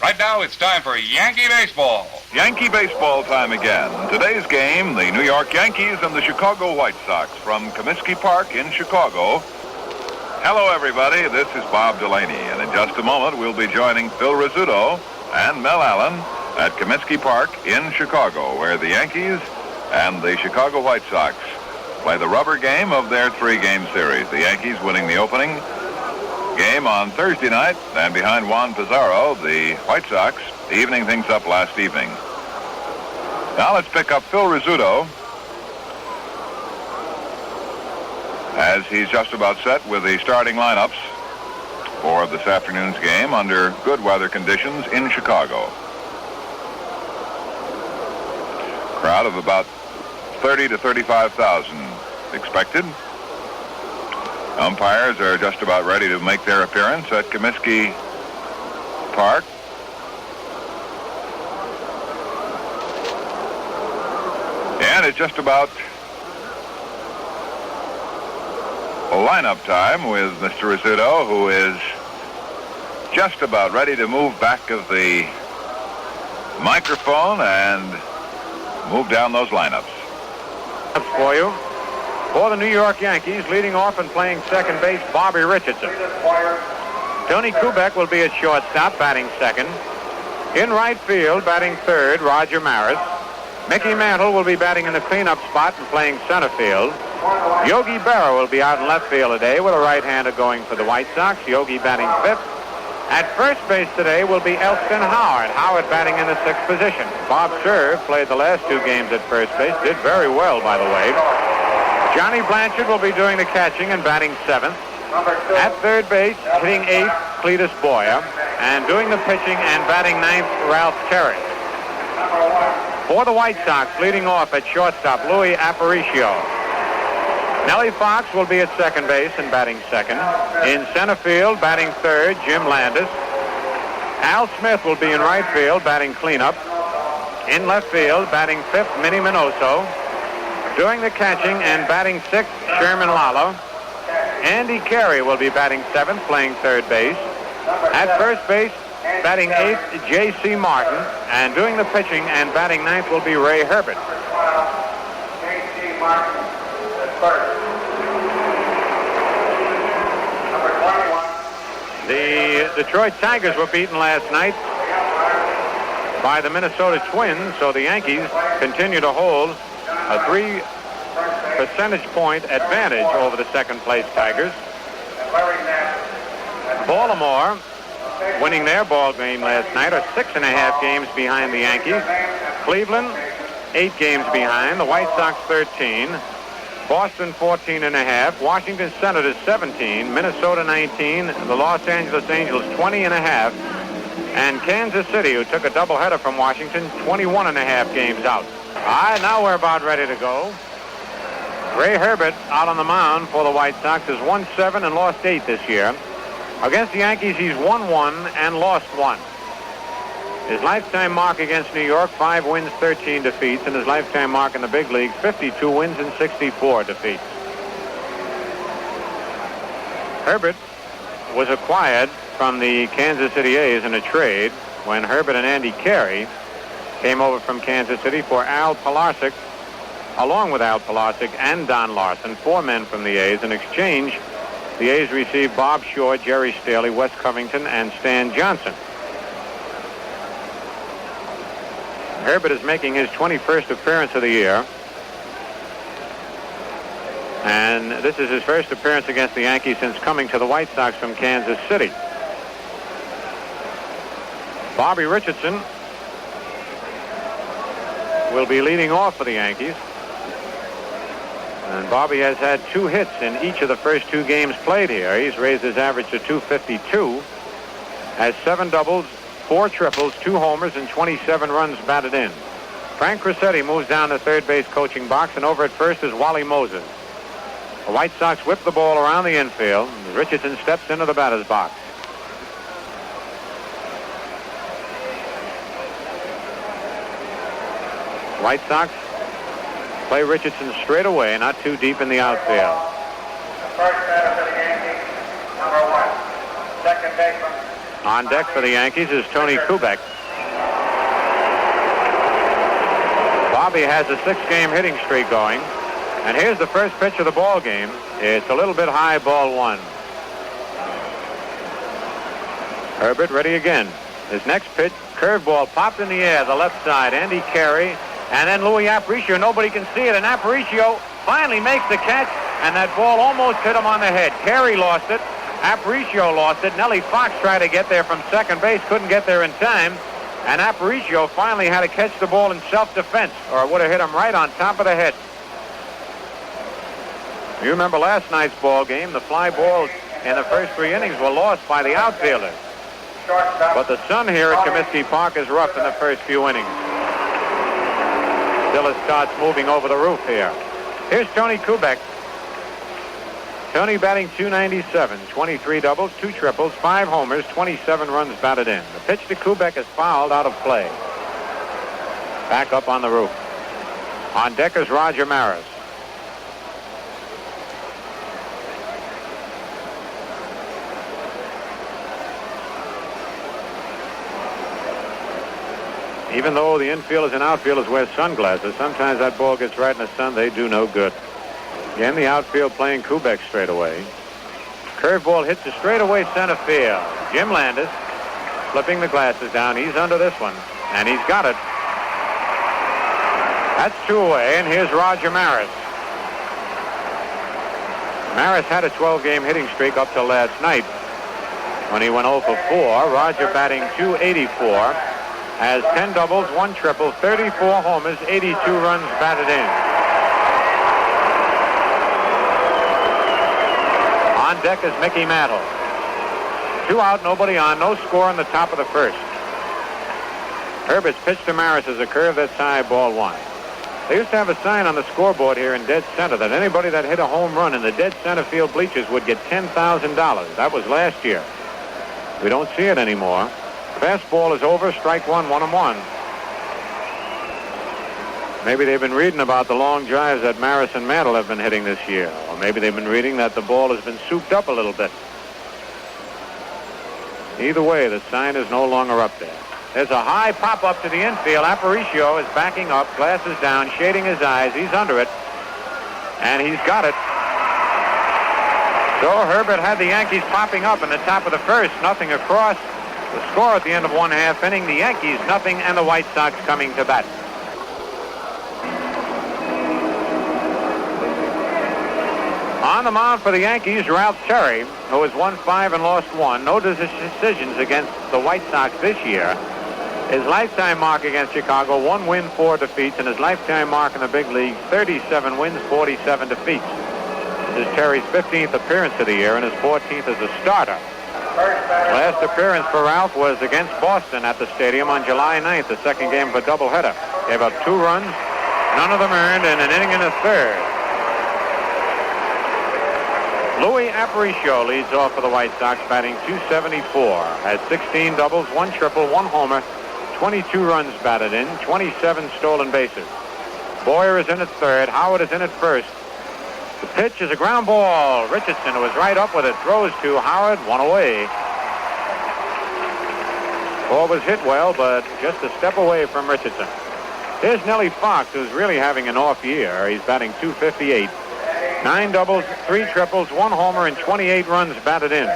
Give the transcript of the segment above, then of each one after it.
Right now, it's time for Yankee baseball. Yankee baseball time again. Today's game, the New York Yankees and the Chicago White Sox from Comiskey Park in Chicago. Hello, everybody. This is Bob Delaney, and in just a moment, we'll be joining Phil Rizzuto and Mel Allen at Comiskey Park in Chicago, where the Yankees and the Chicago White Sox play the rubber game of their three-game series. The Yankees winning the opening game on Thursday night, and behind Juan Pizarro, the White Sox evening things up last evening. Now let's pick up Phil Rizzuto as he's just about set with the starting lineups for this afternoon's game under good weather conditions in Chicago. Crowd of about 30 to 35,000 expected. Umpires are just about ready to make their appearance at Comiskey Park. And it's just about lineup time with Mr. Rizzuto, who is just about ready to move back of the microphone and move down those lineups. For you. For the New York Yankees, leading off and playing second base, Bobby Richardson. Tony Kubek will be at shortstop, batting second. In right field, batting third, Roger Maris. Mickey Mantle will be batting in the cleanup spot and playing center field. Yogi Berra will be out in left field today with a right-hander going for the White Sox. Yogi batting fifth. At first base today will be Elston Howard. Howard batting in the sixth position. Bob Cerv played the last two games at first base. Did very well, by the way. Johnny Blanchard will be doing the catching and batting seventh. At third base, hitting eighth, Cletus Boyer. And doing the pitching and batting ninth, Ralph Terry. For the White Sox, leading off at shortstop, Louis Aparicio. Nellie Fox will be at second base and batting second. In center field, batting third, Jim Landis. Al Smith will be in right field, batting cleanup. In left field, batting fifth, Minnie Minoso. Doing the catching and batting sixth, Sherman Lala. Andy Carey will be batting seventh, playing third base. At first base, batting eighth, J.C. Martin. And doing the pitching and batting ninth will be Ray Herbert. J.C. Martin at first. Number 21. The Detroit Tigers were beaten last night by the Minnesota Twins, so the Yankees continue to hold a 3 percentage point advantage over the second place Tigers. Baltimore, winning their ball game last night, are 6.5 games behind the Yankees. Cleveland, 8 games behind. The White Sox, 13. Boston, 14.5. Washington Senators, 17. Minnesota, 19. The Los Angeles Angels, 20.5. And Kansas City, who took a doubleheader from Washington, 21.5 games out. All right, now we're about ready to go. Ray Herbert out on the mound for the White Sox has won 7 and lost 8 this year. Against the Yankees, he's won 1 and lost 1. His lifetime mark against New York, 5 wins, 13 defeats, and his lifetime mark in the big league, 52 wins and 64 defeats. Herbert was acquired from the Kansas City A's in a trade when Herbert and Andy Carey came over from Kansas City for Al Pilarczyk, along with Al Pilarczyk and Don Larson, 4 men from the A's. In exchange, the A's received Bob Shore, Jerry Staley, Wes Covington, and Stan Johnson. Herbert is making his 21st appearance of the year. And this is his first appearance against the Yankees since coming to the White Sox from Kansas City. Bobby Richardson will be leading off for the Yankees. And Bobby has had 2 hits in each of the first 2 games played here. He's raised his average to .252, has 7 doubles, 4 triples, 2 homers, and 27 runs batted in. Frank Crissetti moves down to third base coaching box, and over at first is Wally Moses. The White Sox whip the ball around the infield. Richardson steps into the batter's box. White Sox play Richardson straight away, not too deep in the outfield. The first batter for the Yankees, number 1, second baseman On deck for the Yankees is Tony Kubek. Bobby has a 6-game hitting streak going. And here's the first pitch of the ball game. It's a little bit high, ball 1. Herbert ready again. His next pitch, curveball popped in the air, the left side. Andy Carey, and then Louis Aparicio. Nobody can see it, and Aparicio finally makes the catch, and that ball almost hit him on the head. Carey lost it. Aparicio lost it. Nellie Fox tried to get there from second base, couldn't get there in time, and Aparicio finally had to catch the ball in self-defense, or it would have hit him right on top of the head. You remember last night's ball game, the fly balls in the first 3 innings were lost by the outfielders. But the sun here at Comiskey Park is rough in the first few innings. Still it starts moving over the roof here. Here's Tony Kubek. Tony batting .297, 23 doubles, 2 triples, 5 homers, 27 runs batted in. The pitch to Kubek is fouled out of play. Back up on the roof. On deck is Roger Maris. Even though the infielders and outfielders wear sunglasses, sometimes that ball gets right in the sun, they do no good. Again, the outfield playing Kubek straight away. Curveball hits the straightaway center field. Jim Landis flipping the glasses down. He's under this one, and he's got it. That's 2 away, and here's Roger Maris. Maris had a 12-game hitting streak up till last night when he went 0 for 4. Roger batting .284. Has 10 doubles, 1 triple, 34 homers, 82 runs batted in. On deck is Mickey Mantle. 2 out, nobody on, no score on the top of the first. Herbert's pitch to Maris is a curve that's high, ball 1. They used to have a sign on the scoreboard here in dead center that anybody that hit a home run in the dead center field bleachers would get $10,000. That was last year. We don't see it anymore. Fastball is over, strike 1, 1-1. Maybe they've been reading about the long drives that Maris and Mantle have been hitting this year. Or maybe they've been reading that the ball has been souped up a little bit. Either way, the sign is no longer up there. There's a high pop-up to the infield. Aparicio is backing up, glasses down, shading his eyes. He's under it. And he's got it. So Herbert had the Yankees popping up in the top of the first, nothing across. The score at the end of 1/2 inning, the Yankees nothing and the White Sox coming to bat. On the mound for the Yankees, Ralph Terry, who has won 5 and lost 1. No decisions against the White Sox this year. His lifetime mark against Chicago, 1 win, 4 defeats, and his lifetime mark in the big league, 37 wins, 47 defeats. This is Terry's 15th appearance of the year and his 14th as a starter. Last appearance for Ralph was against Boston at the stadium on July 9th, the second game of a doubleheader. Gave up 2 runs, none of them earned, in an inning and a third. Louis Aparicio leads off for the White Sox, batting .274. Has 16 doubles, 1 triple, 1 homer, 22 runs batted in, 27 stolen bases. Boyer is in at third. Howard is in at first. The pitch is a ground ball. Richardson, who was right up with it, throws to Howard, 1 away. Ball was hit well, but just a step away from Richardson. Here's Nellie Fox, who's really having an off year. He's batting .258. 9 doubles, 3 triples, 1 homer, and 28 runs batted in.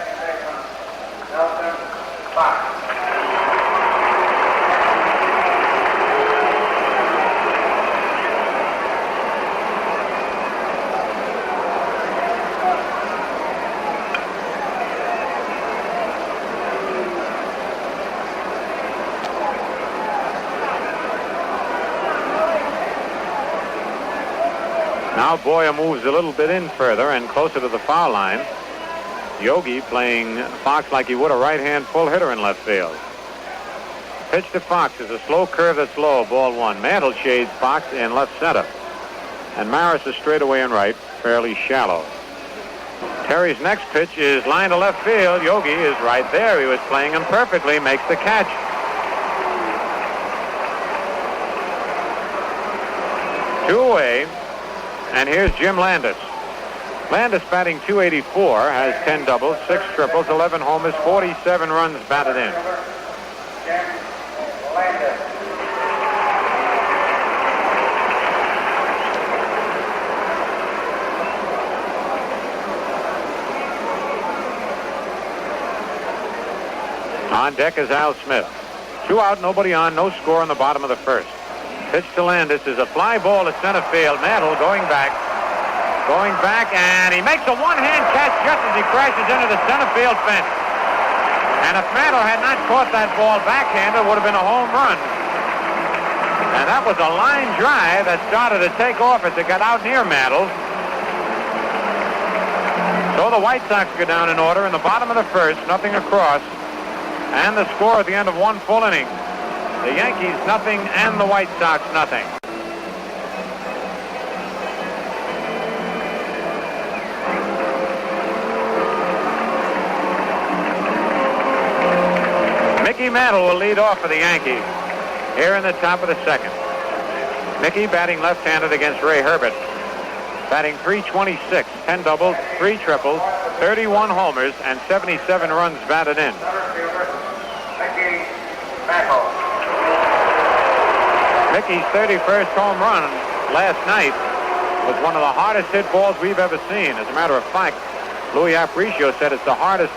Now Boyer moves a little bit in further and closer to the foul line. Yogi playing Fox like he would a right-hand pull hitter in left field. Pitch to Fox is a slow curve that's low, ball 1. Mantle shades Fox in left center. And Maris is straight away in right, fairly shallow. Terry's next pitch is line to left field. Yogi is right there. He was playing him perfectly, makes the catch. Two away. And here's Jim Landis. Landis batting .284, has 10 doubles, 6 triples, 11 homers, 47 runs batted in. On deck is Al Smith. 2 out, nobody on, no score in the bottom of the first. Pitch to Landis is a fly ball to center field. Mantle going back, and he makes a one-hand catch just as he crashes into the center field fence. And if Mantle had not caught that ball backhanded, it would have been a home run. And that was a line drive that started to take off as it got out near Mantle. So the White Sox go down in order in the bottom of the first, nothing across. And the score at the end of 1 full inning. The Yankees nothing and the White Sox nothing. Mickey Mantle will lead off for the Yankees here in the top of the second. Mickey batting left-handed against Ray Herbert. Batting .326, 10 doubles, 3 triples, 31 homers, and 77 runs batted in. Mickey's 31st home run last night was one of the hardest hit balls we've ever seen. As a matter of fact, Louis Aparicio said it's the hardest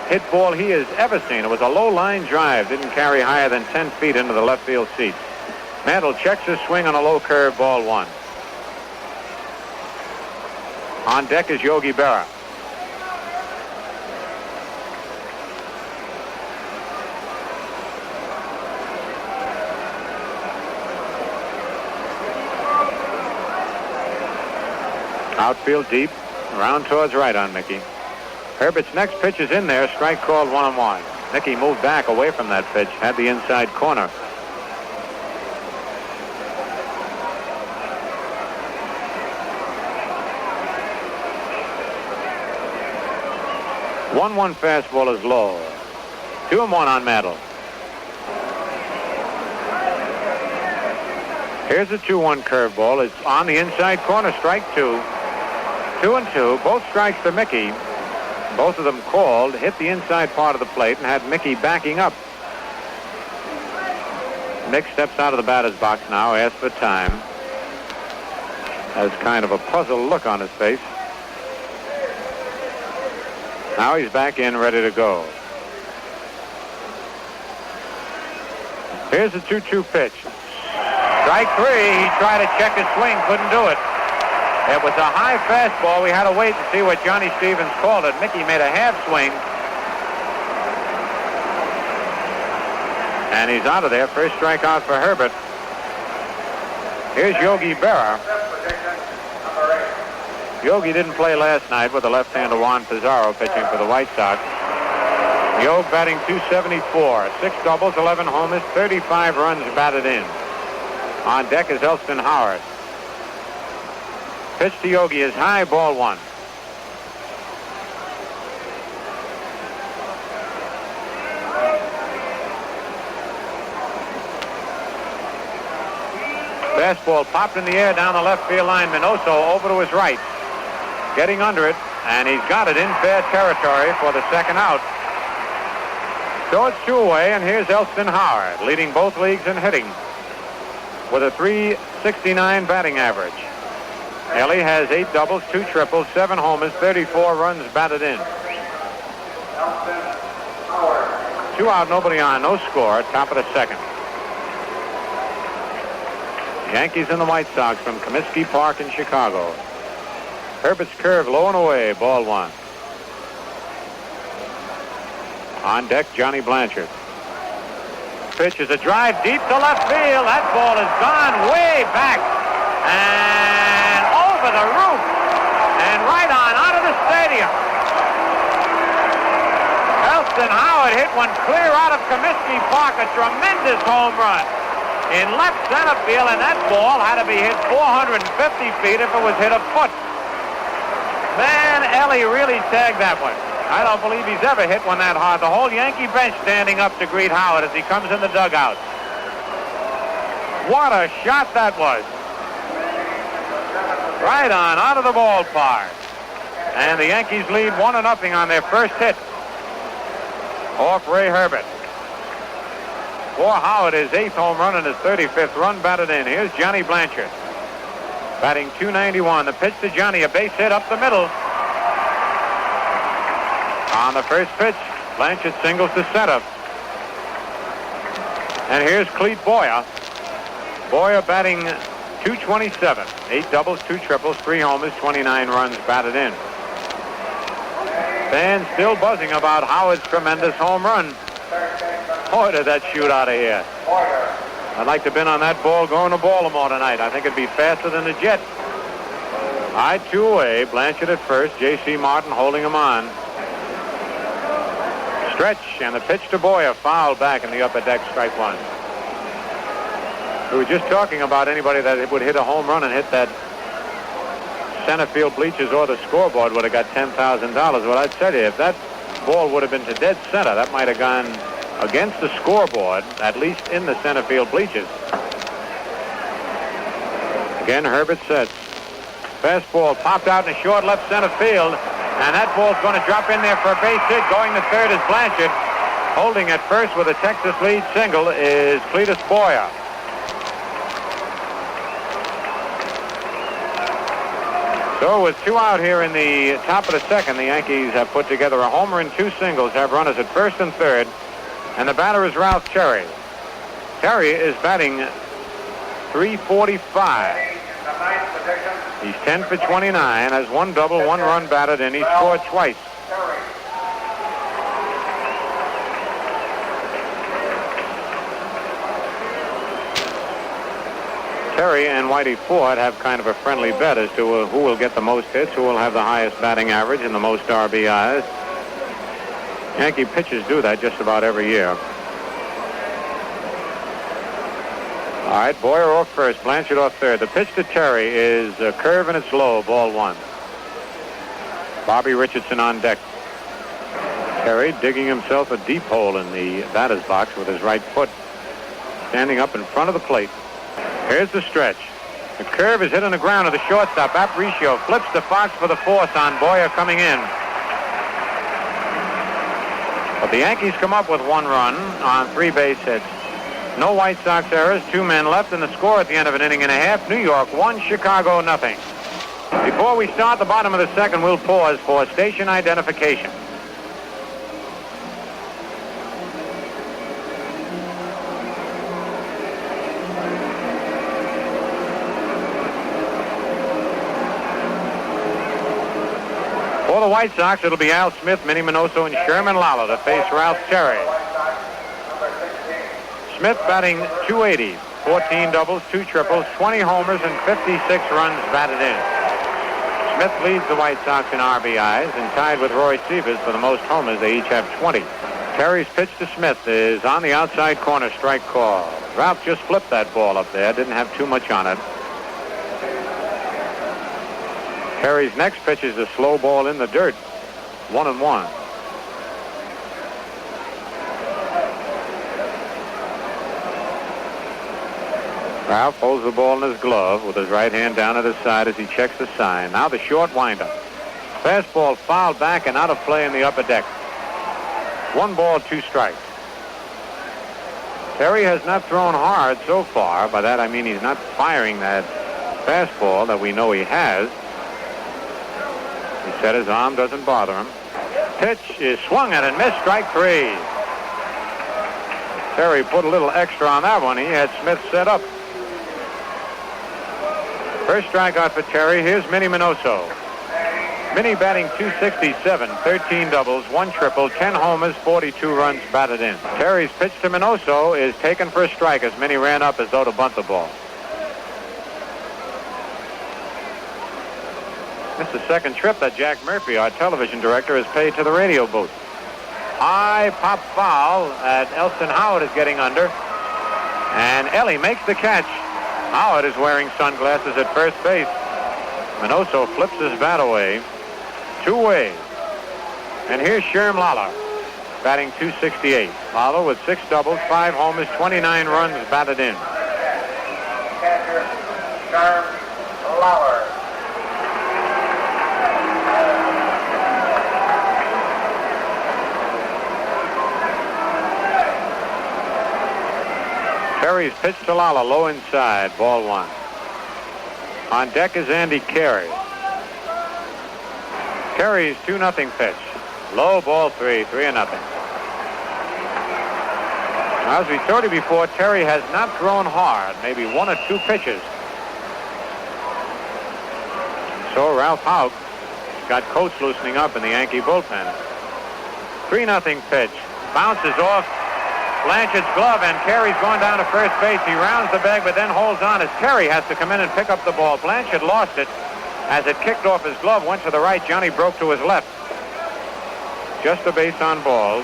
hit ball he has ever seen. It was a low line drive, didn't carry higher than 10 feet into the left field seats. Mantle checks his swing on a low curve, ball 1. On deck is Yogi Berra. Outfield deep, around towards right on Mickey. Herbert's next pitch is in there, strike called 1-1. Mickey moved back away from that pitch, had the inside corner. One fastball is low. 2-1 on Mantle. Here's a 2-1 curveball. It's on the inside corner, strike 2. 2-2, both strikes for Mickey. Both of them called, hit the inside part of the plate and had Mickey backing up. Mick steps out of the batter's box now, asks for time. Has kind of a puzzled look on his face. Now he's back in, ready to go. Here's a 2-2 pitch. Strike 3, he tried to check his swing, couldn't do it. It was a high fastball. We had to wait and see what Johnny Stevens called it. Mickey made a half swing. And he's out of there. First strikeout for Herbert. Here's Yogi Berra. Yogi didn't play last night with the left-hander Juan Pizarro pitching for the White Sox. Yogi batting .274, 6 doubles, 11 homers, 35 runs batted in. On deck is Elston Howard. Pitch to Yogi is high, ball 1. Fastball popped in the air down the left field line. Minoso over to his right. Getting under it, and he's got it in fair territory for the second out. So it's 2 away, and here's Elston Howard, leading both leagues in hitting with a .369 batting average. Ellie has 8 doubles, 2 triples, 7 homers, 34 runs batted in. 2 out, nobody on, no score, top of the second. Yankees and the White Sox from Comiskey Park in Chicago. Herbert's curve low and away, ball 1. On deck, Johnny Blanchard. Pitch is a drive deep to left field. That ball has gone way back and over the roof and right on out of the stadium. Elston Howard hit one clear out of Comiskey Park, a tremendous home run in left center field, and that ball had to be hit 450 feet if it was hit a foot. Man, Ellie really tagged that one. I don't believe he's ever hit one that hard. The whole Yankee bench standing up to greet Howard as he comes in the dugout. What a shot that was. Right on, out of the ballpark. And the Yankees lead 1-0 on their first hit off Ray Herbert. For Howard, his 8th home run and his 35th run batted in. Here's Johnny Blanchard, batting .291. The pitch to Johnny, a base hit up the middle. On the first pitch, Blanchard singles to center. And here's Clete Boyer. Boyer batting .227. 8 doubles, 2 triples, 3 homers, 29 runs batted in. Fans still buzzing about Howard's tremendous home run. Boy, did that shoot out of here. I'd like to have been on that ball going to Baltimore tonight. I think it'd be faster than a jet. High 2 away. Blanchard at first. J.C. Martin holding him on. Stretch, and the pitch to Boyer, fouled back in the upper deck, strike one. We were just talking about anybody that would hit a home run and hit that center field bleachers or the scoreboard would have got $10,000. Well, I'd tell you, if that ball would have been to dead center, that might have gone against the scoreboard, at least in the center field bleachers. Again, Herbert sets. Fastball popped out in short left center field, and that ball's going to drop in there for a base hit. Going to third is Blanchard. Holding at first with a Texas lead single is Cletus Boyer. So with 2 out here in the top of the second, the Yankees have put together a homer and 2 singles, have runners at first and third, and the batter is Ralph Terry. Terry is batting .345. He's 10 for 29, has 1 double, 1 run batted in. He scored twice. Terry and Whitey Ford have kind of a friendly bet as to who will get the most hits, who will have the highest batting average and the most RBIs. Yankee pitchers do that just about every year. All right, Boyer off first, Blanchard off third. The pitch to Terry is a curve and it's low, ball 1. Bobby Richardson on deck. Terry digging himself a deep hole in the batter's box with his right foot, standing up in front of the plate. Here's the stretch. The curve is hit on the ground of the shortstop. Aparicio flips to Fox for the force on Boyer coming in. But the Yankees come up with 1 run on 3 base hits. No White Sox errors, 2 men left, and the score at the end of an inning and a half, New York 1, Chicago nothing. Before we start the bottom of the second, we'll pause for station identification. For the White Sox, it'll be Al Smith, Minnie Minoso, and Sherman Lala to face Ralph Terry. Smith batting .280, 14 doubles, 2 triples, 20 homers, and 56 runs batted in. Smith leads the White Sox in RBIs and tied with Roy Sievers for the most homers. They each have 20. Terry's pitch to Smith is on the outside corner, strike call. Ralph just flipped that ball up there, didn't have too much on it. Terry's next pitch is a slow ball in the dirt. 1-1. Ralph holds the ball in his glove with his right hand down at his side as he checks the sign. Now the short windup. Fastball fouled back and out of play in the upper deck. 1 ball, 2 strikes. Terry has not thrown hard so far. By that I mean he's not firing that fastball that we know he has. He said his arm doesn't bother him. Pitch is swung at and missed, strike 3. Terry put a little extra on that one. He had Smith set up. First strikeout for Terry. Here's Minnie Minoso. Minnie batting .267, 13 doubles, 1 triple, 10 homers, 42 runs batted in. Terry's pitch to Minoso is taken for a strike as Minnie ran up as though to bunt the ball. It's the second trip that Jack Murphy, our television director, has paid to the radio booth. High pop foul that Elston Howard is getting under. And Ellie makes the catch. Howard is wearing sunglasses at first base. Minoso flips his bat away. 2 ways. And here's Sherm Lala, batting .268. Lala with 6 doubles, 5 homers, 29 runs batted in. Catcher, Sherm Lala. Terry's pitch to Lala, low inside, ball one. On deck is Andy Carey. Carey's 2-0 pitch. Low, ball three, 3-0. Now, as we told you before, Terry has not thrown hard, maybe 1 or 2 pitches. So Ralph Houck got Coates loosening up in the Yankee bullpen. 3-0 pitch. Bounces off Blanchard's glove, and Carey's going down to first base. He rounds the bag, but then holds on as Terry has to come in and pick up the ball. Blanchard lost it as it kicked off his glove, went to the right. Johnny broke to his left. Just a base on balls.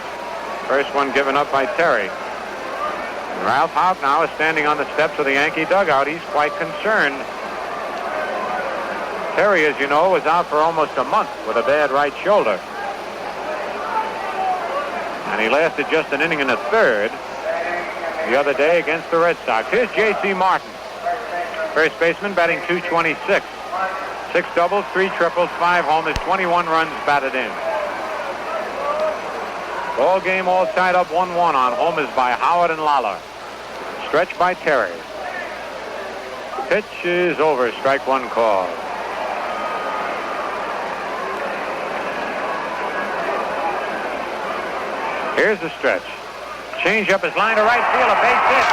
First one given up by Terry. And Ralph Houck now is standing on the steps of the Yankee dugout. He's quite concerned. Terry, as you know, was out for almost a month with a bad right shoulder. And he lasted just an inning and a third the other day against the Red Sox. Here's J.C. Martin, first baseman, batting .226. 6 doubles, 3 triples, 5 homers, 21 runs batted in. Ball game all tied up 1-1 on homers by Howard and Lala. Stretch by Terry. The pitch is over, strike one call. Here's the stretch. Change up his line to right field, a base hit.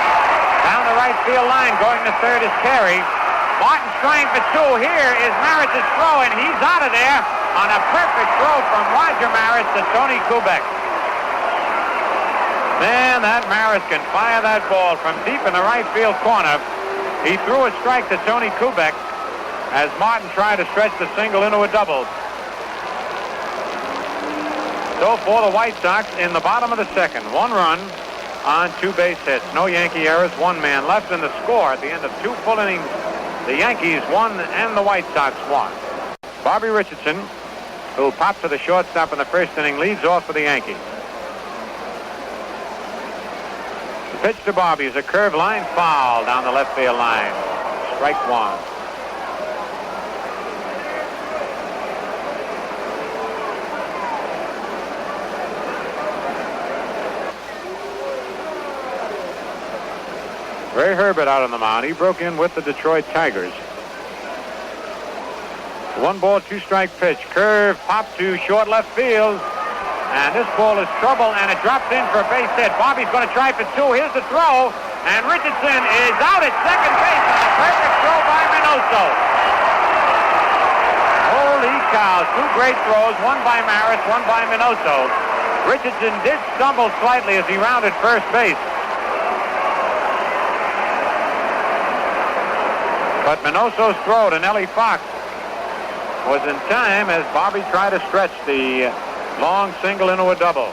Down the right field line, going to third is Carey. Martin's trying for 2. Here is Maris's throw, and he's out of there on a perfect throw from Roger Maris to Tony Kubek. Man, that Maris can fire that ball from deep in the right field corner. He threw a strike to Tony Kubek as Martin tried to stretch the single into a double. So for the White Sox in the bottom of the second, 1 run on 2 base hits. No Yankee errors, 1 man left, in the score at the end of 2 full innings. The Yankees won and the White Sox won. Bobby Richardson, who popped to the shortstop in the first inning, leads off for the Yankees. The pitch to Bobby is a curved line foul down the left field line. Strike one. Ray Herbert out on the mound. He broke in with the Detroit Tigers. 1 ball, 2 strike pitch. Curve, pop to short left field. And this ball is trouble, and it drops in for a base hit. Bobby's going to try for 2. Here's the throw. And Richardson is out at second base on a perfect throw by Minoso. Holy cow. 2 great throws. 1 by Maris, 1 by Minoso. Richardson did stumble slightly as he rounded first base. But Minoso's throw to Nellie Fox was in time as Bobby tried to stretch the long single into a double.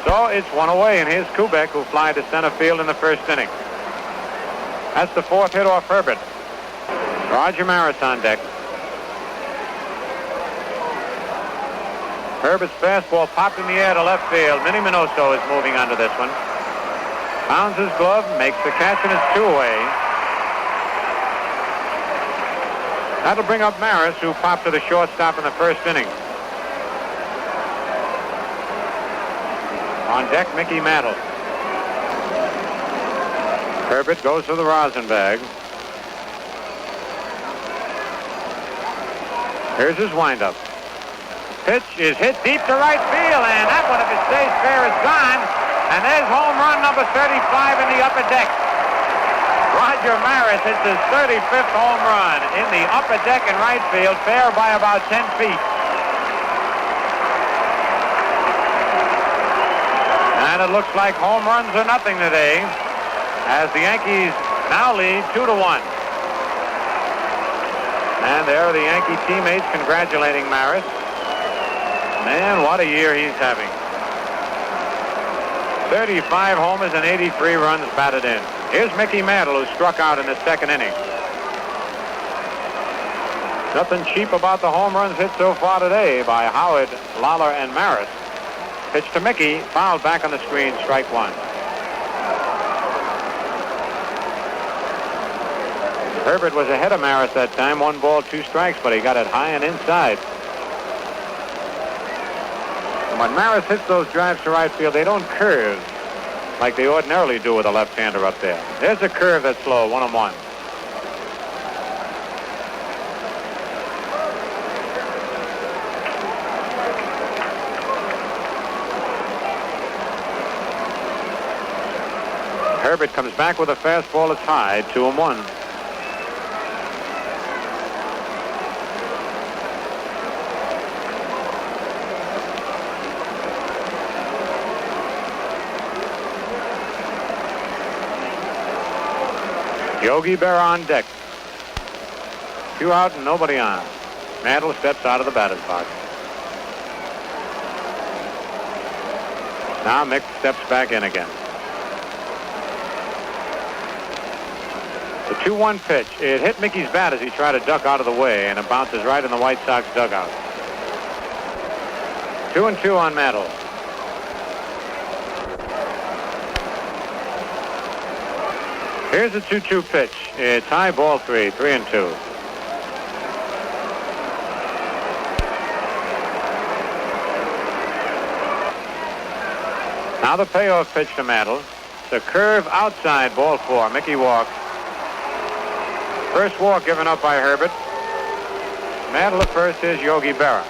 So it's 1 away, and here's Kubek, who flied to center field in the first inning. That's the 4th hit off Herbert. Roger Maris on deck. Herbert's fastball popped in the air to left field. Minnie Minoso is moving under this one. Pounds his glove, makes the catch, and it's 2 away. That'll bring up Maris, who popped to the shortstop in the first inning. On deck, Mickey Mantle. Herbert goes to the rosin bag. Here's his windup. Pitch is hit deep to right field, and that one, if it stays fair, is gone. And there's home run number 35 in the upper deck. Roger Maris hits his 35th home run in the upper deck in right field, fair by about 10 feet. And it looks like home runs are nothing today, as the Yankees now lead 2-1. And there are the Yankee teammates congratulating Maris. Man, what a year he's having. 35 homers and 83 runs batted in. Here's Mickey Mantle, who struck out in the second inning. Nothing cheap about the home runs hit so far today by Howard, Lawler, and Maris. Pitch to Mickey, fouled back on the screen, strike 1. Herbert was ahead of Maris that time, 1 ball, 2 strikes, but he got it high and inside. And when Maris hits those drives to right field, they don't curve. like they ordinarily do with a left-hander up there. There's a curve that's low, 1-1. Herbert comes back with a fastball that's high, 2-1. Yogi Berra on deck. 2 out and nobody on. Mantle steps out of the batter's box. Now Mick steps back in again. The 2-1 pitch. It hit Mickey's bat as he tried to duck out of the way, and it bounces right in the White Sox dugout. 2-2 on Mantle. Here's the 2-2 pitch. It's high, ball 3, 3-2. Now the payoff pitch to Mantle. It's a curve outside, ball 4. Mickey walks. First walk given up by Herbert. Mantle at first is Yogi Berra.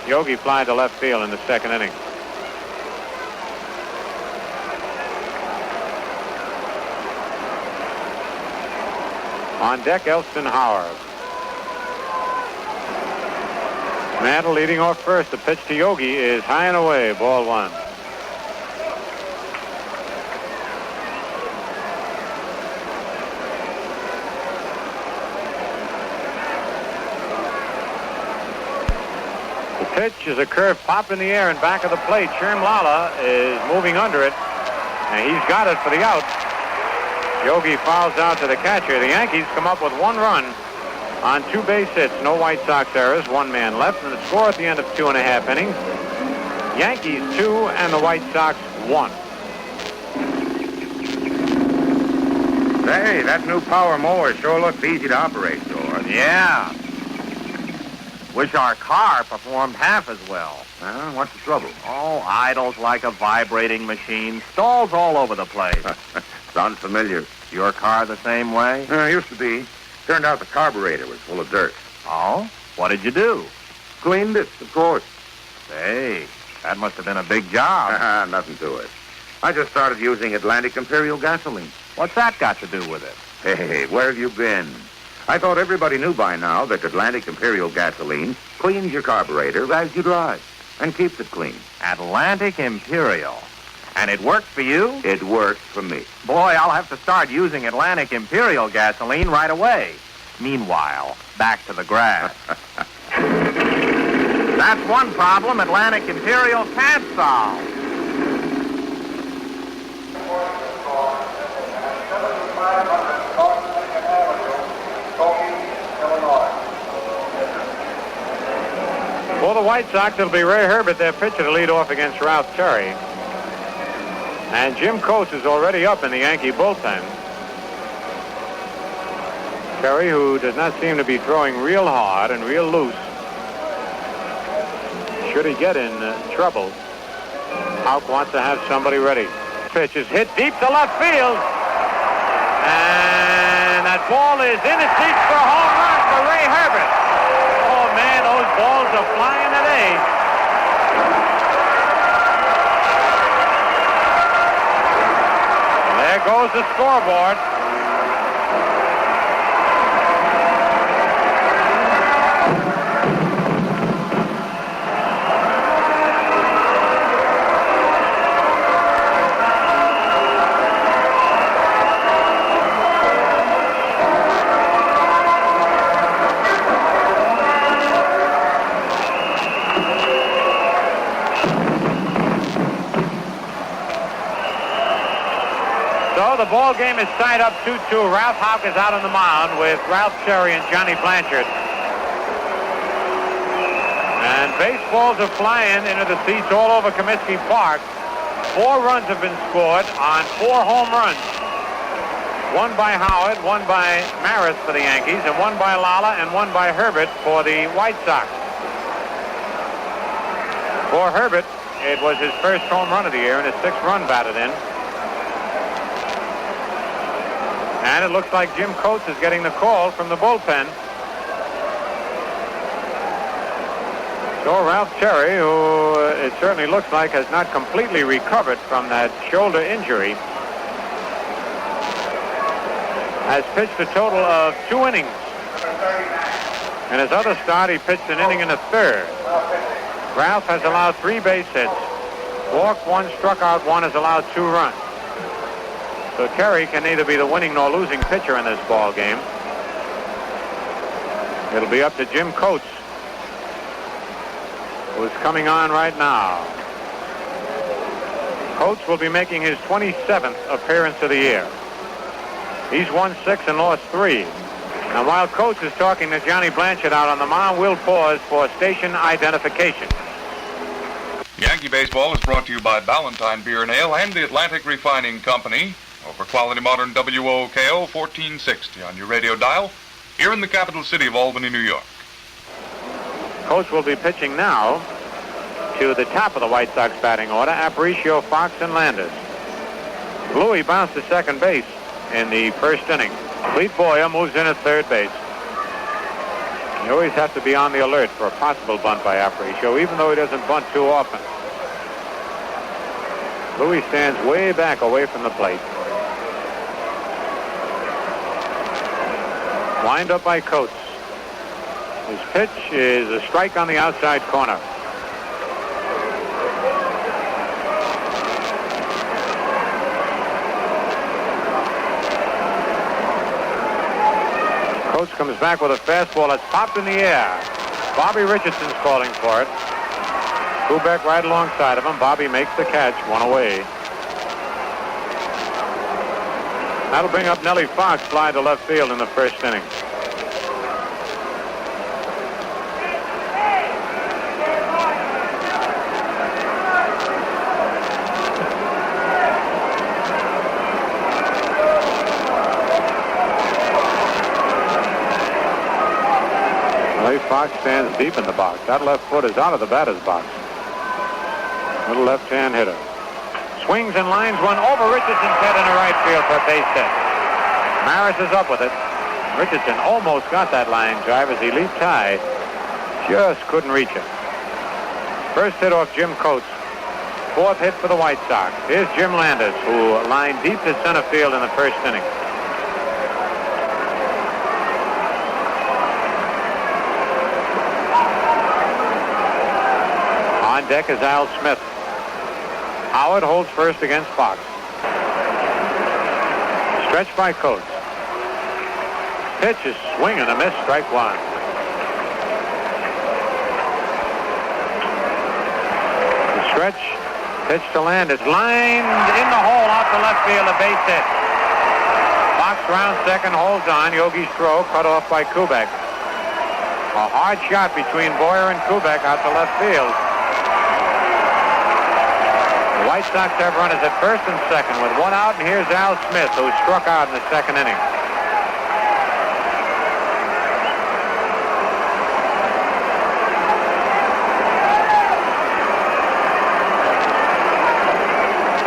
Yogi flied to left field in the second inning. On deck, Elston Howard. Mantle leading off first. The pitch to Yogi is high and away, ball 1. The pitch is a curve pop in the air in back of the plate. Sherm Lala is moving under it, and he's got it for the out. Yogi fouls out to the catcher. The Yankees come up with 1 run on 2 base hits. No White Sox errors. 1 man left. And the score at the end of 2.5 innings. Yankees 2 and the White Sox 1. Say, that new power mower sure looks easy to operate, George. Yeah. Wish our car performed half as well. What's the trouble? Oh, idles like a vibrating machine. Stalls all over the place. Sounds familiar. Your car the same way? Used to be. Turned out the carburetor was full of dirt. Oh? What did you do? Cleaned it, of course. Say, that must have been a big job. Nothing to it. I just started using Atlantic Imperial gasoline. What's that got to do with it? Hey, where have you been? I thought everybody knew by now that Atlantic Imperial gasoline cleans your carburetor as you drive and keeps it clean. Atlantic Imperial. And it worked for you? It worked for me. Boy, I'll have to start using Atlantic Imperial gasoline right away. Meanwhile, back to the grass. That's one problem Atlantic Imperial can't solve. For the White Sox, it'll be Ray Herbert, their pitcher, to lead off against Ralph Terry. And Jim Coates is already up in the Yankee bullpen. Terry, who does not seem to be throwing real hard and real loose. Should he get in trouble, Houck wants to have somebody ready. Pitch is hit deep to left field. And that ball is in its seats for a home run for Ray Herbert. Oh, man, those balls are flying today. There goes the scoreboard. The ball game is tied up 2-2. Ralph Houck is out on the mound with Ralph Terry and Johnny Blanchard. And baseballs are flying into the seats all over Comiskey Park. 4 runs have been scored on 4 home runs. 1 by Howard, 1 by Maris for the Yankees, and 1 by Lala, and 1 by Herbert for the White Sox. For Herbert, it was his first home run of the year and his 6th run batted in. And it looks like Jim Coates is getting the call from the bullpen. So Ralph Cherry, who it certainly looks like has not completely recovered from that shoulder injury, has pitched a total of 2 innings. In his other start, he pitched an inning and a third. Ralph has allowed 3 base hits. Walked 1, struck out 1, has allowed 2 runs. So Cherry can neither be the winning nor losing pitcher in this ball game. It'll be up to Jim Coates, who's coming on right now. Coates will be making his 27th appearance of the year. He's won 6 and lost 3. Now, while Coates is talking to Johnny Blanchard out on the mound, we'll pause for station identification. Yankee Baseball is brought to you by Ballantine Beer and Ale and the Atlantic Refining Company over quality modern WOKO 1460 on your radio dial here in the capital city of Albany, New York. Coates will be pitching now to the top of the White Sox batting order, Aparicio, Fox, and Landis. Louis bounced to second base in the first inning. Clete Boyer moves in at third base. You always have to be on the alert for a possible bunt by Aparicio, even though he doesn't bunt too often. Louis stands way back away from the plate. Wind up by Coates. His pitch is a strike on the outside corner. Coates comes back with a fastball that's popped in the air. Bobby Richardson's calling for it. Kubek right alongside of him. Bobby makes the catch, 1 away. That'll bring up Nellie Fox, fly to left field in the first inning. Nellie Fox stands deep in the box. That left foot is out of the batter's box. Little left-hand hitter. Swings and lines one over Richardson's head in the right field for a base hit. Maris is up with it. Richardson almost got that line drive as he leaped high. Just couldn't reach it. First hit off Jim Coates. 4th hit for the White Sox. Here's Jim Landis, who lined deep to center field in the first inning. On deck is Al Smith. Howard holds first against Fox. Stretch by Coates. Pitch is swing and a miss, strike 1. The stretch, pitch to Landis, lined in the hole out to left field, a base hit. Fox round second, holds on. Yogi's throw cut off by Kubek. A hard shot between Boyer and Kubek out to left field. The White Sox have runners at first and second with 1 out, and here's Al Smith, who struck out in the second inning.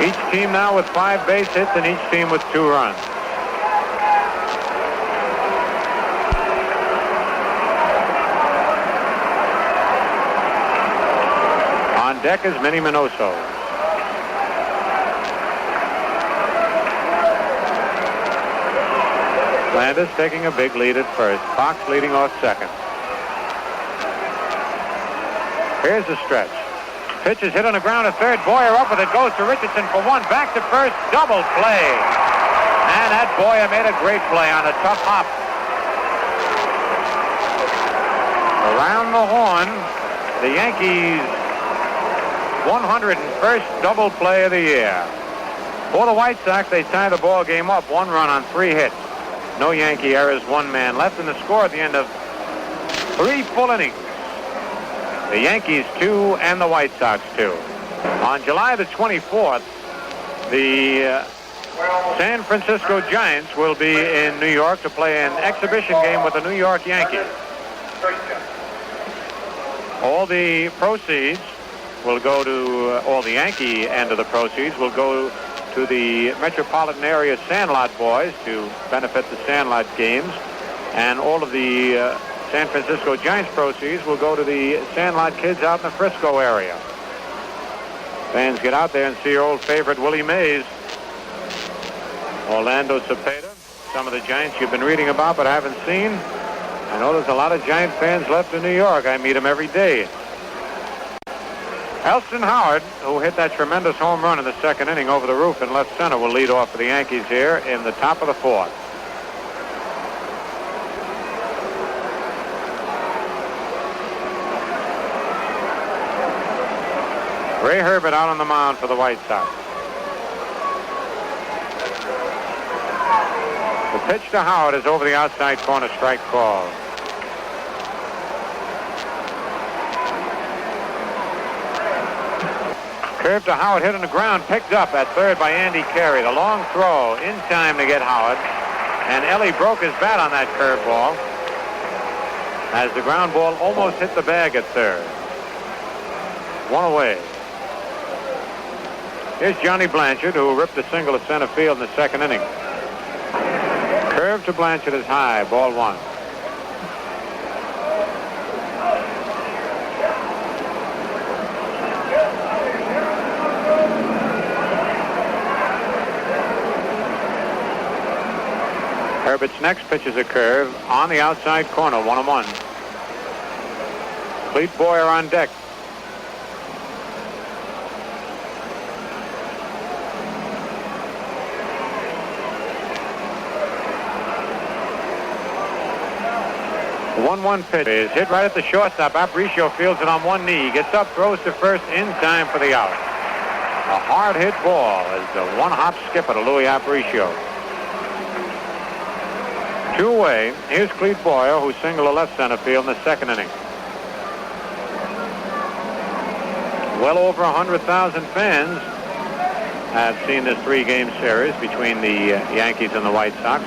Each team now with 5 base hits and each team with 2 runs. On deck is Minnie Minoso. Landis taking a big lead at first. Fox leading off second. Here's the stretch. Pitch is hit on the ground at third. Boyer up with it. Goes to Richardson for 1. Back to first. Double play. And that Boyer made a great play on a tough hop. Around the horn, the Yankees' 101st double play of the year. For the White Sox, they tie the ball game up. 1 run on 3 hits. No Yankee errors, 1 man left, and the score at the end of 3 full innings. The Yankees 2 and the White Sox 2. On July the 24th, the San Francisco Giants will be in New York to play an exhibition game with the New York Yankees. All the proceeds will go to, all the Yankee end of the proceeds will go to the metropolitan area Sandlot boys to benefit the Sandlot games. And all of the San Francisco Giants proceeds will go to the Sandlot kids out in the Frisco area. Fans get out there and see your old favorite Willie Mays. Orlando Cepeda, some of the Giants you've been reading about but haven't seen. I know there's a lot of Giant fans left in New York. I meet them every day. Elston Howard, who hit that tremendous home run in the second inning over the roof in left center, will lead off for the Yankees here in the top of the fourth. Ray Herbert out on the mound for the White Sox. The pitch to Howard is over the outside corner, strike call. Curve to Howard, hit on the ground, picked up at third by Andy Carey. The long throw in time to get Howard. And Ellie broke his bat on that curveball as the ground ball almost hit the bag at third. One away. Here's Johnny Blanchard, who ripped a single to center field in the second inning. Curve to Blanchard is high, ball one. Herbert's next pitch is a curve on the outside corner, 1-1. Clete Boyer on deck. The 1-1 pitch is hit right at the shortstop. Aparicio fields it on one knee. Gets up, throws to first in time for the out. A hard hit ball is the one hop skipper to Louis Aparicio. Two away. Here's Clete Boyer, who singled to left center field in the second inning. Well over 100,000 fans have seen this three-game series between the Yankees and the White Sox.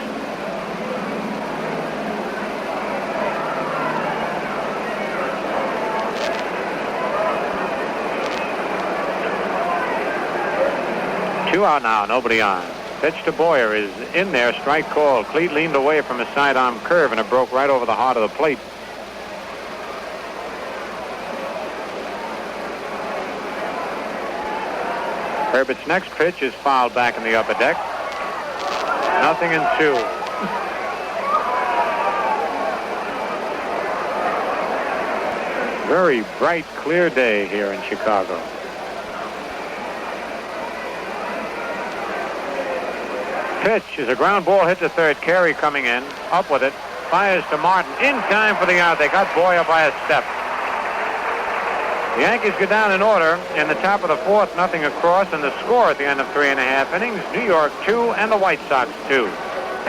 Two out now, nobody on. Pitch to Boyer is in there, strike call. Clete leaned away from a sidearm curve and it broke right over the heart of the plate. Herbert's next pitch is fouled back in the upper deck. 0-2. Very bright, clear day here in Chicago. Pitch is a ground ball hit to third. Carey coming in, up with it, fires to Martin in time for the out. They got Boyer by a step. The Yankees go down in order in the top of the fourth, 0 across, and the score at the end of 3.5 innings, New York 2 and the White Sox 2.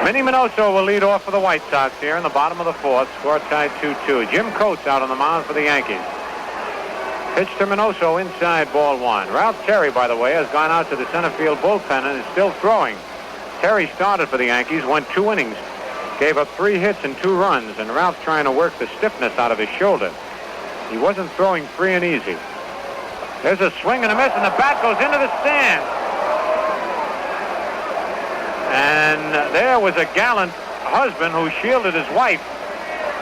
Minnie Minoso will lead off for the White Sox here in the bottom of the fourth, score tied 2-2. Jim Coates out on the mound for the Yankees. Pitch to Minoso inside, ball one. Ralph Terry, by the way, has gone out to the center field bullpen and is still throwing. Terry started for the Yankees, went 2 innings, gave up 3 hits and 2 runs, and Ralph trying to work the stiffness out of his shoulder. He wasn't throwing free and easy. There's a swing and a miss, and the bat goes into the stand. And there was a gallant husband who shielded his wife,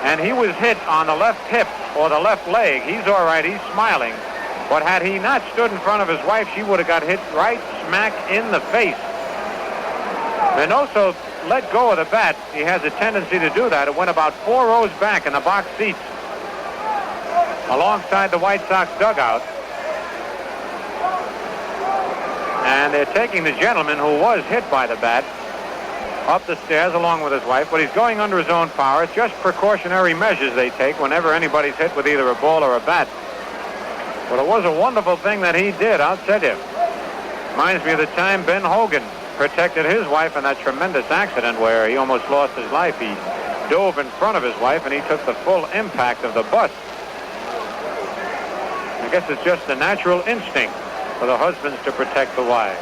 and he was hit on the left hip or the left leg. He's all right. He's smiling. But had he not stood in front of his wife, she would have got hit right smack in the face. Minoso let go of the bat. He has a tendency to do that. It went about 4 rows back in the box seats alongside the White Sox dugout. And they're taking the gentleman who was hit by the bat up the stairs along with his wife, but he's going under his own power. It's just precautionary measures they take whenever anybody's hit with either a ball or a bat. But it was a wonderful thing that he did, I'll tell you. Reminds me of the time Ben Hogan protected his wife in that tremendous accident where he almost lost his life. He dove in front of his wife and he took the full impact of the bus. I guess it's just a natural instinct for the husbands to protect the wives.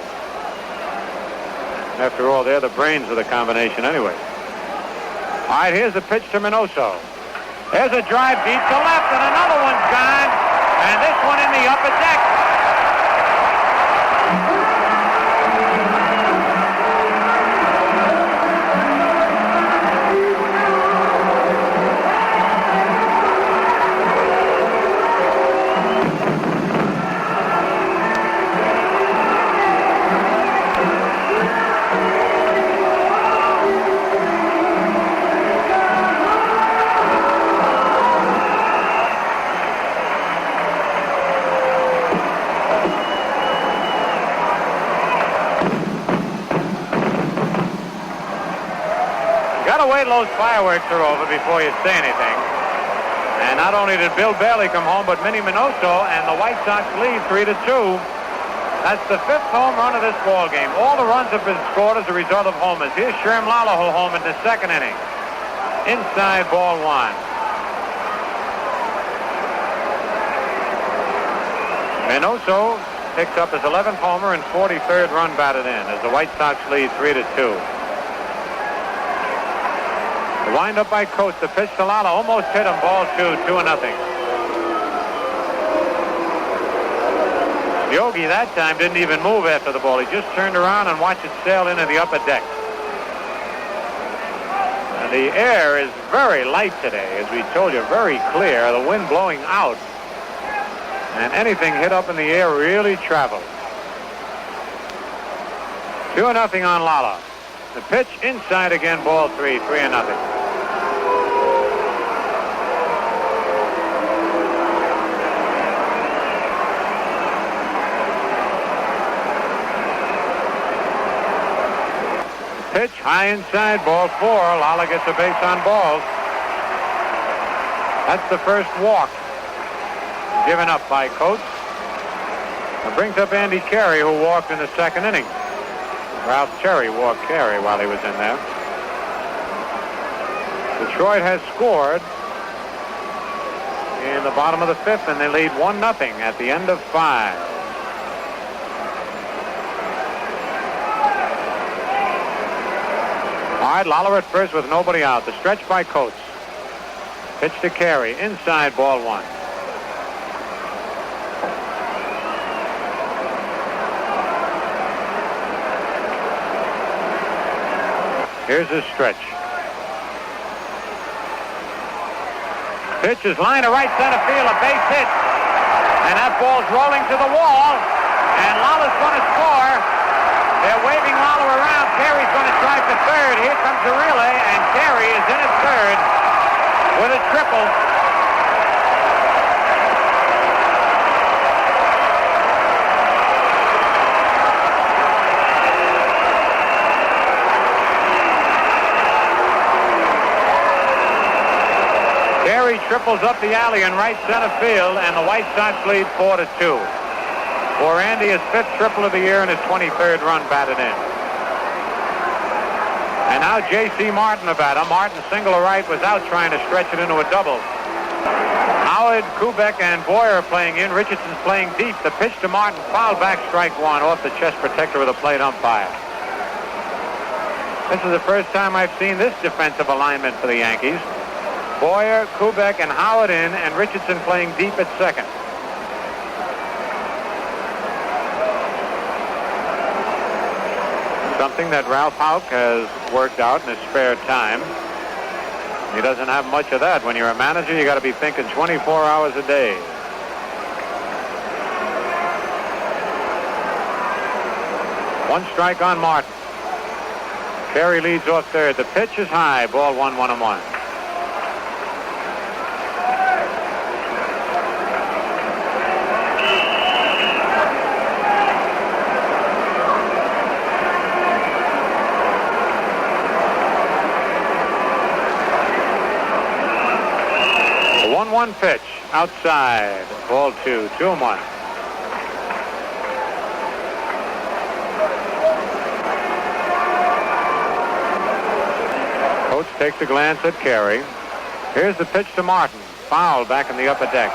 After all, they're the brains of the combination anyway. All right, here's the pitch to Minoso. There's a drive deep to left, and another one's gone. And this one in the upper deck. Got to wait till those fireworks are over before you say anything. And not only did Bill Bailey come home, but Minnie Minoso, and the White Sox lead 3-2. That's the 5th home run of this ball game. All the runs have been scored as a result of homers. Here's Sherm Lalaho home in the 2nd inning. Inside, ball 1. Minoso picks up his 11th homer and 43rd run batted in as the White Sox lead 3-2. The windup by Coates. The pitch to Lala almost hit him. Ball 2, 2-0. Yogi that time didn't even move after the ball. He just turned around and watched it sail into the upper deck. And the air is very light today, as we told you, very clear. The wind blowing out. And anything hit up in the air really travels. 2-0 on Lala. The pitch inside again, ball 3, 3-0. Pitch high inside, ball 4. Lala gets a base on balls. That's the first walk given up by Coates. It brings up Andy Carey, who walked in the 2nd inning. Ralph Cherry walked Carey while he was in there. Detroit has scored in the bottom of the 5th, and they lead 1-0 at the end of 5. All right, Lala at first with nobody out. The stretch by Coates. Pitch to Carey. Inside, ball 1. Here's his stretch. Pitch is line to right center field. A base hit. And that ball's rolling to the wall. And Lala's going to score. They're waving Lala around. Carey's going to drive to third. Here comes the relay, and Carey is in at third with a triple. Carey triples up the alley in right center field, and the White Sox lead 4-2. For Andy, his 5th triple of the year and his 23rd run batted in. And now J.C. Martin a batter. Martin single to right, was out trying to stretch it into a double. Howard, Kubek, and Boyer are playing in. Richardson's playing deep. The pitch to Martin, foul back, strike 1 off the chest protector of the plate umpire. This is the first time I've seen this defensive alignment for the Yankees. Boyer, Kubek, and Howard in, and Richardson playing deep at second. Something that Ralph Houck has worked out in his spare time. He doesn't have much of that. When you're a manager, you got to be thinking 24 hours a day. One strike on Martin. Carey leads off third. The pitch is high. Ball 1-1-1. One pitch outside, ball 2, 2-1. Coates takes a glance at Carey. Here's the pitch to Martin. Foul back in the upper deck.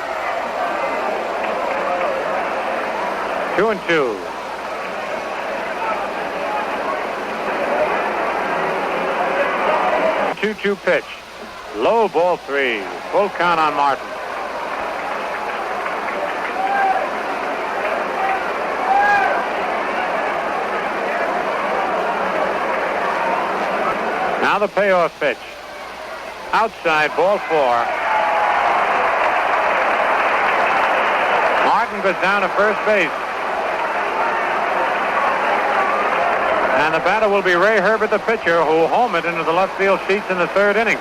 2-2. Two-two pitch. Low, ball 3. Full count on Martin. Now the payoff pitch. Outside, ball 4. Martin goes down to first base. And the batter will be Ray Herbert, the pitcher, who homered into the left field seats in the 3rd inning.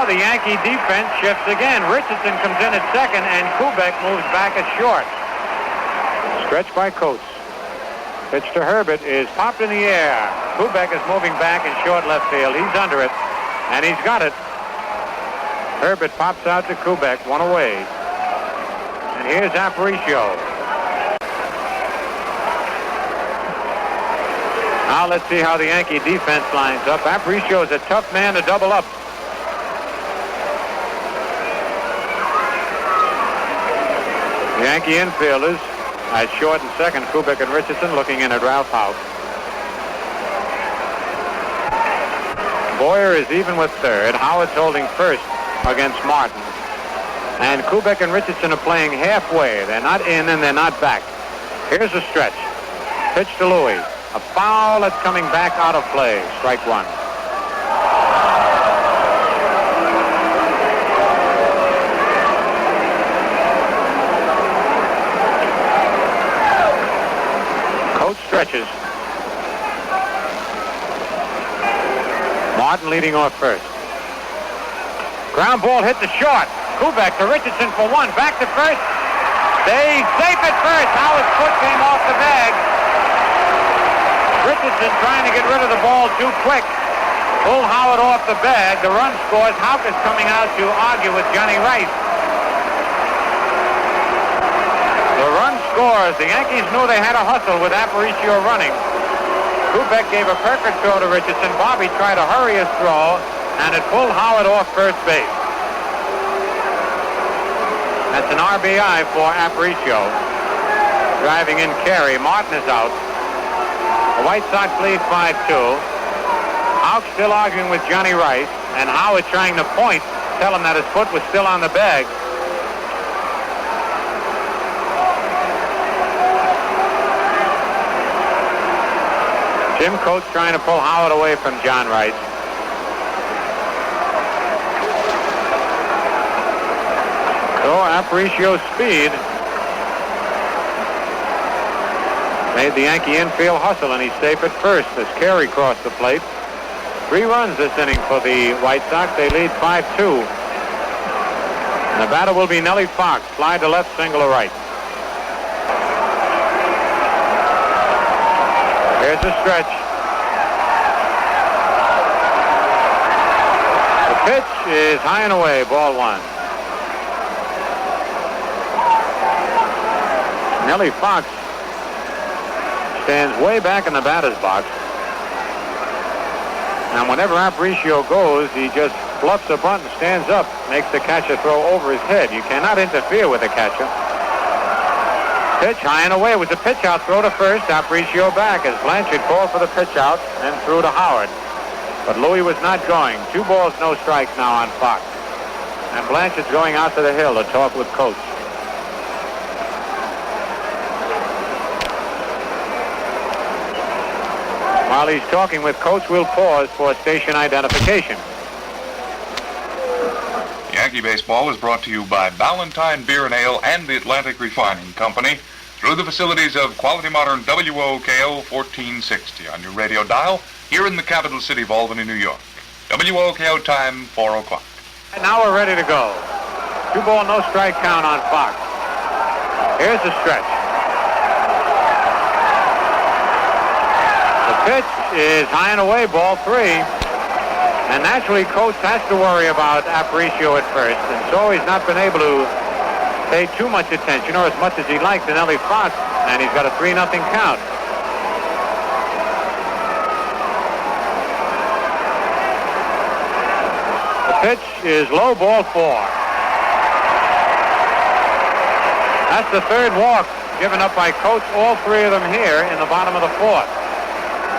The Yankee defense shifts again. Richardson comes in at second, and Kubek moves back at short. Stretch by Coates. Pitch to Herbert is popped in the air. Kubek is moving back in short left field. He's under it, and he's got it. Herbert pops out to Kubek, one away. And here's Aparicio. Now let's see how the Yankee defense lines up. Aparicio is a tough man to double up. The Yankee infielders at short and second, Kubek and Richardson looking in at Ralph Houk. Boyer is even with third. Howard's holding first against Martin. And Kubek and Richardson are playing halfway. They're not in and they're not back. Here's a stretch. Pitch to Louis. A foul that's coming back out of play. Strike one. Coach stretches. Martin leading off first. Ground ball hit to short. Kubek to Richardson for one. Back to first. They safe at first. Howard's foot came off the bag. Richardson trying to get rid of the ball too quick. Pulled Howard off the bag. The run scores. Houk is coming out to argue with Johnny Rice. The run scores. The Yankees knew they had a hustle with Aparicio running. Kubek gave a perfect throw to Richardson. Bobby tried to hurry his throw, and it pulled Howard off first base. That's an RBI for Aparicio. Driving in Carey. Martin is out. The White Sox lead 5-2. Houk still arguing with Johnny Rice, and Howard trying to point, tell him that his foot was still on the bag. Jim Coates trying to pull Howard away from John Rice. So Aparicio's speed made the Yankee infield hustle, and he's safe at first as Carey crossed the plate. 3 runs this inning for the White Sox. They lead 5-2. And the batter will be Nellie Fox. Fly to left, single to right. Here's the stretch. The pitch is high and away, ball one. Nellie Fox stands way back in the batter's box. And whenever Aparicio goes, he just fluffs a bunt and stands up, makes the catcher throw over his head. You cannot interfere with the catcher. Pitch high and away with the pitch out, throw to first. Aparicio back as Blanchard called for the pitch out and threw to Howard. But Louis was not going. 2 balls, no strikes now on Fox. And Blanchard's going out to the hill to talk with Coates. While he's talking with Coates, we'll pause for station identification. Yankee Baseball is brought to you by Ballantine Beer and Ale and the Atlantic Refining Company through the facilities of Quality Modern WOKO 1460 on your radio dial here in the capital city of Albany, New York. WOKO time 4 o'clock. And now we're ready to go. 2 ball, no strike count on Fox. Here's the stretch. The pitch is high and away, ball 3. And naturally, Coates has to worry about Aparicio at first, and so he's not been able to pay too much attention, or as much as he'd like, to Nellie Fox, and he's got a 3-0 count. The pitch is low, ball 4. That's the 3rd walk given up by Coates, all 3 of them here in the bottom of the 4th.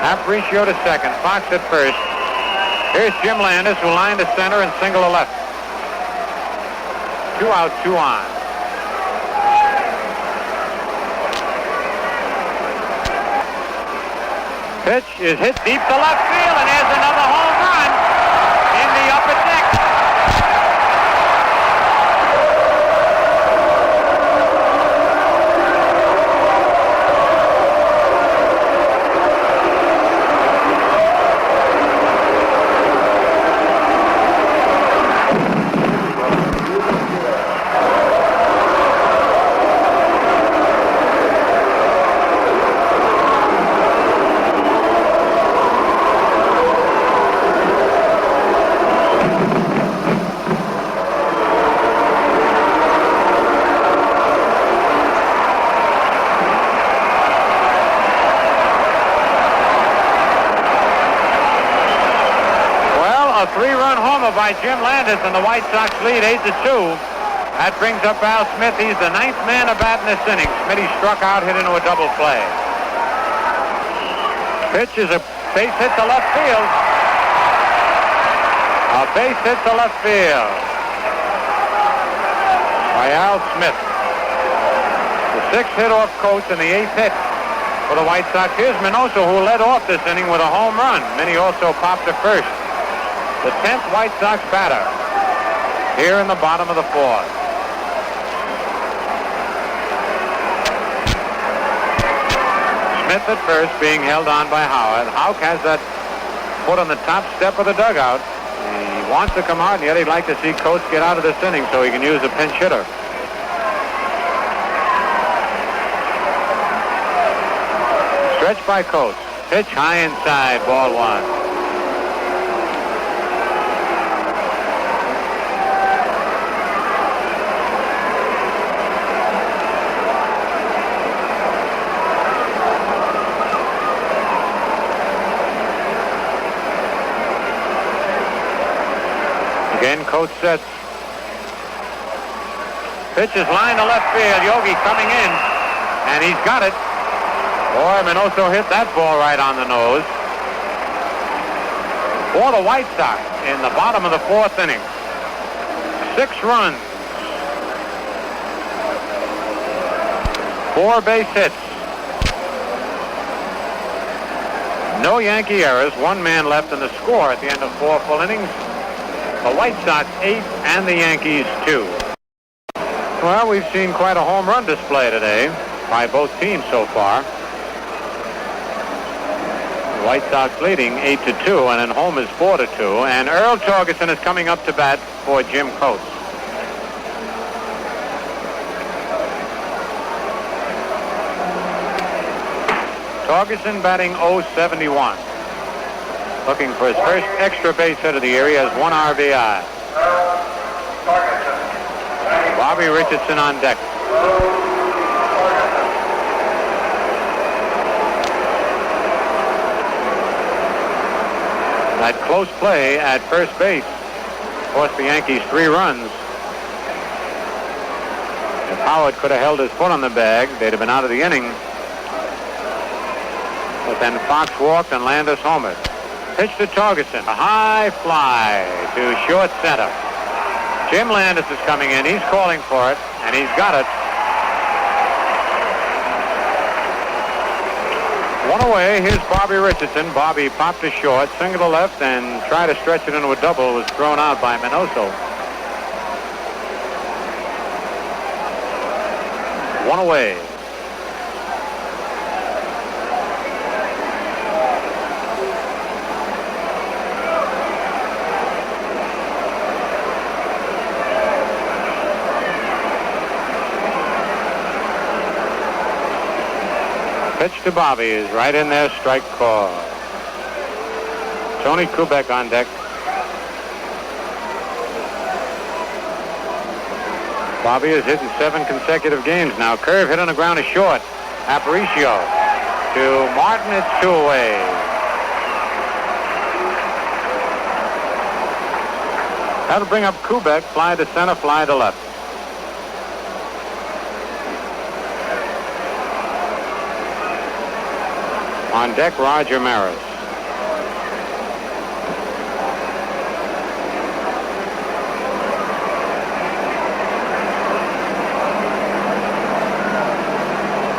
Aparicio to second, Fox at first. Here's Jim Landis, who lined to center and single to left. 2 out, 2 on. Pitch is hit deep to left field, and there's another home run in the upper deck. single by Jim Landis, and the White Sox lead 8-2. That brings up Al Smith. He's the ninth man of bat in this inning. Smitty struck out, hit into a double play. Pitch is a base hit to left field. A base hit to left field by Al Smith. The sixth hit off Coates and the eighth hit for the White Sox. Here's Minoso, who led off this inning with a home run. Minnie also popped to first. The 10th White Sox batter here in the bottom of the fourth. Smith at first, being held on by Howard. Houck has that foot on the top step of the dugout. He wants to come out, and yet he'd like to see Coates get out of this inning so he can use a pinch hitter. Stretch by Coates. Pitch high inside, ball one. Again, Coates sets. Pitch is lined to left field. Yogi coming in, and he's got it. Boy, Minoso hit that ball right on the nose. For the White Sox in the bottom of the fourth inning. 6 runs. 4 base hits. No Yankee errors. 1 man left in the score at the end of 4 full innings. The White Sox 8 and the Yankees 2. Well, we've seen quite a home run display today by both teams so far. The White Sox leading 8-2, and then home is 4-2. And Earl Torgerson is coming up to bat for Jim Coates. Torgerson batting .071. Looking for his first extra base hit of the year. He has 1 RBI. Bobby Richardson on deck. That close play at first base cost the Yankees 3 runs. If Howard could have held his foot on the bag, they'd have been out of the inning. But then Fox walked and Landis homered. Pitch to Torgerson. A high fly to short center. Jim Landis is coming in. He's calling for it, and he's got it. 1 away. Here's Bobby Richardson. Bobby popped to short, single to left, and tried to stretch it into a double. Was thrown out by Minoso. 1 away. Pitch to Bobby is right in there, strike call. Tony Kubek on deck. Bobby has hit in 7 consecutive games now. Curve hit on the ground is short. Aparicio to Martin. It's 2 away. That'll bring up Kubek. Fly to center, fly to left. On deck, Roger Maris.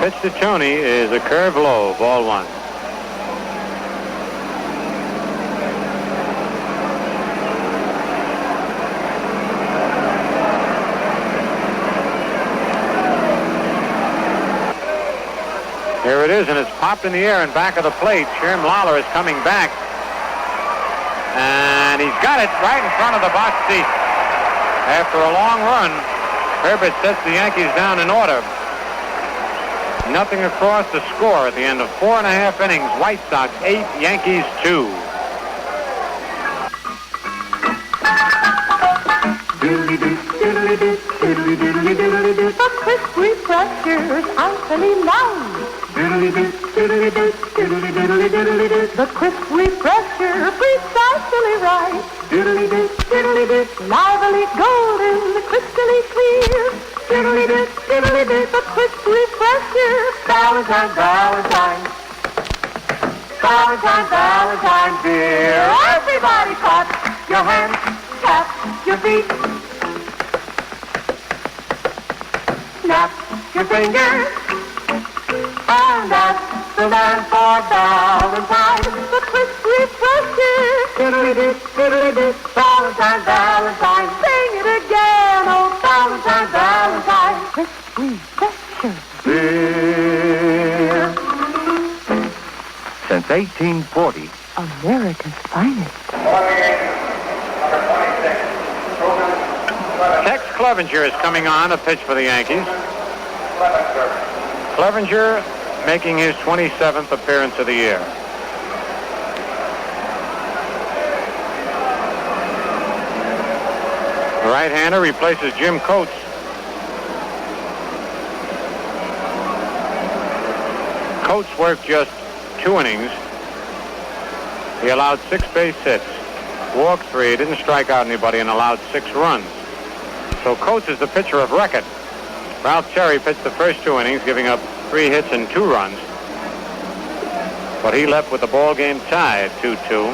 Pitch to Tony is a curve low, ball 1. Here it is, and it's popped in the air and back of the plate. Sherm Lawler is coming back. And he's got it right in front of the box seat. After a long run, Herbert sets the Yankees down in order. Nothing across the score at the end of 4.5 innings. White Sox 8, Yankees 2. The crisp refreshers, icy lounge. The crisp refresher, precisely right. diddly-doo, lively, golden, crystally clear. Diddly-doo, diddly-doo, a crisp refresher. Valentine, Valentine. Valentine, Valentine, dear. Everybody clap your hands, tap your feet. Snap your fingers. And that's the man for Valentine. The crisp refresher. Diddly-doo, diddly-doo, Valentine, Valentine. Sing it again, oh Valentine, Valentine. Crisp refresher. Beer. Since 1840, America's finest. Tex Clevenger is coming on to pitch for the Yankees. Clevenger making his 27th appearance of the year. The right-hander replaces Jim Coates. Coates worked just 2 innings. He allowed 6 base hits, walked 3, didn't strike out anybody, and allowed 6 runs. So Coates is the pitcher of record. Ralph Cherry pitched the first 2 innings, giving up 3 hits and 2 runs. But he left with the ball game tied 2-2.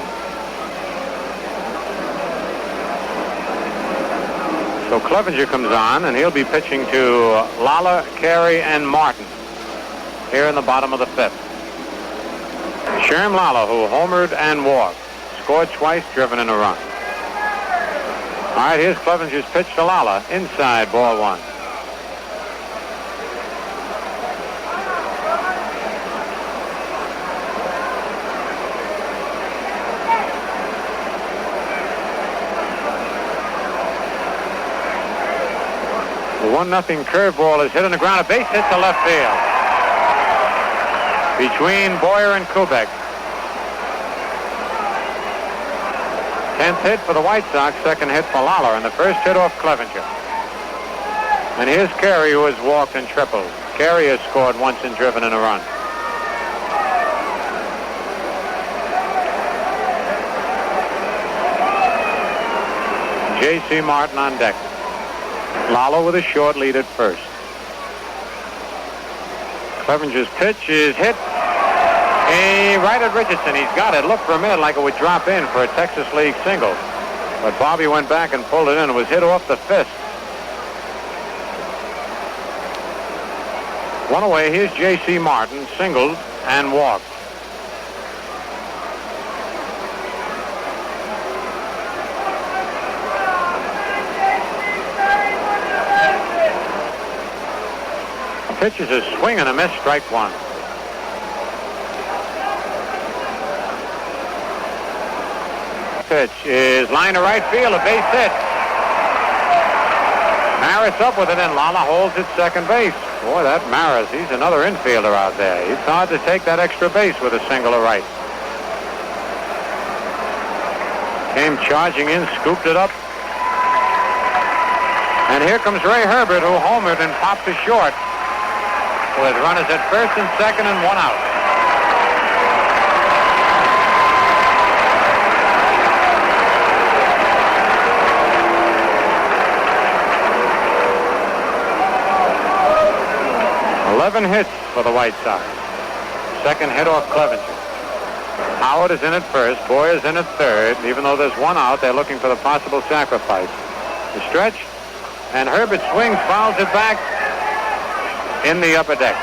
So Clevenger comes on, and he'll be pitching to Lala, Carey, and Martin here in the bottom of the 5th. Sherm Lala, who homered and walked, scored twice, driven in a run. All right, here's Clevenger's pitch to Lala, inside, ball 1. The 1-0 curveball is hit on the ground. A base hit to left field. Between Boyer and Kubek. 10th hit for the White Sox, 2nd hit for Lawler, and the first hit off Clevenger. And here's Carey, who has walked and tripled. Carey has scored once and driven in a run. J.C. Martin on deck. Lawler with a short lead at first. Clevenger's pitch is hit. Right at Richardson. He's got it. Looked for a minute like it would drop in for a Texas League single. But Bobby went back and pulled it in. It was hit off the fist. One away. Here's J.C. Martin, singled and walked. Pitch is a swing and a miss, strike 1. Pitch is line to right field, a base hit. Maris up with it, and Lala holds at second base. Boy, that Maris, he's another infielder out there. It's hard to take that extra base with a single to right. Came charging in, scooped it up. And here comes Ray Herbert, who homered and popped to short. With runners at first and second and 1 out. Hits for the White Sox. 2nd hit off Clevenger. Howard is in at first. Boyer's in at 3rd. Even though there's 1 out, they're looking for the possible sacrifice. The stretch, and Herbert swings, fouls it back in the upper deck.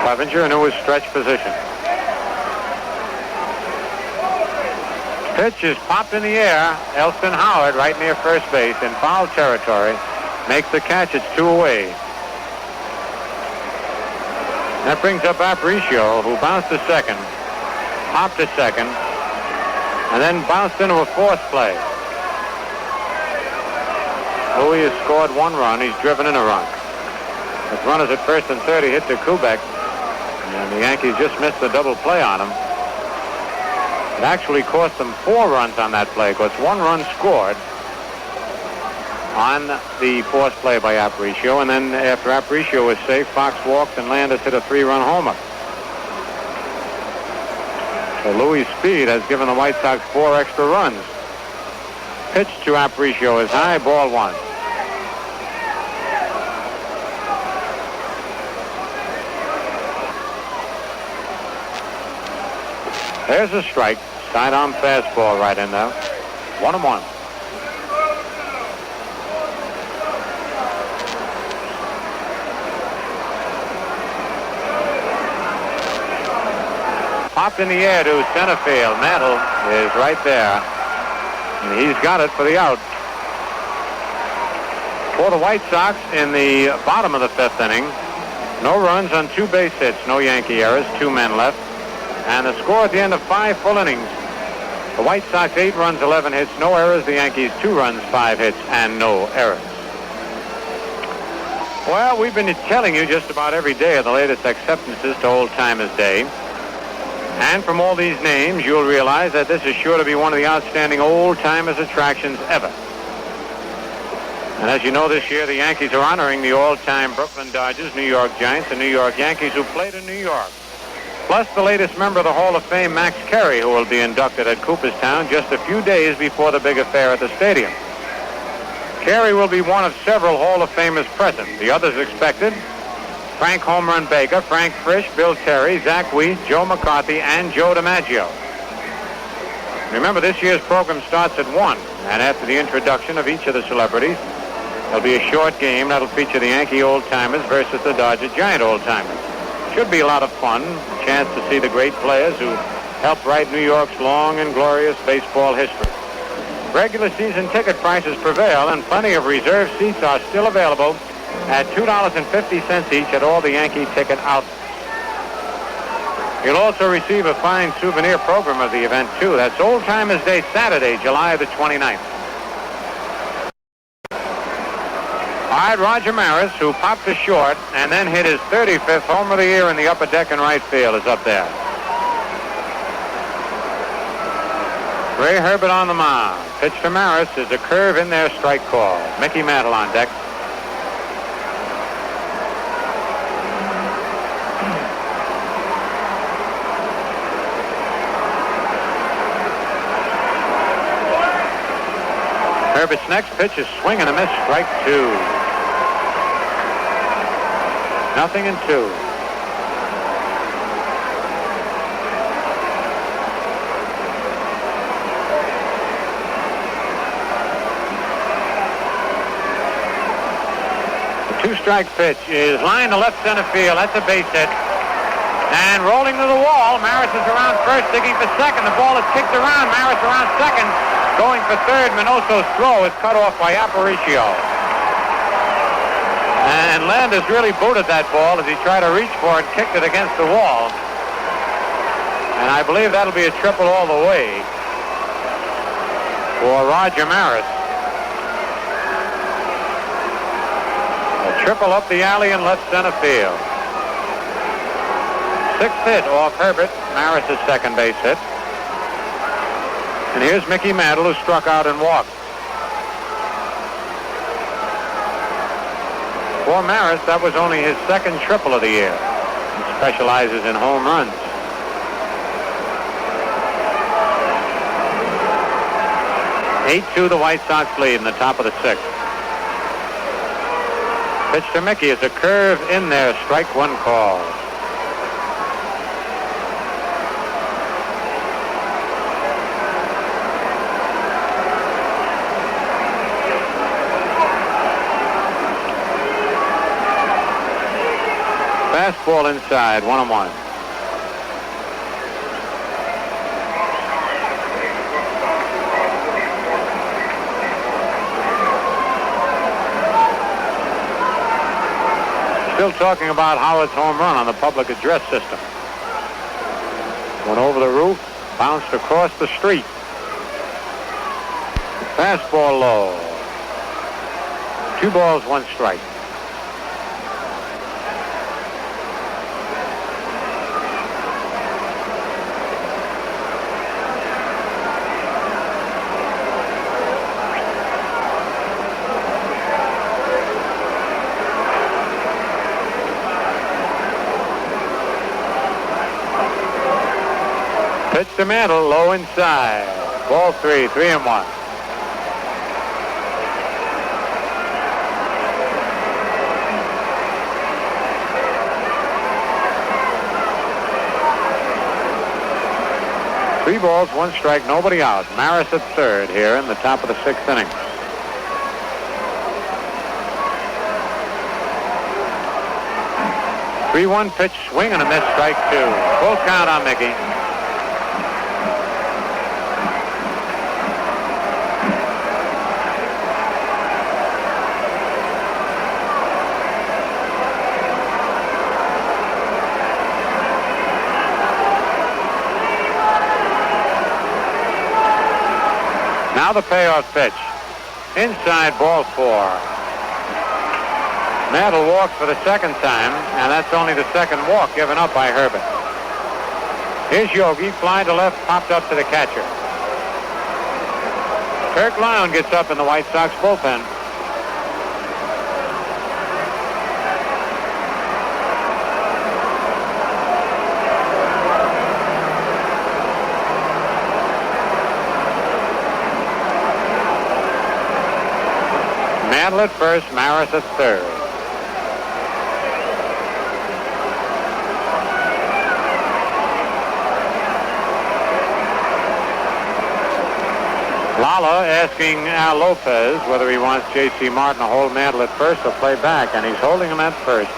Clevenger into his stretch position. Pitch is popped in the air. Elston Howard right near first base in foul territory makes the catch. It's 2 away. That brings up Aparicio, who bounced to second, popped to second, and then bounced into a fourth play. Louis has scored 1 run. He's driven in a run. With runners at first and third, he hit to Kubek, and the Yankees just missed the double play on him. It actually cost them 4 runs on that play, because 1 run scored. on the force play by Aparicio, and then after Aparicio was safe, Fox walked and Landis hit a 3-run homer. So Louis' speed has given the White Sox 4 extra runs. Pitch to Aparicio is high, ball 1. There's a strike. Sidearm fastball right in there. 1-1. Popped in the air to center field. Mantle is right there. And he's got it for the out. For the White Sox in the bottom of the 5th inning, no runs on 2 base hits, no Yankee errors, 2 men left. And the score at the end of 5 full innings. The White Sox 8 runs, 11 hits, no errors. The Yankees 2 runs, 5 hits, and no errors. Well, we've been telling you just about every day of the latest acceptances to Old Timers Day. And from all these names, you'll realize that this is sure to be one of the outstanding Old Timers attractions ever. And as you know, this year the Yankees are honoring the all-time Brooklyn Dodgers, New York Giants, and New York Yankees who played in New York. Plus the latest member of the Hall of Fame, Max Carey, who will be inducted at Cooperstown just a few days before the big affair at the stadium. Carey will be one of several Hall of Famers present. The others expected: Frank Home Run Baker, Frank Frisch, Bill Terry, Zach Wheat, Joe McCarthy, and Joe DiMaggio. Remember, this year's program starts at 1, and after the introduction of each of the celebrities, there'll be a short game that'll feature the Yankee old-timers versus the Dodger Giant old-timers. Should be a lot of fun, a chance to see the great players who helped write New York's long and glorious baseball history. Regular season ticket prices prevail, and plenty of reserved seats are still available at $2.50 each at all the Yankee ticket outlets. You'll also receive a fine souvenir program of the event, too. That's Old Timers Day, Saturday, July the 29th. All right, Roger Maris, who popped a short and then hit his 35th home of the year in the upper deck in right field, is up there. Ray Herbert on the mound. Pitch to Maris is a curve in there, strike call. Mickey Mantle on deck. Herbert's next pitch is swing and a miss, strike 2. 0-2. The 2-strike pitch is lined to left center field. That's a base hit. And rolling to the wall, Maris is around first, digging for second. The ball is kicked around. Maris around second. Going for third. Minoso's throw is cut off by Aparicio. And Landis really booted that ball as he tried to reach for it and kicked it against the wall. And I believe that'll be a triple all the way for Roger Maris. A triple up the alley in left center field. 6th hit off Herbert, Maris' second base hit. And here's Mickey Mantle, who struck out and walked. For Maris, that was only his second triple of the year. He specializes in home runs. (8-2) the White Sox lead in the top of the 6th. Pitch to Mickey is a curve in there, strike 1 call. Fastball inside, 1-1. Still talking about Howard's home run on the public address system. Went over the roof, bounced across the street. Fastball low. 2 balls, 1 strike. Pitch to Mantle, low inside. Ball 3, 3-1. Three balls, one strike, nobody out. Maris at third here in the top of the 6th inning. Three-one pitch, swing and a miss, strike 2. Full count on Mickey. Now the payoff pitch. Inside, ball 4. Mantle walked for the second time, and that's only the second walk given up by Herbert. Here's Yogi, fly to left, popped up to the catcher. Kirk Lyon gets up in the White Sox bullpen. Mantle at first, Maris at third. Lala asking Al Lopez whether he wants J.C. Martin to hold Mantle at first or play back, and he's holding him at first.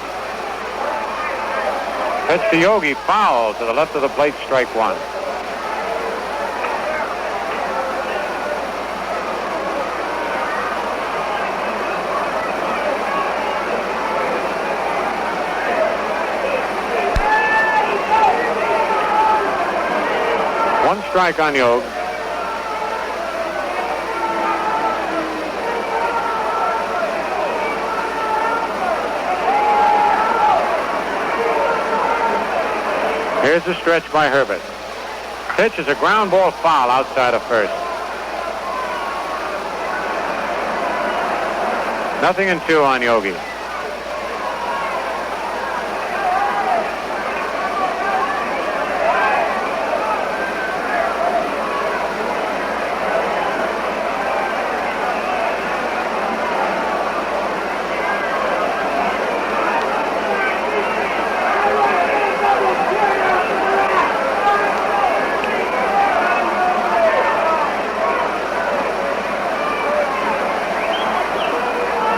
Pitch to Yogi, foul to the left of the plate, strike 1. One strike on Yogi. Here's the stretch by Herbert. Pitch is a ground ball foul outside of first. 0-2 on Yogi.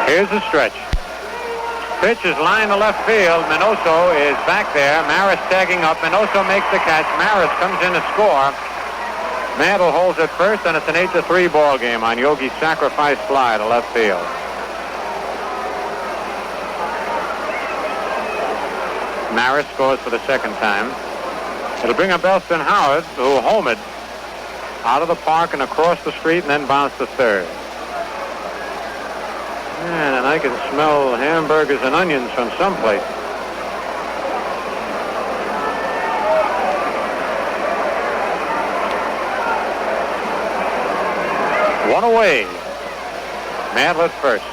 Here's the stretch. Pitch is lined to left field. Minoso is back there. Maris tagging up. Minoso makes the catch. Maris comes in to score. Mantle holds at first, and it's an 8-3 ball game on Yogi's sacrifice fly to left field. Maris scores for the second time. It'll bring up Elston Howard, who homered out of the park and across the street and then bounced to third. Man, and I can smell hamburgers and onions from someplace. One away. Mantle at first.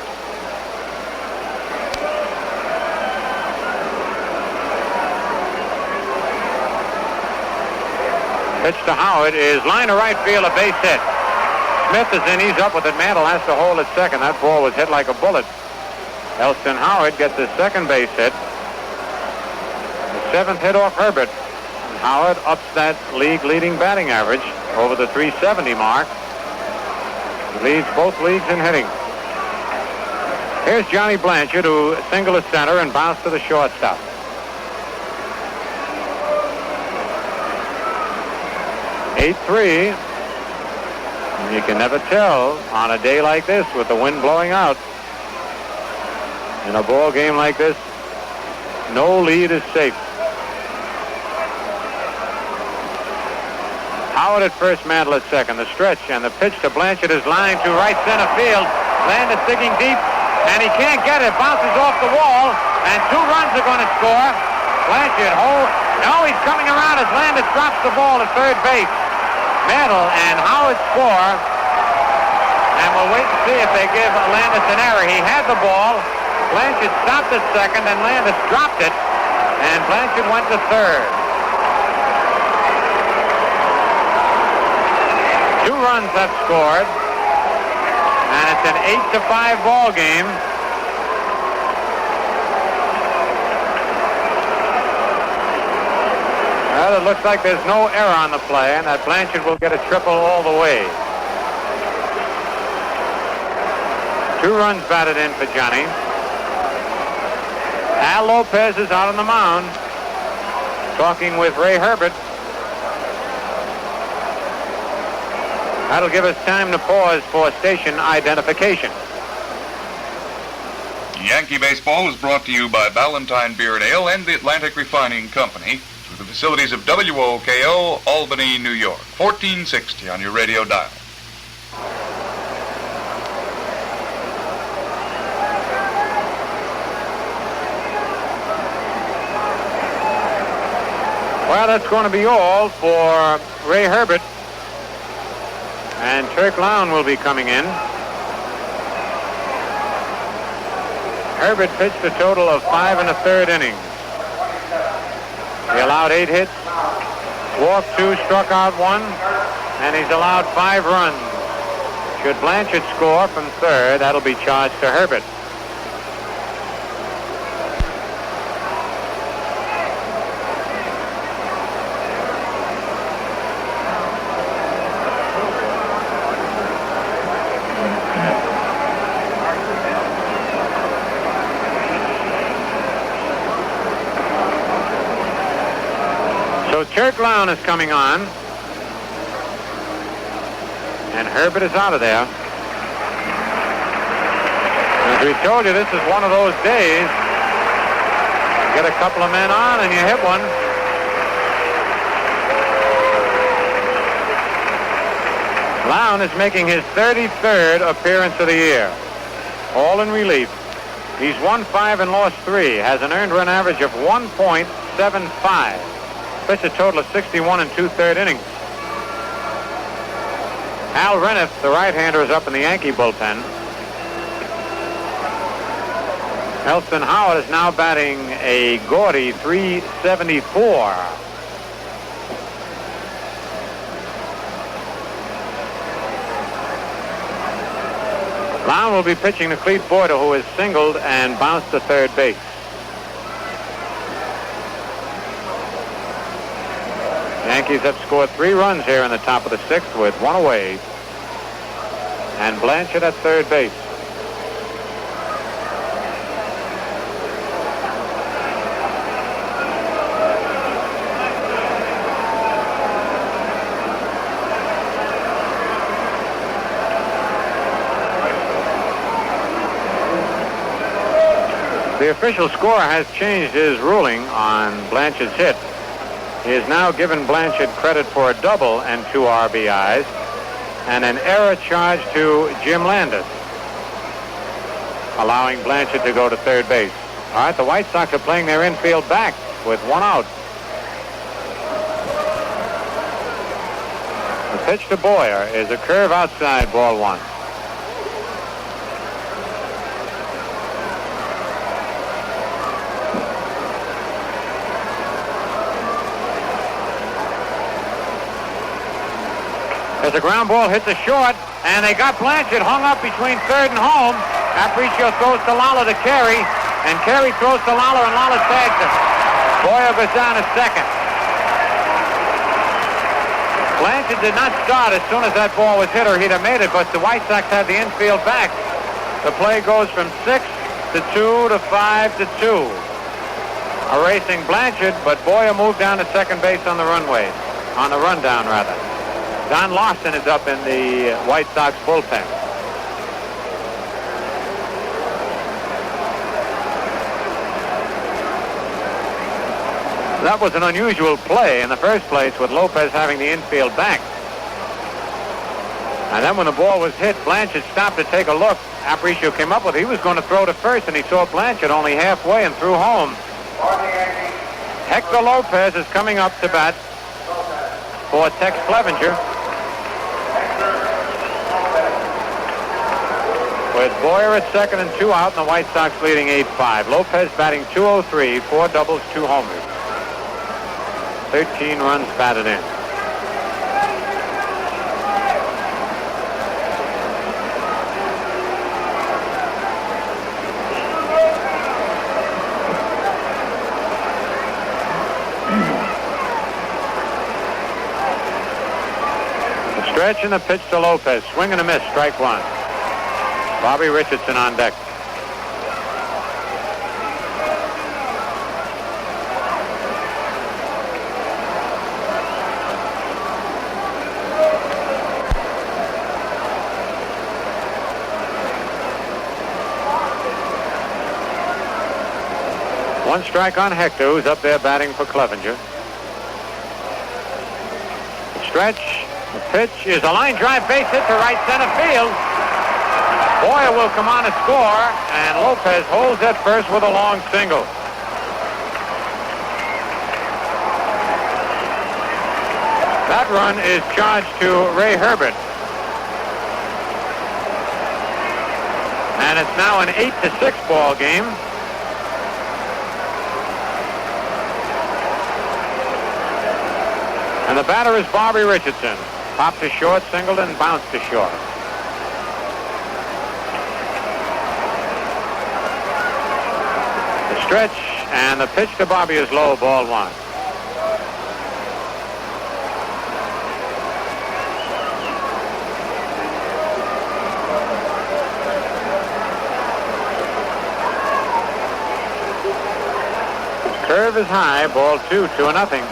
Pitch to Howard is line to right field, a base hit. Smith is in, he's up with it. Mantle has to hold at second. That ball was hit like a bullet. Elston Howard gets his second base hit. The seventh hit off Herbert. And Howard ups that league-leading batting average over the 370 mark. He leads both leagues in hitting. Here's Johnny Blanchard, who singled to center and bounced to the shortstop. (8-3). You can never tell on a day like this with the wind blowing out. In a ball game like this, no lead is safe. Howard at first, Mantle at second. The stretch and the pitch to Blanchard is lined to right center field. Landis digging deep, and he can't get it. Bounces off the wall, and 2 runs are going to score. Blanchard, no, he's coming around as Landis drops the ball at third base. Mantle and Howard score, and we'll wait and see if they give Landis an error. He had the ball. Blanchard stopped at second, and Landis dropped it, and Blanchard went to third. 2 runs have scored, and it's an 8-5 ball game. Well, it looks like there's no error on the play, and that Blanchard will get a triple all the way. 2 runs batted in for Johnny. Al Lopez is out on the mound, talking with Ray Herbert. That'll give us time to pause for station identification. Yankee Baseball is brought to you by Ballantine Beer and Ale and the Atlantic Refining Company through the facilities of WOKO, Albany, New York. 1460 on your radio dial. Well, that's going to be all for Ray Herbert. And Turk Lown will be coming in. Herbert pitched a total of 5 1/3 innings. He allowed 8 hits, walked 2, struck out 1, and he's allowed 5 runs. Should Blanchard score from third, that'll be charged to Herbert. So Turk Lown is coming on. And Herbert is out of there. As we told you, this is one of those days. You get a couple of men on and you hit one. Lown is making his 33rd appearance of the year. All in relief. He's won 5 and lost 3. Has an earned run average of 1.75. Pitched a total of 61 2/3 innings. Al Renniff, the right-hander, is up in the Yankee bullpen. Elston Howard is now batting a gaudy .374. Lown will be pitching to Clete Boyer, who is singled and bounced to third base. Yankees have scored 3 runs here in the top of the 6th with 1 away. And Blanchard at third base. The official scorer has changed his ruling on Blanchard's hit. He has now given Blanchard credit for a double and 2 RBIs and an error charge to Jim Landis, allowing Blanchard to go to third base. All right, the White Sox are playing their infield back with 1 out. The pitch to Boyer is a curve outside, ball 1. As a ground ball hits a short, and they got Blanchard hung up between third and home. Aparicio throws to Lala to Carey, and Carey throws to Lala, and Lala tags him. Boyer goes down to second. Blanchard did not start as soon as that ball was hit, or he'd have made it, but the White Sox had the infield back. The play goes from 6 to 2 to 5 to 2. Erasing Blanchard, but Boyer moved down to second base on the rundown. Don Larson is up in the White Sox bullpen. That was an unusual play in the first place, with Lopez having the infield back. And then when the ball was hit, Blanchard stopped to take a look. Aparicio came up with it. He was going to throw to first, and he saw Blanchard only halfway and threw home. Hector Lopez is coming up to bat for Tex Clevenger. With Boyer at second and 2 out, and the White Sox leading 8-5. Lopez batting .203, 4 doubles, 2 homers. 13 runs batted in. stretch and the pitch to Lopez. Swing and a miss. Strike one. Bobby Richardson on deck. One strike on Hector, who's up there batting for Clevenger. The stretch. The pitch is a line drive base hit to right center field. Boyer will come on to score, and Lopez holds at first with a long single. That run is charged to Ray Herbert. And it's now an 8-6 ball game. And the batter is Bobby Richardson. Popped to short, singled, and bounced to short. The stretch and the pitch to Bobby is low, ball one. Curve is high, ball 2-0.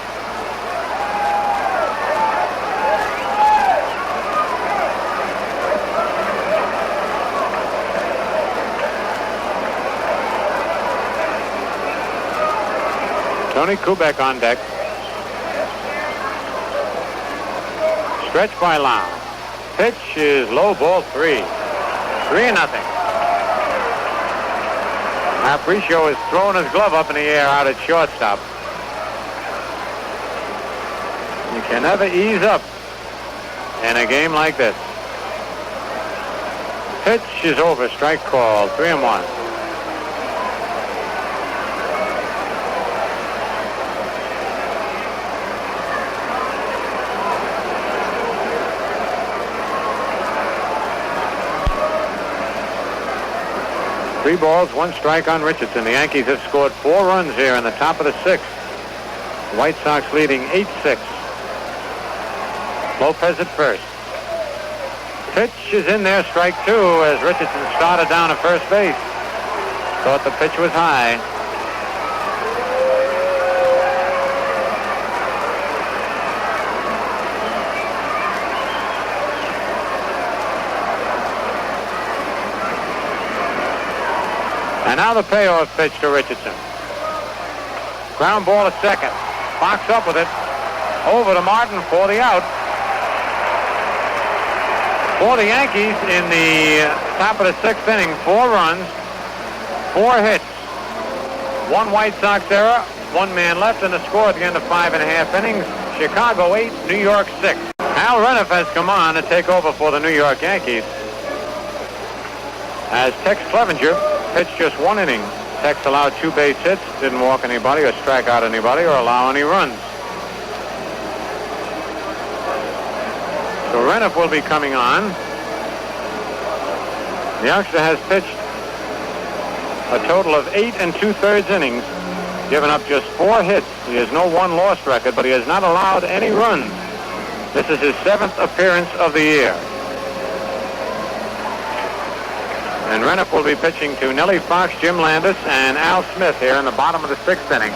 Tony Kubek on deck. Stretch by Lau. Pitch is low, ball 3. 3-0. Aparicio is throwing his glove up in the air out at shortstop. You can never ease up in a game like this. Pitch is over, strike call, 3-1. Three balls, one strike on Richardson. The Yankees have scored 4 runs here in the top of the 6th. The White Sox leading 8-6. Lopez at first. Pitch is in there, strike 2, as Richardson started down at first base. Thought the pitch was high. And now the payoff pitch to Richardson. Ground ball to second. Fox up with it. Over to Martin for the out. For the Yankees in the top of the 6th inning, 4 runs, 4 hits, 1 White Sox error, 1 man left, and the score at the end of 5.5 innings. Chicago 8, New York 6. Al Reniff has come on to take over for the New York Yankees, as Tex Clevenger pitched just 1 inning. Tex allowed 2 base hits, didn't walk anybody or strike out anybody or allow any runs. So Reniff will be coming on. The youngster has pitched a total of 8 2/3 innings, given up just 4 hits. He has no 1 loss record, but he has not allowed any runs. This is his 7th appearance of the year. And Reniff will be pitching to Nellie Fox, Jim Landis, and Al Smith here in the bottom of the 6th inning,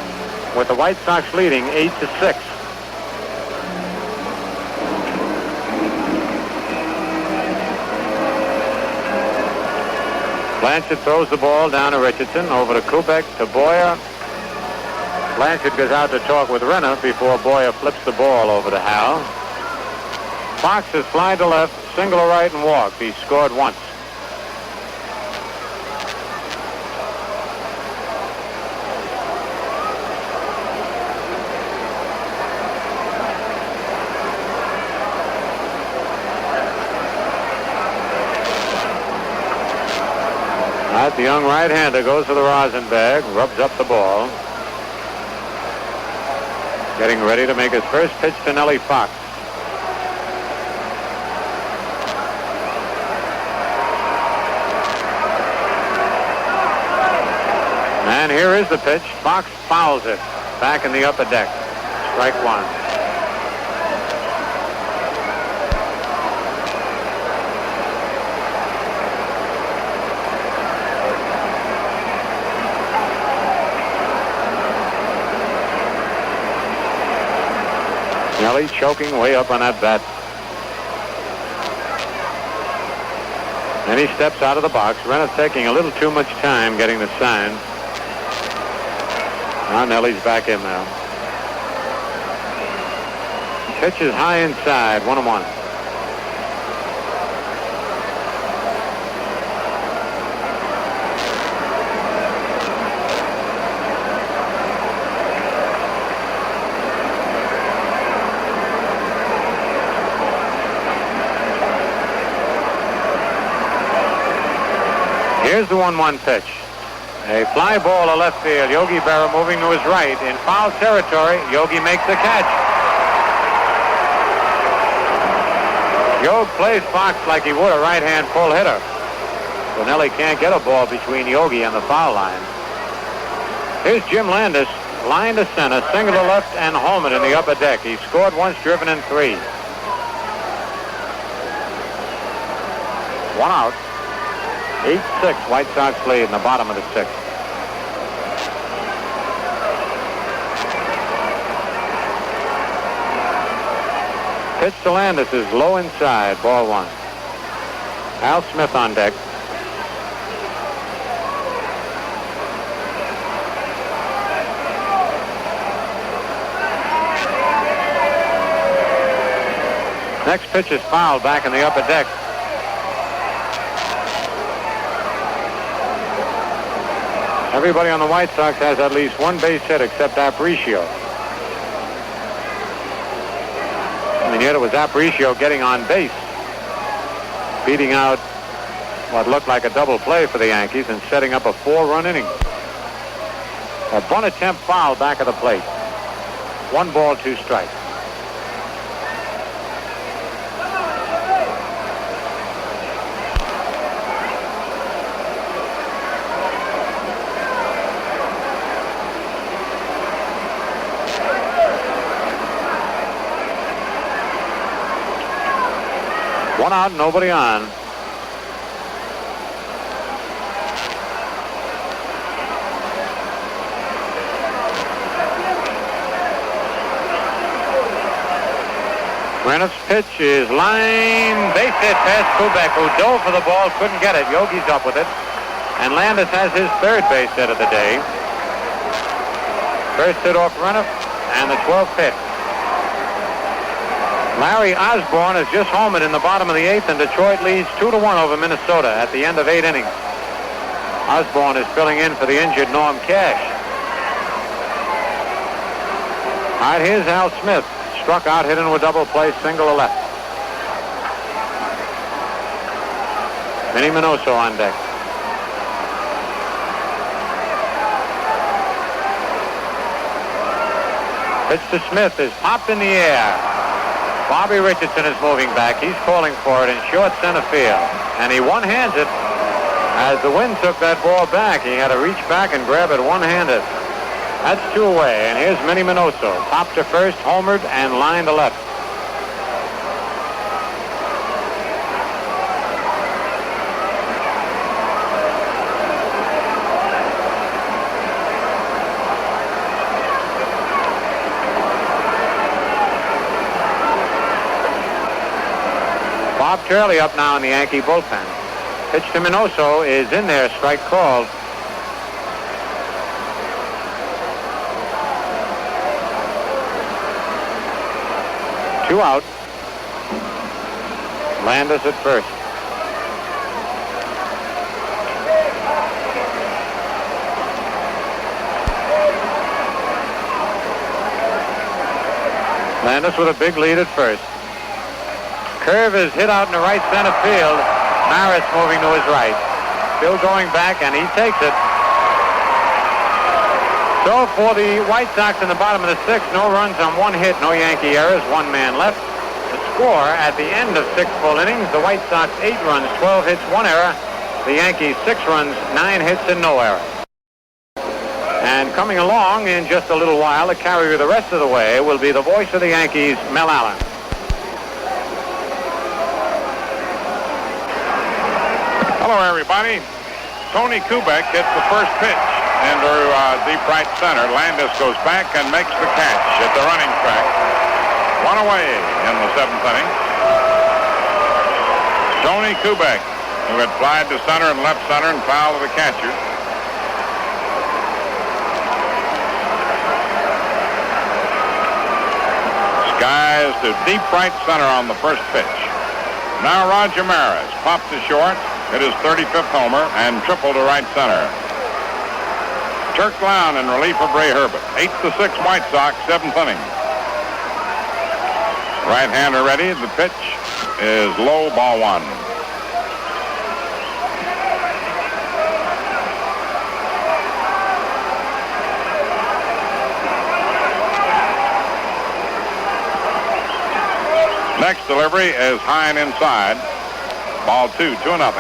with the White Sox leading 8-6. Blanchard throws the ball down to Richardson, over to Kubek, to Boyer. Blanchard goes out to talk with Reniff before Boyer flips the ball over to Hal. Fox has fly to left, single to right, and walked. He scored once. The young right-hander goes to the rosin bag, rubs up the ball. Getting ready to make his first pitch to Nellie Fox. And here is the pitch. Fox fouls it back in the upper deck. Strike 1. Nelly choking way up on that bat. Then he steps out of the box. Renner taking a little too much time getting the sign. Now Nelly's back in now. Pitch is high inside, 1-1. Here's the 1-1 pitch. A fly ball to left field. Yogi Berra moving to his right. In foul territory, Yogi makes the catch. Yogi plays Fox like he would a right-hand pull hitter. So Nelly can't get a ball between Yogi and the foul line. Here's Jim Landis, line to center, single to left, and homered in the upper deck. He scored once, driven in 3. 1 out. 8-6, White Sox lead in the bottom of the 6th. Pitch to Landis is low inside, ball 1. Al Smith on deck. Next pitch is fouled back in the upper deck. Everybody on the White Sox has at least one base hit except Aparicio. And yet it was Aparicio getting on base, beating out what looked like a double play for the Yankees and setting up a 4-run inning. A bunt attempt foul back of the plate. 1 ball, 2 strikes. One out, nobody on. Renniff's pitch is line, base hit past Kubek, who dove for the ball, couldn't get it. Yogi's up with it. And Landis has his 3rd base hit of the day. First hit off Renniff, and the 12th hit. Larry Osborne has just homered in the bottom of the 8th, and Detroit leads 2-1 over Minnesota at the end of 8 innings. Osborne is filling in for the injured Norm Cash. All right, here's Al Smith. Struck out, hit into a double play, single to left. Vinny Minoso on deck. Pitch to Smith is popped in the air. Bobby Richardson is moving back. He's calling for it in short center field. And he one-hands it. As the wind took that ball back, he had to reach back and grab it one-handed. That's 2 away. And here's Minnie Minoso. Pop to first, homered, and line to left. Bob Turley up now in the Yankee bullpen. Pitch to Minoso is in there, strike called. Two out. Landis at first. Landis with a big lead at first. Curve is hit out in the right center field. Maris moving to his right. Still going back, and he takes it. So for the White Sox in the bottom of the 6th, no runs on 1 hit, no Yankee errors, 1 man left. The score at the end of 6 full innings, the White Sox 8 runs, 12 hits, 1 error. The Yankees 6 runs, 9 hits, and no error. And coming along in just a little while to carry you the rest of the way will be the voice of the Yankees, Mel Allen. Hello, everybody. Tony Kubek hits the first pitch into deep right center. Landis goes back and makes the catch at the running track. One away in the 7th inning. Tony Kubek, who had flied to center and left center and fouled to the catcher. Skies to deep right center on the first pitch. Now Roger Maris popped to short, hit his 35th homer, and tripled to right center. Turk Lown in relief of Ray Herbert. 8-6 White Sox, 7th inning. Right-hander ready. The pitch is low, ball 1. Next delivery is high and inside. Ball 2, 2-0.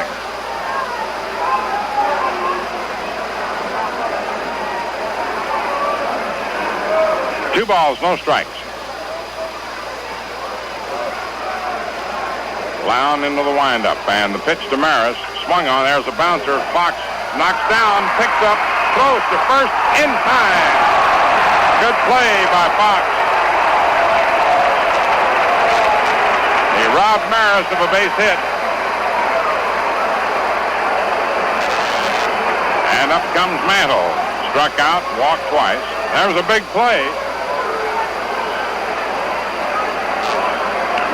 Two balls, no strikes. Lown into the windup, and the pitch to Maris. Swung on, there's a bouncer. Fox knocks down, picks up, throws to first in time. Good play by Fox. He robbed Maris of a base hit. And up comes Mantle. Struck out, walked twice. That was a big play.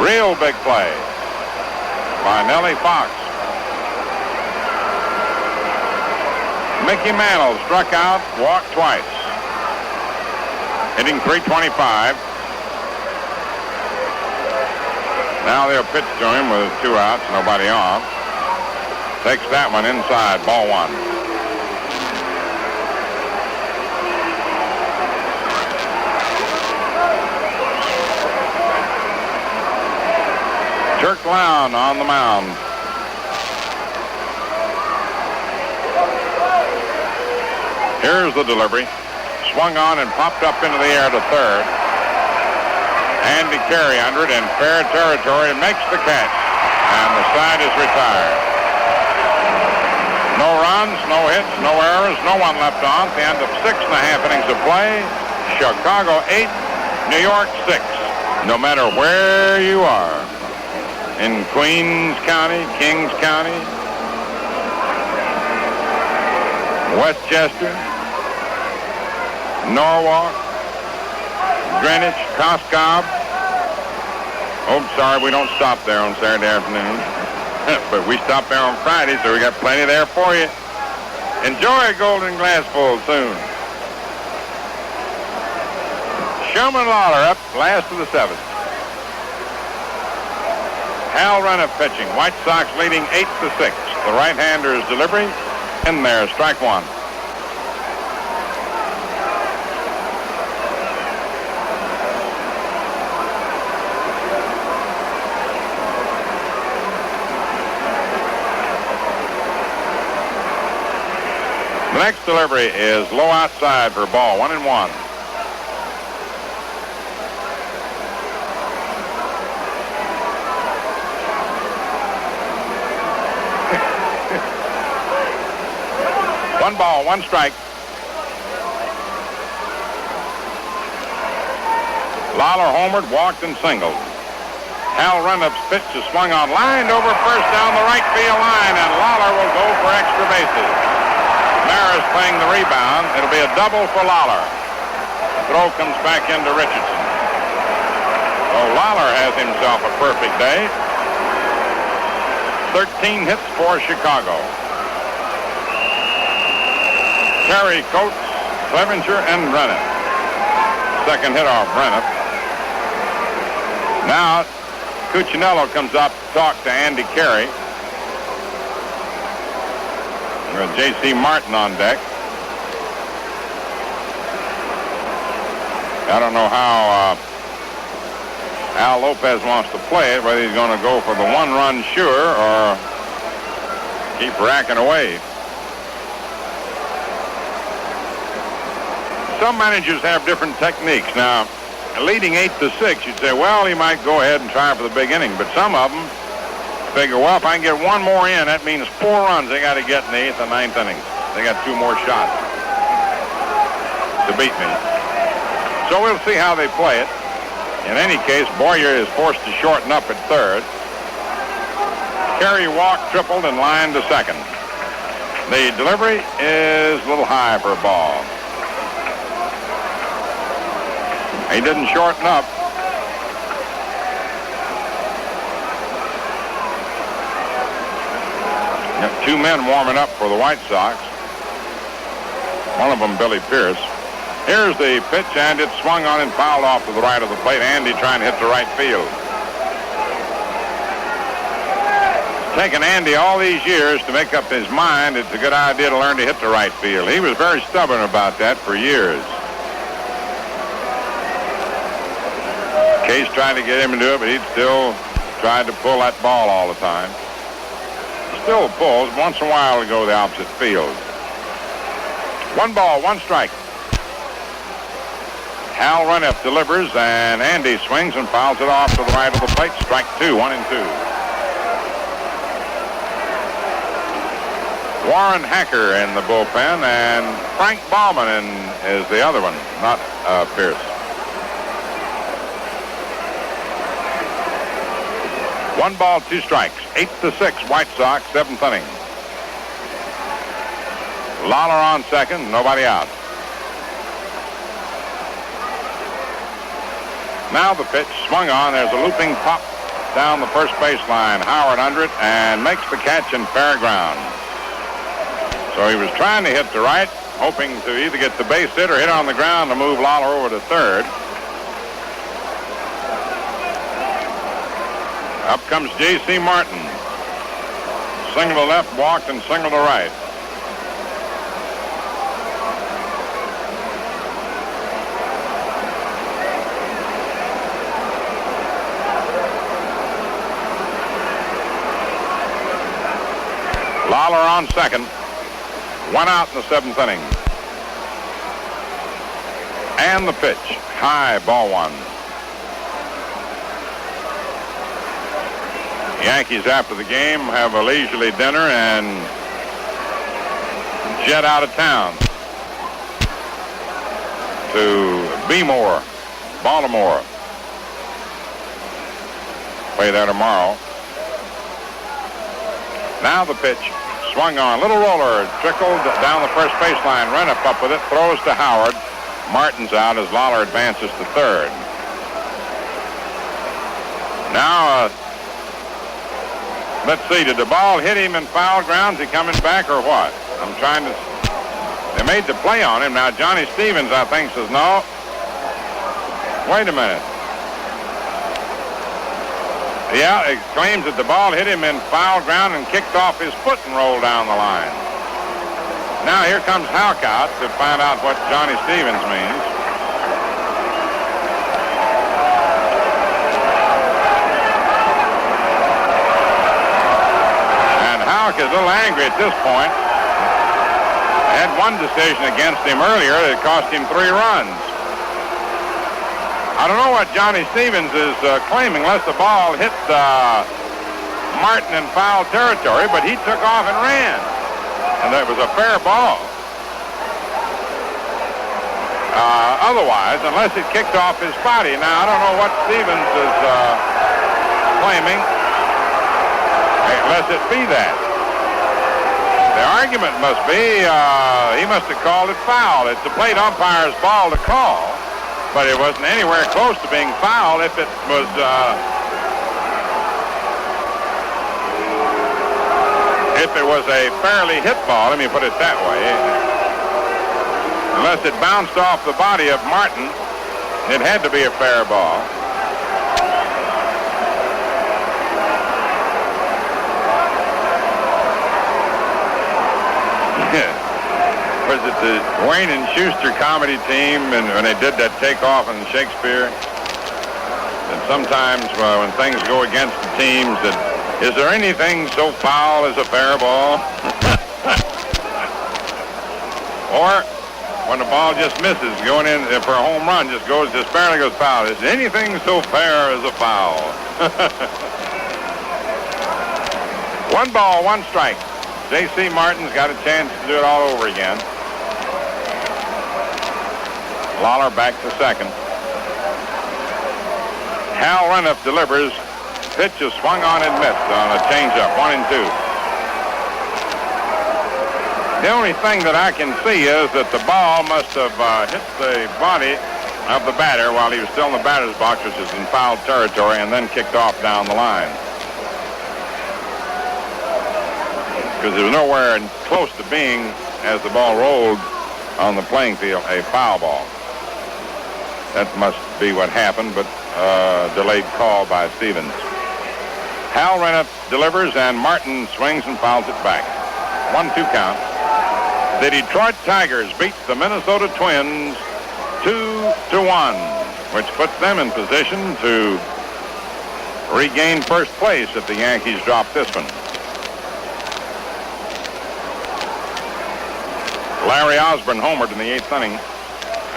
Real big play by Nellie Fox. Mickey Mantle struck out, walked twice. Hitting .325. Now they'll pitch to him with 2 outs, nobody on. Takes that one inside, ball 1. Turk Lown on the mound. Here's the delivery. Swung on and popped up into the air to third. Andy Carey under it in fair territory, makes the catch, and the side is retired. No runs, no hits, no errors, no one left on. At the end of 6.5 innings of play, Chicago 8, New York 6. No matter where you are, in Queens County, Kings County, Westchester, Norwalk, Greenwich, Coscob. Oh, sorry, we don't stop there on Saturday afternoon. But we stop there on Friday, so we got plenty there for you. Enjoy a golden glass full soon. Showman Lawler up, last of the 7th. Hal Renniff pitching. White Sox leading 8-6. The right-hander's delivery. In there, strike 1. The next delivery is low outside for ball 1-1. One ball, 1 strike. Lawler homered, walked, and singled. Hal Renniff's pitch is swung on, lined over first down the right field line, and Lawler will go for extra bases. Maris playing the rebound. It'll be a double for Lawler. The throw comes back into Richardson. So Lawler has himself a perfect day. 13 hits for Chicago. Terry, Coates, Clevenger, and Renniff. Second hit off Renniff. Now Cuccinello comes up to talk to Andy Carey. J.C. Martin on deck. I don't know how Al Lopez wants to play it, whether he's going to go for the 1-run sure or keep racking away. Some managers have different techniques. Now, leading 8-6, you'd say, well, he might go ahead and try for the big inning, but some of them figure, well, if I can get 1 more in, that means 4 runs they got to get in the 8th and 9th innings. They got 2 more shots to beat me. So we'll see how they play it. In any case, Boyer is forced to shorten up at third. Carey walked, tripled, and lined to second. The delivery is a little high for a ball. He didn't shorten up. Got two men warming up for the White Sox. One of them, Billy Pierce. Here's the pitch, and it's swung on and fouled off to the right of the plate. Andy trying to hit to right field. It's taken Andy all these years to make up his mind it's a good idea to learn to hit to right field. He was very stubborn about that for years. Case tried to get him to do it, but he'd still tried to pull that ball all the time. Still pulls. Once in a while to go the opposite field. 1 ball, 1 strike. Hal Runeff delivers, and Andy swings and fouls it off to the right of the plate. Strike 2, 1-2. Warren Hacker in the bullpen, and Frank Bauman is the other one, not Pierce. 1 ball, 2 strikes. 8-6, White Sox, 7th inning. Lawler on second, nobody out. Now the pitch, swung on. There's a looping pop down the first baseline. Howard under it and makes the catch in fair ground. So he was trying to hit to right, hoping to either get the base hit or hit on the ground to move Lawler over to third. Up comes J.C. Martin. Single to left, walked, and single to right. Lawler on second. 1 out in the 7th inning. And the pitch. High, ball 1. The Yankees, after the game, have a leisurely dinner and jet out of town to Bmore, Baltimore. Play there tomorrow. Now the pitch. Swung on. Little roller. Trickled down the first baseline. Runeff up with it. Throws to Howard. Martin's out as Lawler advances to third. Now, let's see. Did the ball hit him in foul ground? Is he coming back or what? I'm trying to... They made the play on him. Now, Johnny Stevens, I think, says no. Wait a minute. Yeah, it claims that the ball hit him in foul ground and kicked off his foot and rolled down the line. Now here comes Halcott to find out what Johnny Stevens means. And Halk is a little angry at this point. Had one decision against him earlier that cost him 3 runs. I don't know what Johnny Stevens is claiming, unless the ball hit Martin in foul territory, but he took off and ran. And that was a fair ball. Otherwise, unless it kicked off his body. Now, I don't know what Stevens is claiming, unless it be that. The argument must be he must have called it foul. It's the plate umpire's ball to call. But it wasn't anywhere close to being foul if it was a fairly hit ball. Let me put it that way. Unless it bounced off the body of Martin, it had to be a fair ball. Was it the Wayne and Schuster comedy team, and when they did that takeoff in Shakespeare? And sometimes when things go against the teams, that is there anything so foul as a fair ball? Or when the ball just misses, going in for a home run, just barely goes foul. Is anything so fair as a foul? 1 ball, 1 strike. J.C. Martin's got a chance to do it all over again. Lawler back to second. Hal Reniff delivers. Pitch is swung on and missed on a changeup, 1-2. The only thing that I can see is that the ball must have hit the body of the batter while he was still in the batter's box, which is in foul territory, and then kicked off down the line. Because it was nowhere close to being, as the ball rolled on the playing field, a foul ball. That must be what happened, but delayed call by Stevens. Hal Reniff delivers, and Martin swings and fouls it back. 1-2 count. The Detroit Tigers beat the Minnesota Twins 2-1, which puts them in position to regain first place if the Yankees drop this one. Larry Osborne homered in the 8th inning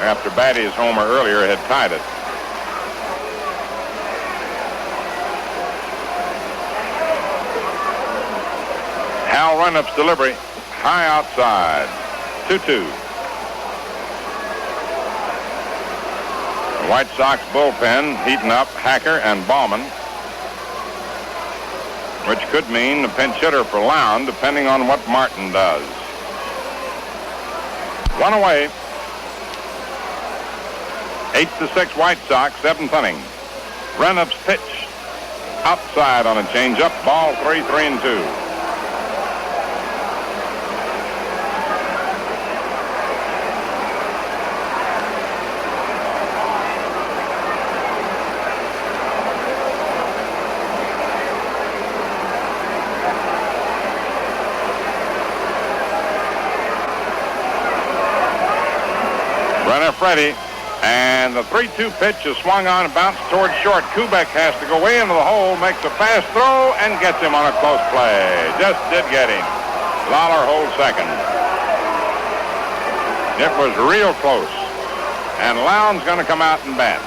after Batty's homer earlier had tied it. Hal Reniff's delivery, high outside, 2-2. The White Sox bullpen heating up Hacker and Bauman, which could mean a pinch hitter for Lown, depending on what Martin does. One away. 8-6 White Sox, 7th inning. Reniff's pitch outside on a changeup, ball 3-2. Reniff ready, and the 3-2 pitch is swung on and bounced towards short. Kubek has to go way into the hole, makes a fast throw, and gets him on a close play. Just did get him. Lawler holds second. It was real close, and Lown's going to come out and bat.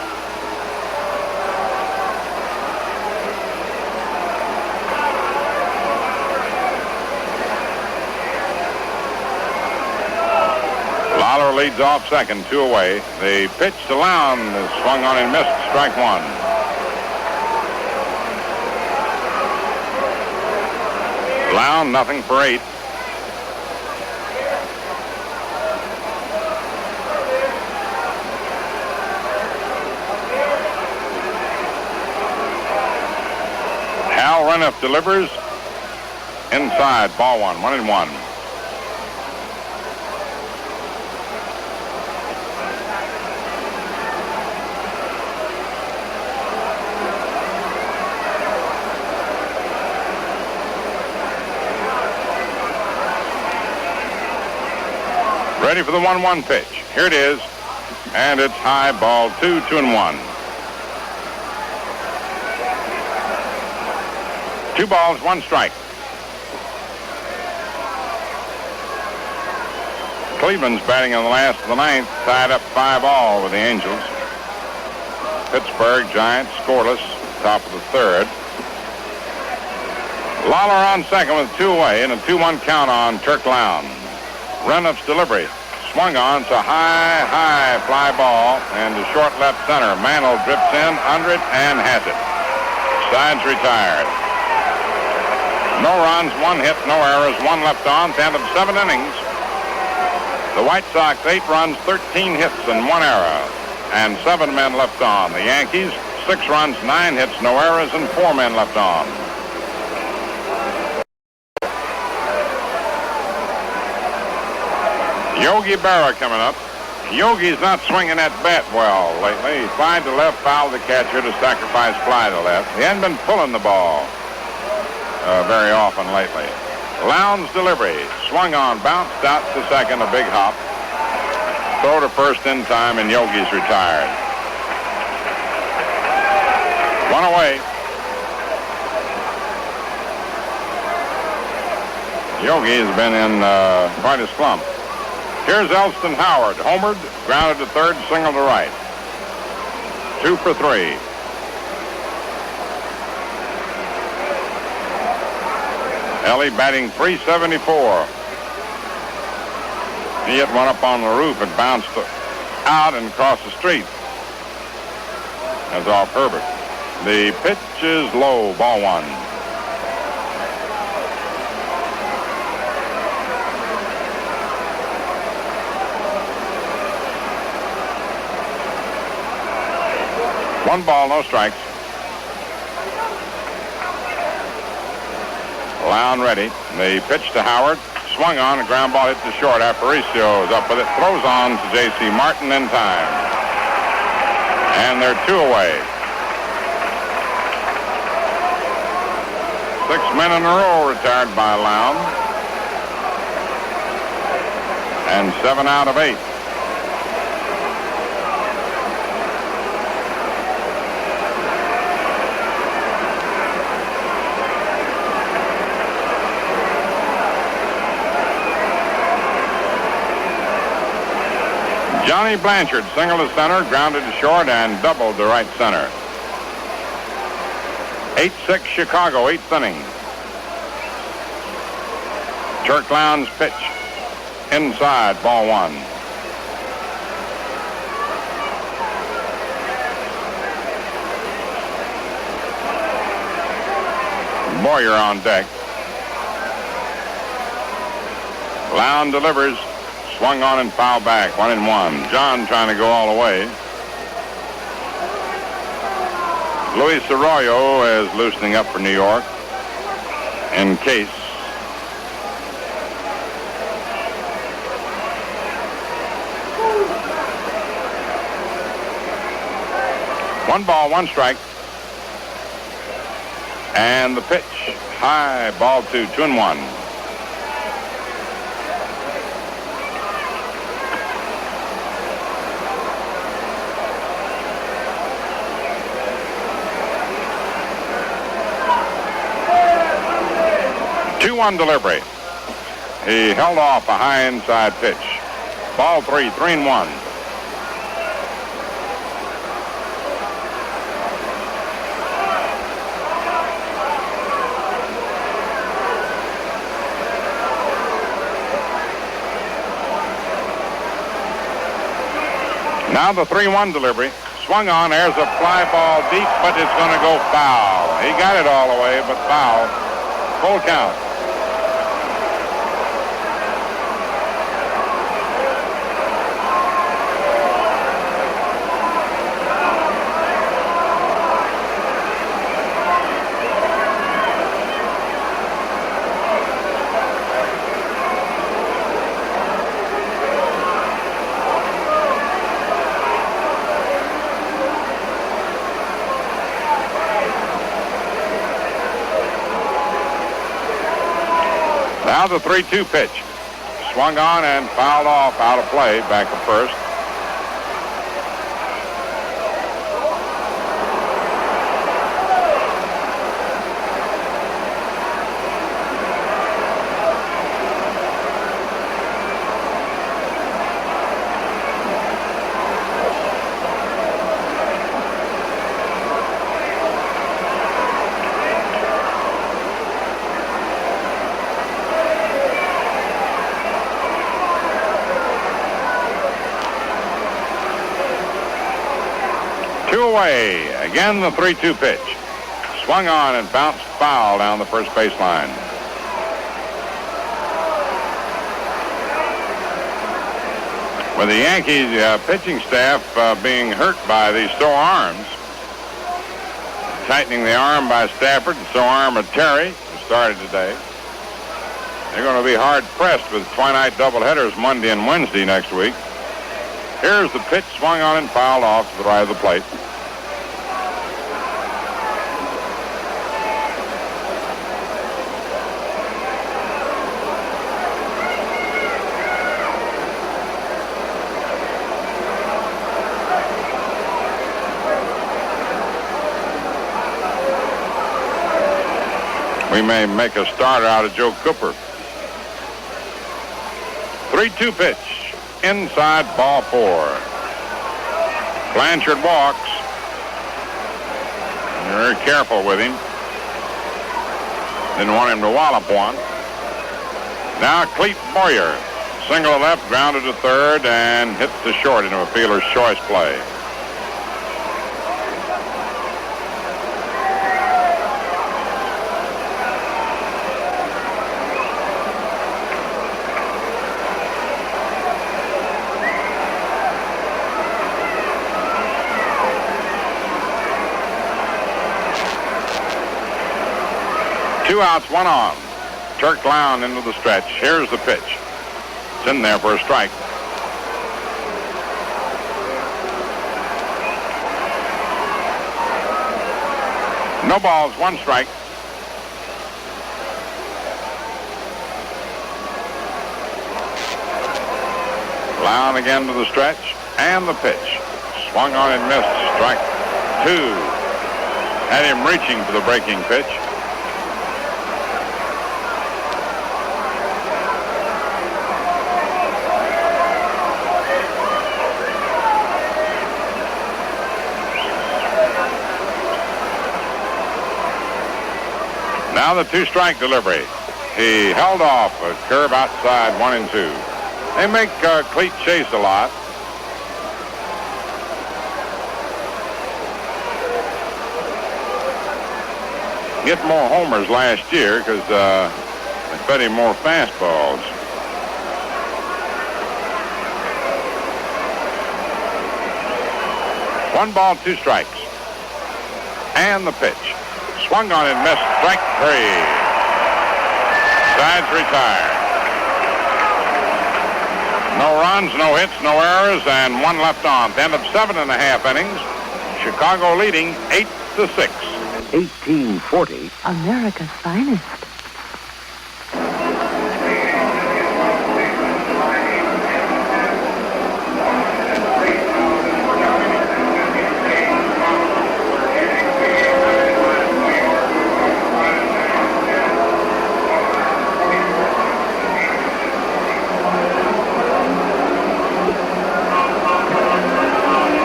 Lawler leads off second, 2 away. The pitch to Lown is swung on and missed, strike 1. Lown, nothing for 8. Hal Reniff delivers inside, ball 1, 1-1. Ready for the 1-1 pitch. Here it is, and it's high, ball 2, 2-1. 2 balls, 1 strike. Cleveland's batting in the last of the 9th, tied up 5-all with the Angels. Pittsburgh Giants scoreless, top of the 3rd. Lawler on second with 2 away and a 2-1 count on Turk Lown. Reniff's delivery swung on to high fly ball and to short left center. Mantle drips in under it and has it. Sides retired. No runs, 1 hit, no errors, 1 left on. At the end of 7 innings, the White Sox 8 runs, 13 hits, and 1 error, and 7 men left on. The Yankees 6 runs, 9 hits, no errors, and 4 men left on. Yogi Berra coming up. Yogi's not swinging that bat well lately. He flied to left, fouled the catcher to sacrifice fly to left. He hadn't been pulling the ball very often lately. Lown's delivery, swung on, bounced out to second, a big hop. Throw to first in time, and Yogi's retired. 1 away. Yogi has been in quite a slump. Here's Elston Howard, homered, grounded to third, single to right. 2 for 3. Ellie batting .374. He hit one up on the roof and bounced out and across the street. That's off Herbert. The pitch is low, ball one. One ball, no strikes. Lown ready. The pitch to Howard. Swung on, a ground ball hit to short. Aparicio is up with it. Throws on to J.C. Martin in time. And they're 2 away. 6 men in a row retired by Lown. And 7 out of 8. Johnny Blanchard singled to center, grounded to short, and doubled to right center. 8-6 Chicago, 8th inning. Turk Lown's pitch. Inside, ball one. Boyer on deck. Lown delivers. Swung on and fouled back. 1-1. John trying to go all the way. Luis Arroyo is loosening up for New York. In case. One ball, one strike. And the pitch. High, ball two, 2-1. Delivery. He held off a high inside pitch. Ball three, 3-1. Now the 3-1 delivery. Swung on. There's a fly ball deep, but it's going to go foul. He got it all the way, but foul. Full count. Now the 3-2 pitch. Swung on and fouled off out of play back at first. Away. Again, the 3-2 pitch. Swung on and bounced foul down the first baseline. With the Yankees pitching staff being hurt by these sore arms, tightening the arm by Stafford and sore arm of Terry, who started today, they're going to be hard pressed with twilight doubleheaders Monday and Wednesday next week. Here's the pitch, swung on and fouled off to the right of the plate. We may make a starter out of Joe Cooper. 3-2 pitch. Inside, ball four. Blanchard walks. Very careful with him. Didn't want him to wallop one. Now Clete Boyer. Single left, grounded to third, and hits to short into a fielder's choice play. 2 outs, 1 on. Turk Lown into the stretch. Here's the pitch. It's in there for a strike. No balls, 1 strike. Lown again to the stretch, and the pitch. Swung on and missed. Strike 2. Had him reaching for the breaking pitch. Now the 2-strike delivery. He held off a curve outside 1 and 2. They make Cleat chase a lot. Get more homers last year because they fed him more fastballs. One ball, 2 strikes. And the pitch. Swung on and missed. Strike 3. Sides retired. No runs, no hits, no errors, and 1 left on. At the end of 7.5 innings, Chicago leading 8-6. 1840. America's finest.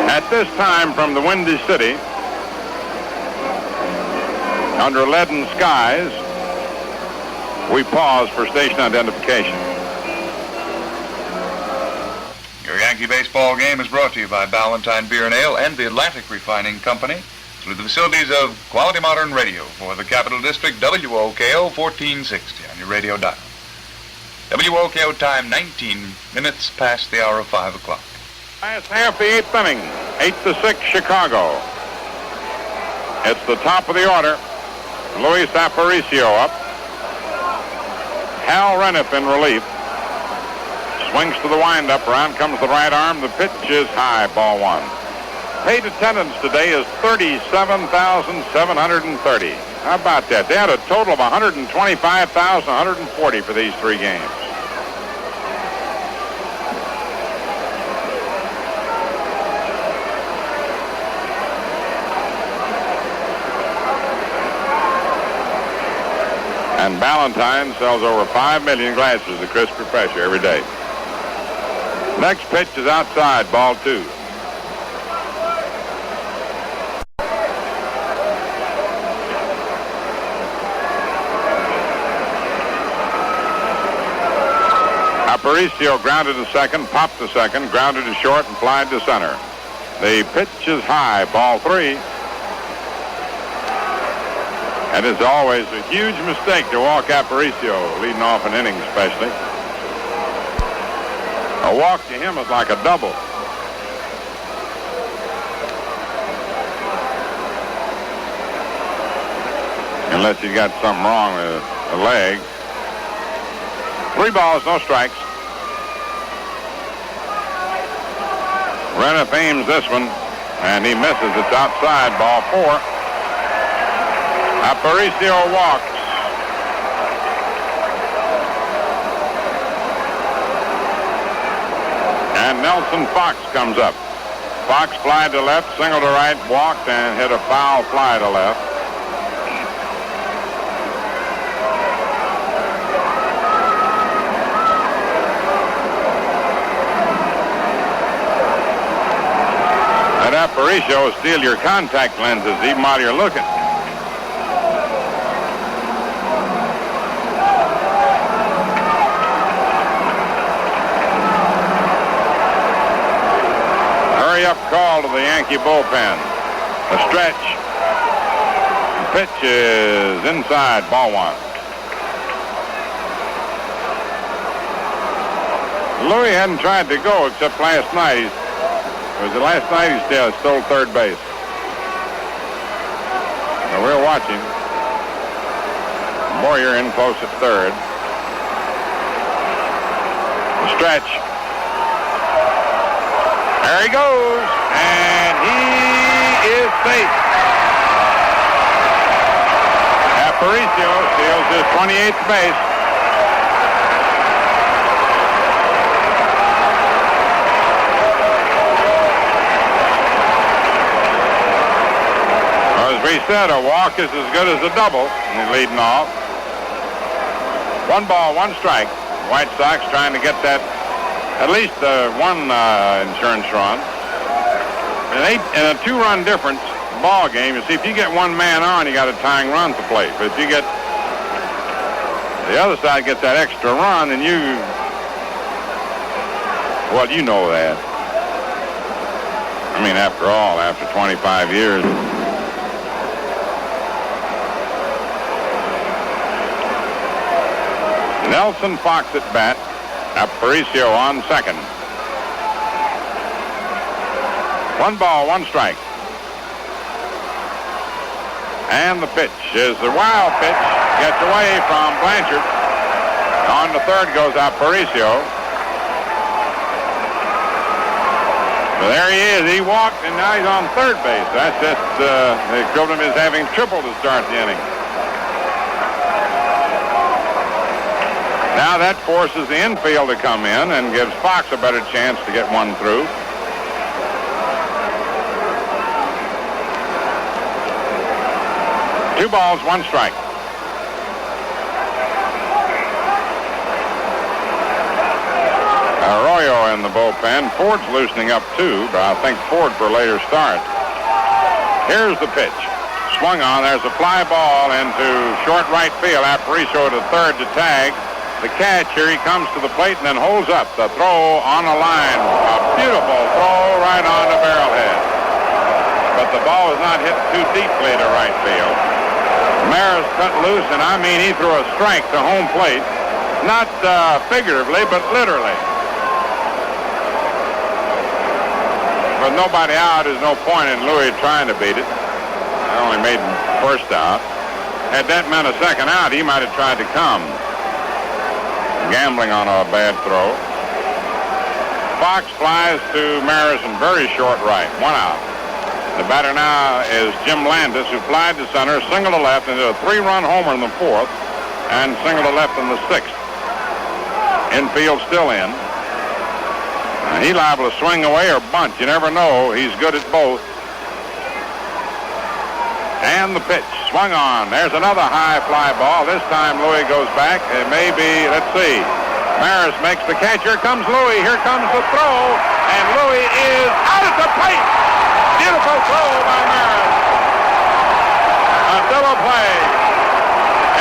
At this time from the Windy City, under leaden skies, we pause for station identification. Your Yankee baseball game is brought to you by Ballantine Beer and Ale and the Atlantic Refining Company through the facilities of Quality Modern Radio for the Capital District, WOKO 1460 on your radio dial. WOKO time 19 minutes past the hour of 5 o'clock. Last half the 8th inning, 8-6 Chicago. It's the top of the order. Luis Aparicio up. Hal Reniff in relief. Swings to the windup. Around comes the right arm. The pitch is high. Ball 1. Paid attendance today is 37,730. How about that? They had a total of 125,140 for these 3 games. And Ballantine sells over 5 million glasses of crisp refresher every day. Next pitch is outside, ball 2. Aparicio grounded to second, popped to second, grounded to short, and flied to center. The pitch is high, ball 3. And it's always a huge mistake to walk Aparicio, leading off an inning especially. A walk to him is like a double. Unless he's got something wrong with a leg. 3 balls, no strikes. Reniff aims this one, and he misses. It's outside, ball 4. Aparicio walks. And Nelson Fox comes up. Fox flied to left, single to right, walked, and hit a foul fly to left. That Aparicio will steal your contact lenses even while you're looking. Up call to the Yankee bullpen. A stretch. The pitch is inside, ball 1. Louis hadn't tried to go except last night. Last night he stole third base. Now we're watching. Boyer in close at third. The stretch. There he goes, and he is safe. Aparicio steals his 28th base. As we said, a walk is as good as a double. He's leading off. 1 ball, 1 strike. White Sox trying to get that at least one insurance run. In a 2-run difference ball game, you see, if you get one man on, you got a tying run to play. But if you get the other side gets that extra run, then you know that. I mean, after all, after 25 years. Nelson Fox at bat. Aparicio on second. 1 ball, 1 strike. And the pitch is the wild pitch. Gets away from Blanchard. On to third goes Aparicio. So there he is. He walked, and now he's on third base. That's just the equivalent of his having triple to start the inning. Now that forces the infield to come in and gives Fox a better chance to get one through. Two balls, 1 strike. Arroyo in the bullpen. Ford's loosening up too, but I think Ford for a later start. Here's the pitch. Swung on. There's a fly ball into short right field. Aparicio to third to tag. The catch, here he comes to the plate and then holds up. The throw on a line. A beautiful throw right on the barrelhead. But the ball was not hit too deeply to right field. Maris cut loose, and I mean he threw a strike to home plate. Not figuratively, but literally. With nobody out, there's no point in Louis trying to beat it. I only made first out. Had that meant a second out, he might have tried to come. Gambling on a bad throw. Fox flies to Maris in very short right. 1 out. The batter now is Jim Landis, who flied to center, single to left, into a 3-run homer in the 4th, and single to left in the 6th. Infield still in. He's liable to swing away or bunt. You never know. He's good at both. And the pitch. Swung on. There's another high fly ball. This time Louis goes back. It may be, let's see. Maris makes the catch. Here comes Louis. Here comes the throw. And Louis is out at the plate. Beautiful throw by Maris. A double play.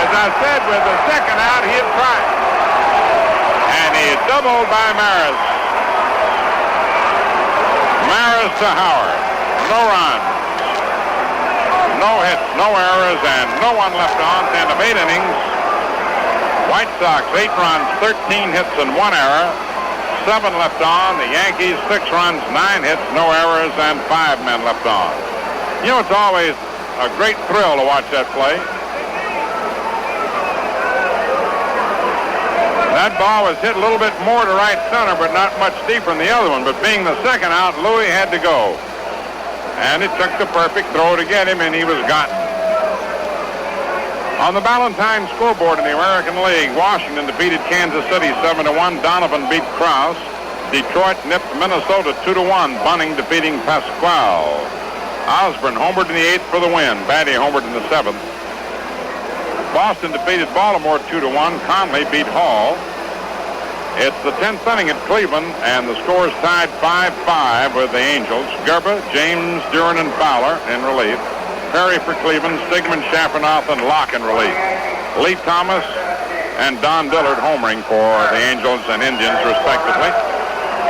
As I said, with the second out, he had tried. And he doubled by Maris. Maris to Howard. No runs. No hits, no errors, and no one left on. 10 of 8 innings. White Sox, 8 runs, 13 hits, and 1 error. 7 left on. The Yankees, 6 runs, 9 hits, no errors, and 5 men left on. You know, it's always a great thrill to watch that play. That ball was hit a little bit more to right center, but not much deeper than the other one. But being the second out, Louis had to go. And it took the perfect throw to get him, and he was gotten. On the Ballantyne scoreboard in the American League, Washington defeated Kansas City 7-1. Donovan beat Krause. Detroit nipped Minnesota 2-1. Bunning defeating Pasquale. Osborne homered in the 8th for the win. Batty homered in the 7th. Boston defeated Baltimore 2-1. Conley beat Hall. It's the 10th inning at Cleveland, and the score is tied 5-5 with the Angels. Gerba, James, Duran, and Fowler in relief. Perry for Cleveland, Stigman, Schaffernoth, and Locke in relief. Lee Thomas and Don Dillard homering for the Angels and Indians, respectively.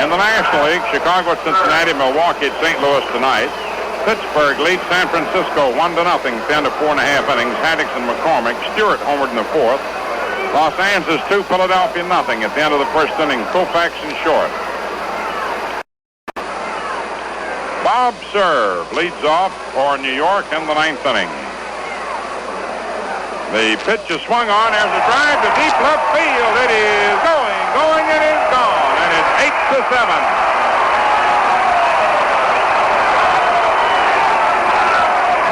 In the National League, Chicago, Cincinnati, Milwaukee, St. Louis tonight. Pittsburgh leads San Francisco 1-0, 10 to 4.5 innings. Haddix and McCormick. Stewart homered in the 4th. Los Angeles 2, Philadelphia nothing at the end of the first inning. Koufax and short. Bob Serve leads off for New York in the 9th inning. The pitch is swung on. There's a drive to deep left field. It is going, it is gone, and it's 8-7.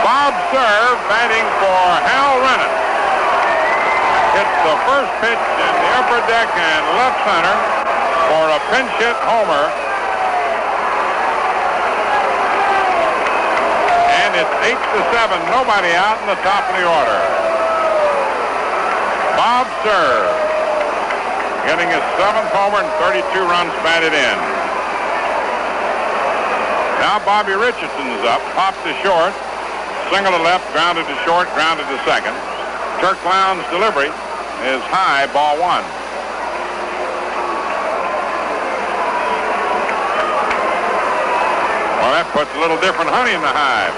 Bob Serve batting for Hal Rennet. Hits the first pitch in the upper deck and left center for a pinch hit homer. And it's 8-7. Nobody out in the top of the order. Bob Serve getting his 7th homer and 32 runs batted in. Now Bobby Richardson's up, popped to short, single to left, grounded to short, grounded to second. Turk Lowndes' delivery is high, ball 1. Well, that puts a little different honey in the hive.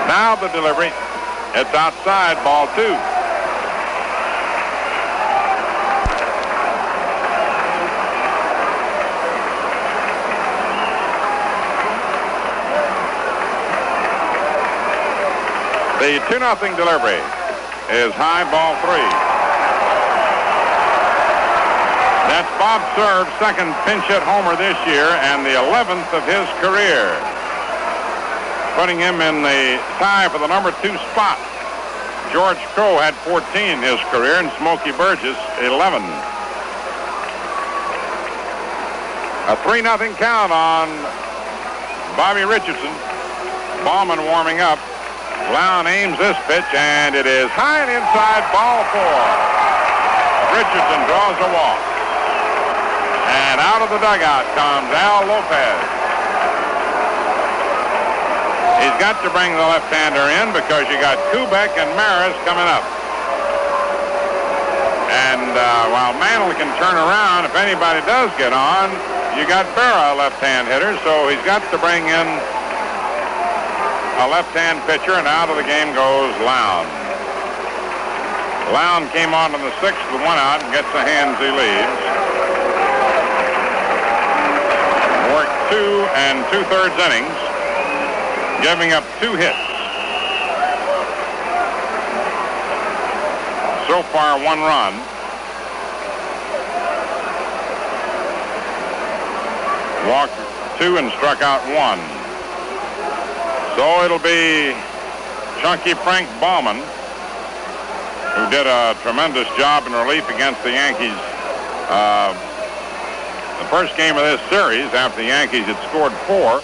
Now the delivery. It's outside, ball 2. The 2-0 delivery is high, ball 3. That's Bob Serve's second pinch hit homer this year and the 11th of his career, putting him in the tie for the number 2 spot. George Crowe had 14 in his career and Smokey Burgess 11. A 3-0 count on Bobby Richardson. Bauman warming up. Lown aims this pitch and it is high and inside, ball 4. Richardson draws a walk. And out of the dugout comes Al Lopez. He's got to bring the left-hander in because you got Kubek and Maris coming up. And while Mantle can turn around, if anybody does get on, you got Berra, a left-hand hitter, so he's got to bring in a left-hand pitcher, and out of the game goes Lowndes. Lowndes came on in the 6th with 1 out and gets the hands he leaves. Worked 2 2/3 innings, giving up 2 hits. So far, 1 run. Walked 2 and struck out 1. So it'll be Chunky Frank Bauman, who did a tremendous job in relief against the Yankees. The first game of this series, after the Yankees had scored 4.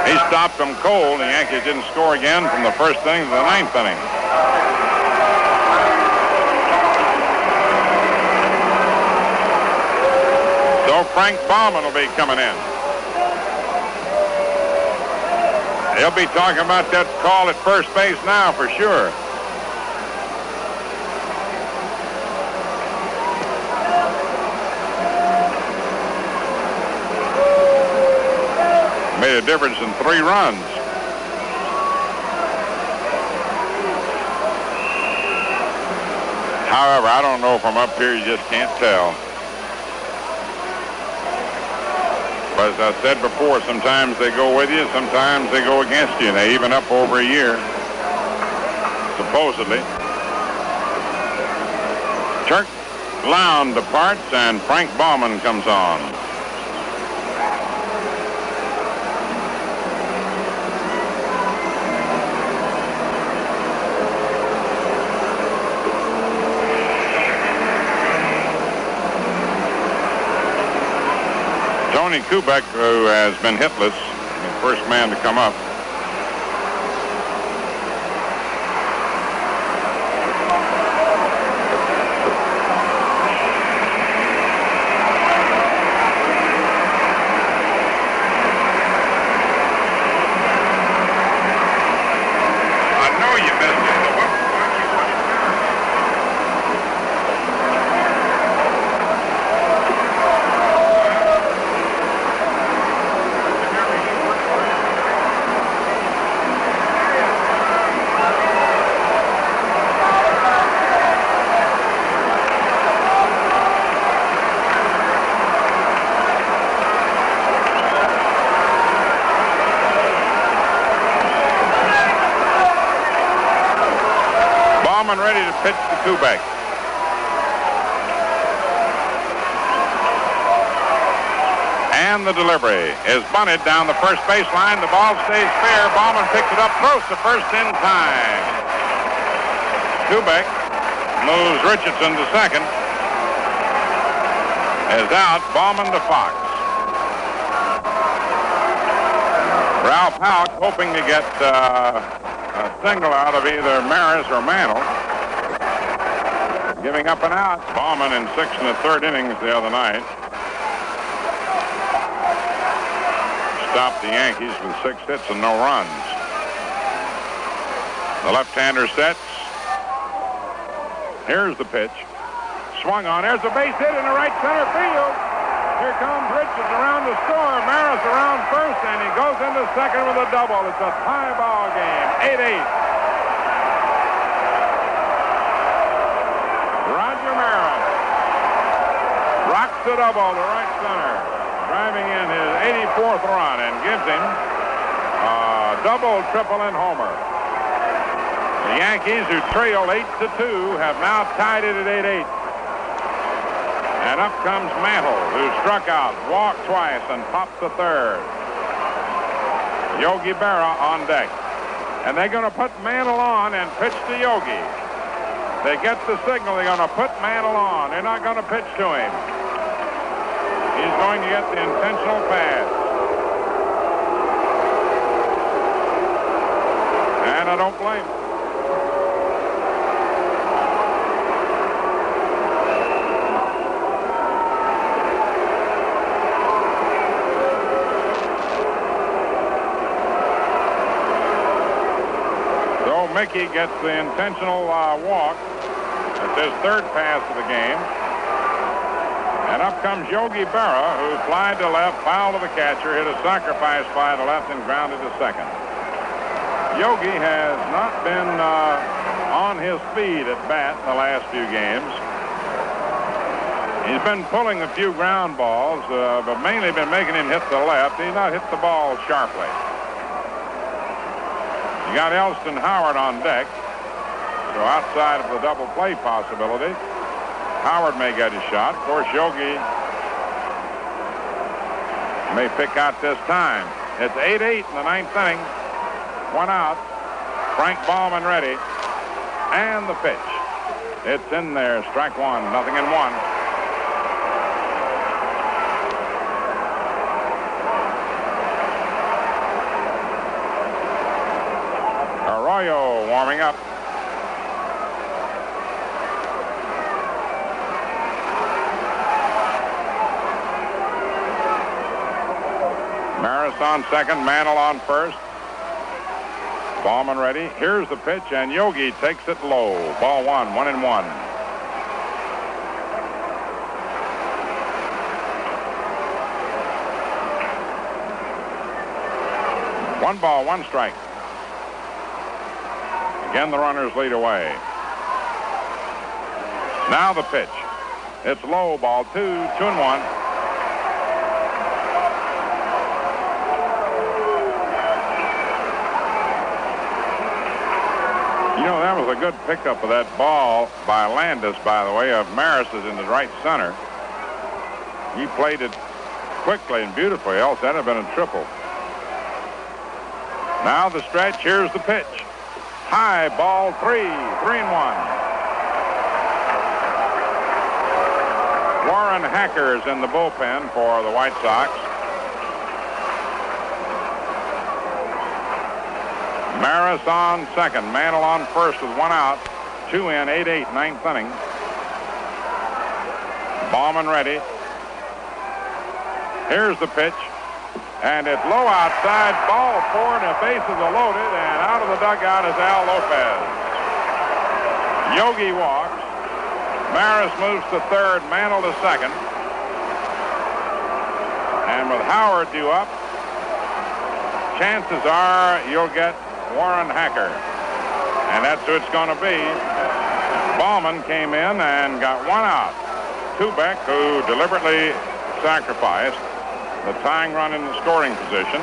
He stopped them cold. The Yankees didn't score again from the 1st inning to the 9th inning. So Frank Bauman will be coming in. He'll be talking about that call at first base now for sure. Made a difference in 3 runs. However, I don't know from up here, you just can't tell. But as I said before, sometimes they go with you, sometimes they go against you. They even up over a year, supposedly. Turk Lowndes departs and Frank Bauman comes on. Tony Kubek, who has been hitless, the first man to come up. I know you missed it, but why don't you put it Bauman ready to pitch to Kubek. And the delivery is bunted down the first baseline. The ball stays fair. Bauman picks it up, throws to first in time. Kubek moves Richardson to second. Is out. Bauman to Fox. Ralph Houck hoping to get a single out of either Maris or Mantle. Giving up and out. Bauman in 6 1/3 innings the other night. Stopped the Yankees with 6 hits and no runs. The left-hander sets. Here's the pitch. Swung on. There's a base hit in the right center field. Here comes Richards around the score. Maris around first, and he goes into second with a double. It's a tie ball game. 8-8. Roger Maris rocks the double to right center, driving in his 84th run and gives him a double, triple, and homer. The Yankees, who trailed 8-2, have now tied it at 8-8. And up comes Mantle, who struck out, walked twice, and popped the third. Yogi Berra on deck. And they're going to put Mantle on and pitch to Yogi. They get the signal. They're going to put Mantle on. They're not going to pitch to him. He's going to get the intentional pass. And I don't blame him. So Mickey gets the intentional walk. It's his third pass of the game. And up comes Yogi Berra, who flied to left, fouled to the catcher, hit a sacrifice fly to left, and grounded to second. Yogi has not been on his feet at bat in the last few games. He's been pulling a few ground balls, but mainly been making him hit the left. He's not hit the ball sharply. You got Elston Howard on deck, so outside of the double play possibility, Howard may get a shot. Of course, Yogi may pick out this time. It's 8-8 in the 9th inning. 1 out. Frank Bauman ready. And the pitch. It's in there. Strike 1. 0-1. Arroyo warming up. Maris on second, Mantle on first. Bauman ready. Here's the pitch, and Yogi takes it low. Ball 1, 1-1. One ball, 1 strike. Again, the runners lead away. Now the pitch. It's low, ball 2, 2-1. You know, that was a good pickup of that ball by Landis, by the way, of Maris's in the right center. He played it quickly and beautifully, else that'd have been a triple. Now the stretch, here's the pitch. High, ball 3, 3-1. Warren Hacker's in the bullpen for the White Sox. Maris on second, Mantle on first with 1 out. 2 in, 8-8, 9th inning. Bauman ready. Here's the pitch. And it's low outside, ball 4, and the bases are loaded, and out of the dugout is Al Lopez. Yogi walks. Maris moves to third, Mantle to second. And with Howard due up, chances are you'll get Warren Hacker. And that's who it's going to be. Bauman came in and got 1 out. Kubek, who deliberately sacrificed the tying run in the scoring position.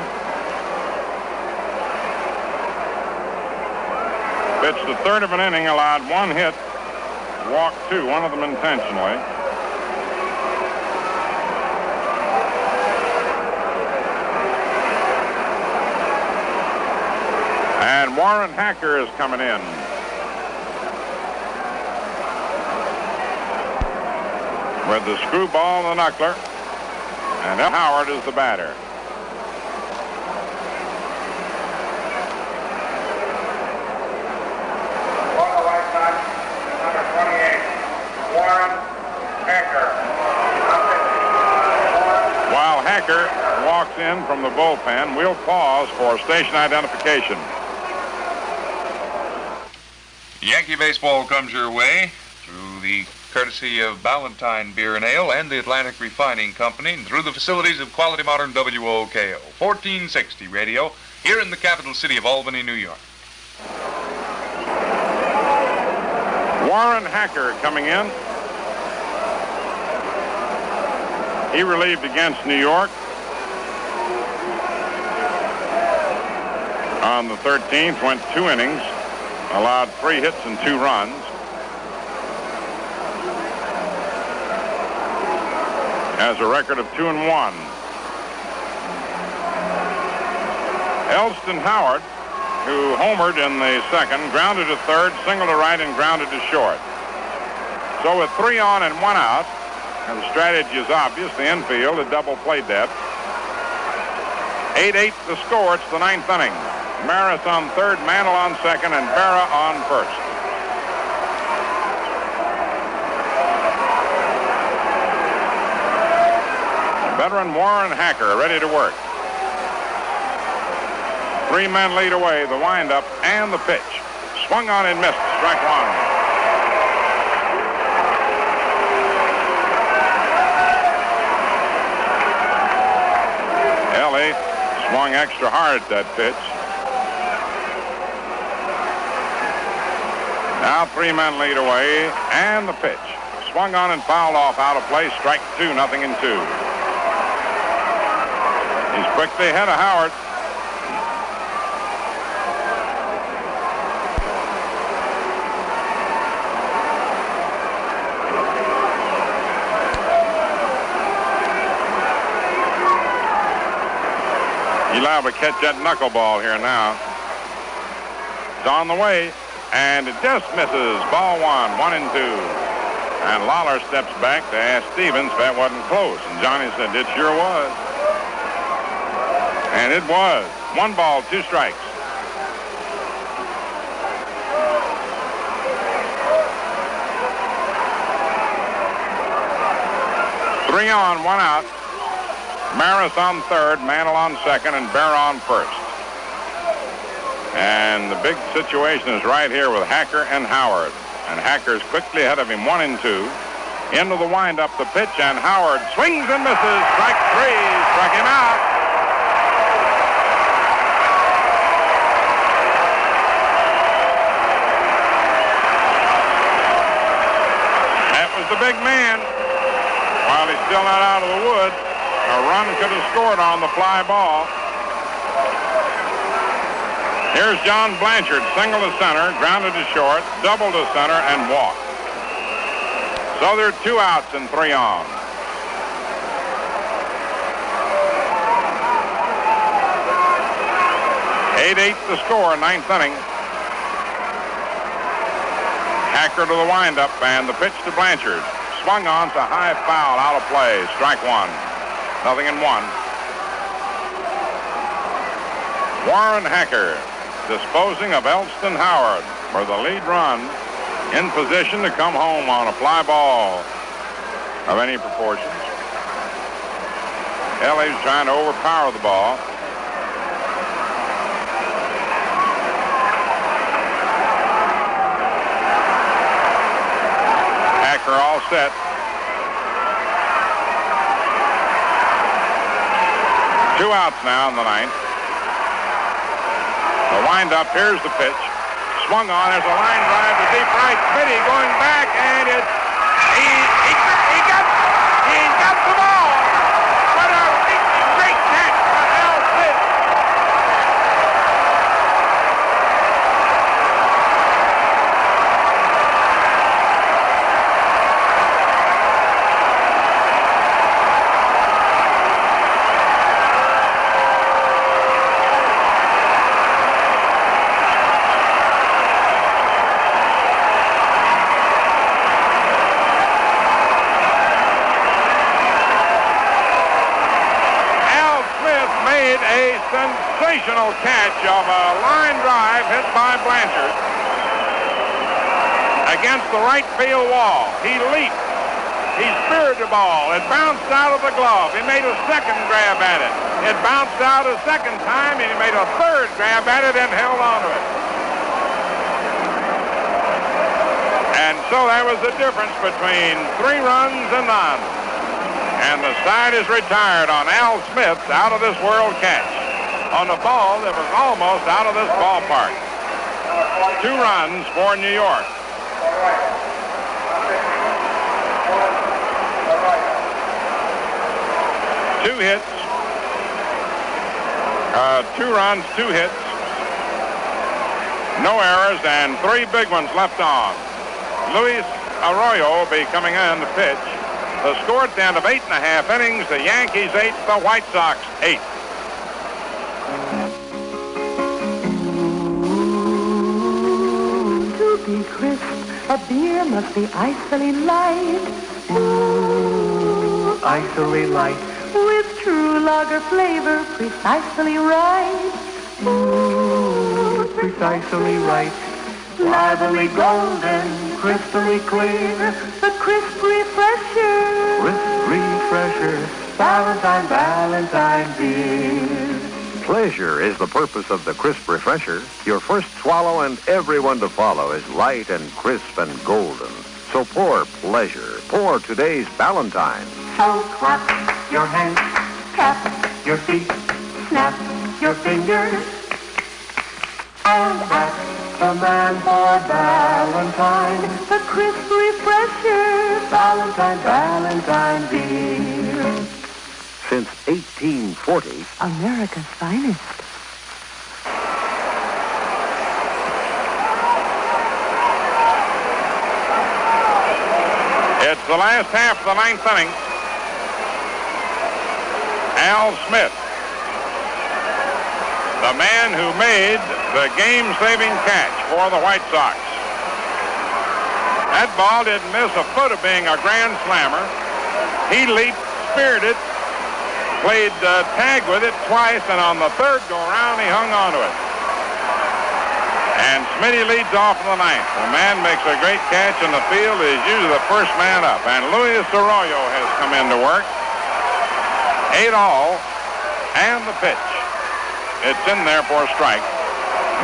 Pitched the third of an inning, allowed one hit, walked two, one of them intentionally. And Warren Hacker is coming in. With the screwball and the knuckler. And Howard is the batter. On the right side, number 28, Warren Hacker. While Hacker walks in from the bullpen, we'll pause for station identification. Yankee baseball comes your way through the courtesy of Ballantine Beer and Ale and the Atlantic Refining Company, and through the facilities of Quality Modern WOKO 1460 radio here in the capital city of Albany, New York. Warren Hacker coming in. He relieved against New York on the 13th, went 2 innings, allowed 3 hits and 2 runs. Has a record of 2-1. Elston Howard, who homered in the second, grounded to third, singled to right, and grounded to short. So with 3 on and 1 out, and the strategy is obvious, the infield, a double play depth. 8-8 the score. It's the 9th inning. Maris on third, Mantle on second, and Berra on first. Veteran Warren Hacker ready to work. 3 men lead away, the windup and the pitch. Swung on and missed, strike 1. Ellie swung extra hard at that pitch. Now 3 men lead away, and the pitch. Swung on and fouled off, out of play, strike 2, 0-2. He's quickly ahead of Howard. He's liable to catch that knuckleball here now. It's on the way, and it just misses. Ball 1, 1-2. And Lawler steps back to ask Stevens if that wasn't close. And Johnny said, it sure was. And it was. 1 ball, 2 strikes. Three on, 1 out. Maris on third, Mantle on second, and Berra on first. And the big situation is right here with Hacker and Howard. And Hacker's quickly ahead of him, 1-2. Into the windup, the pitch, and Howard swings and misses. Strike 3, struck him out. That was the big man. While he's still not out of the woods, a run could have scored on the fly ball. Here's John Blanchard, single to center, grounded to short, double to center, and walked. So there are 2 outs and 3 on. Eight the score, 9th inning. Hacker to the windup, and the pitch to Blanchard. Swung on to high foul, out of play, strike 1. 0-1. Warren Hacker disposing of Elston Howard for the lead run, in position to come home on a fly ball of any proportions. Ellie's trying to overpower the ball. Hacker all set. Two outs now in the 9th. The windup, here's the pitch. Swung on, there's a line drive to deep right. Smitty going back, and it's he got the ball. What a great catch by Al Smith. sensational catch of a line drive hit by Blanchard against the right field wall. He leaped. He speared the ball. It bounced out of the glove. He made a second grab at it. It bounced out a second time, and he made a third grab at it and held on to it. And so there was the difference between 3 runs and none. And the side is retired on Al Smith's out-of-this-world catch on a ball that was almost out of this ballpark. 2 runs for New York. Two hits, 2 runs, 2 hits, no errors, and 3 big ones left on. Luis Arroyo will be coming in to pitch. The score at the end of 8.5 innings, the Yankees 8, the White Sox 8. To be crisp, a beer must be icily light. Ooh, icily light. With true lager flavor, precisely right. Ooh, precisely right. Lively golden, crystally clear. The crisp refresher. Crisp refresher. Valentine beer. Pleasure is the purpose of the crisp refresher. Your first swallow and everyone to follow is light and crisp and golden. So pour pleasure. Pour today's Valentine. So clap your hands, tap your feet, snap your fingers, and ask the man for Valentine, the crisp refresher, Valentine beer. Since 1840, America's finest. It's the last half of the 9th inning. Al Smith, the man who made the game-saving catch for the White Sox. That ball didn't miss a foot of being a grand slammer. He leaped, speared it, played tag with it twice, and on the 3rd go-around, he hung on to it. And Smitty leads off in the 9th. The man makes a great catch, and the field is usually the first man up. And Luis Arroyo has come in to work. 8 all, and the pitch. It's in there for a strike.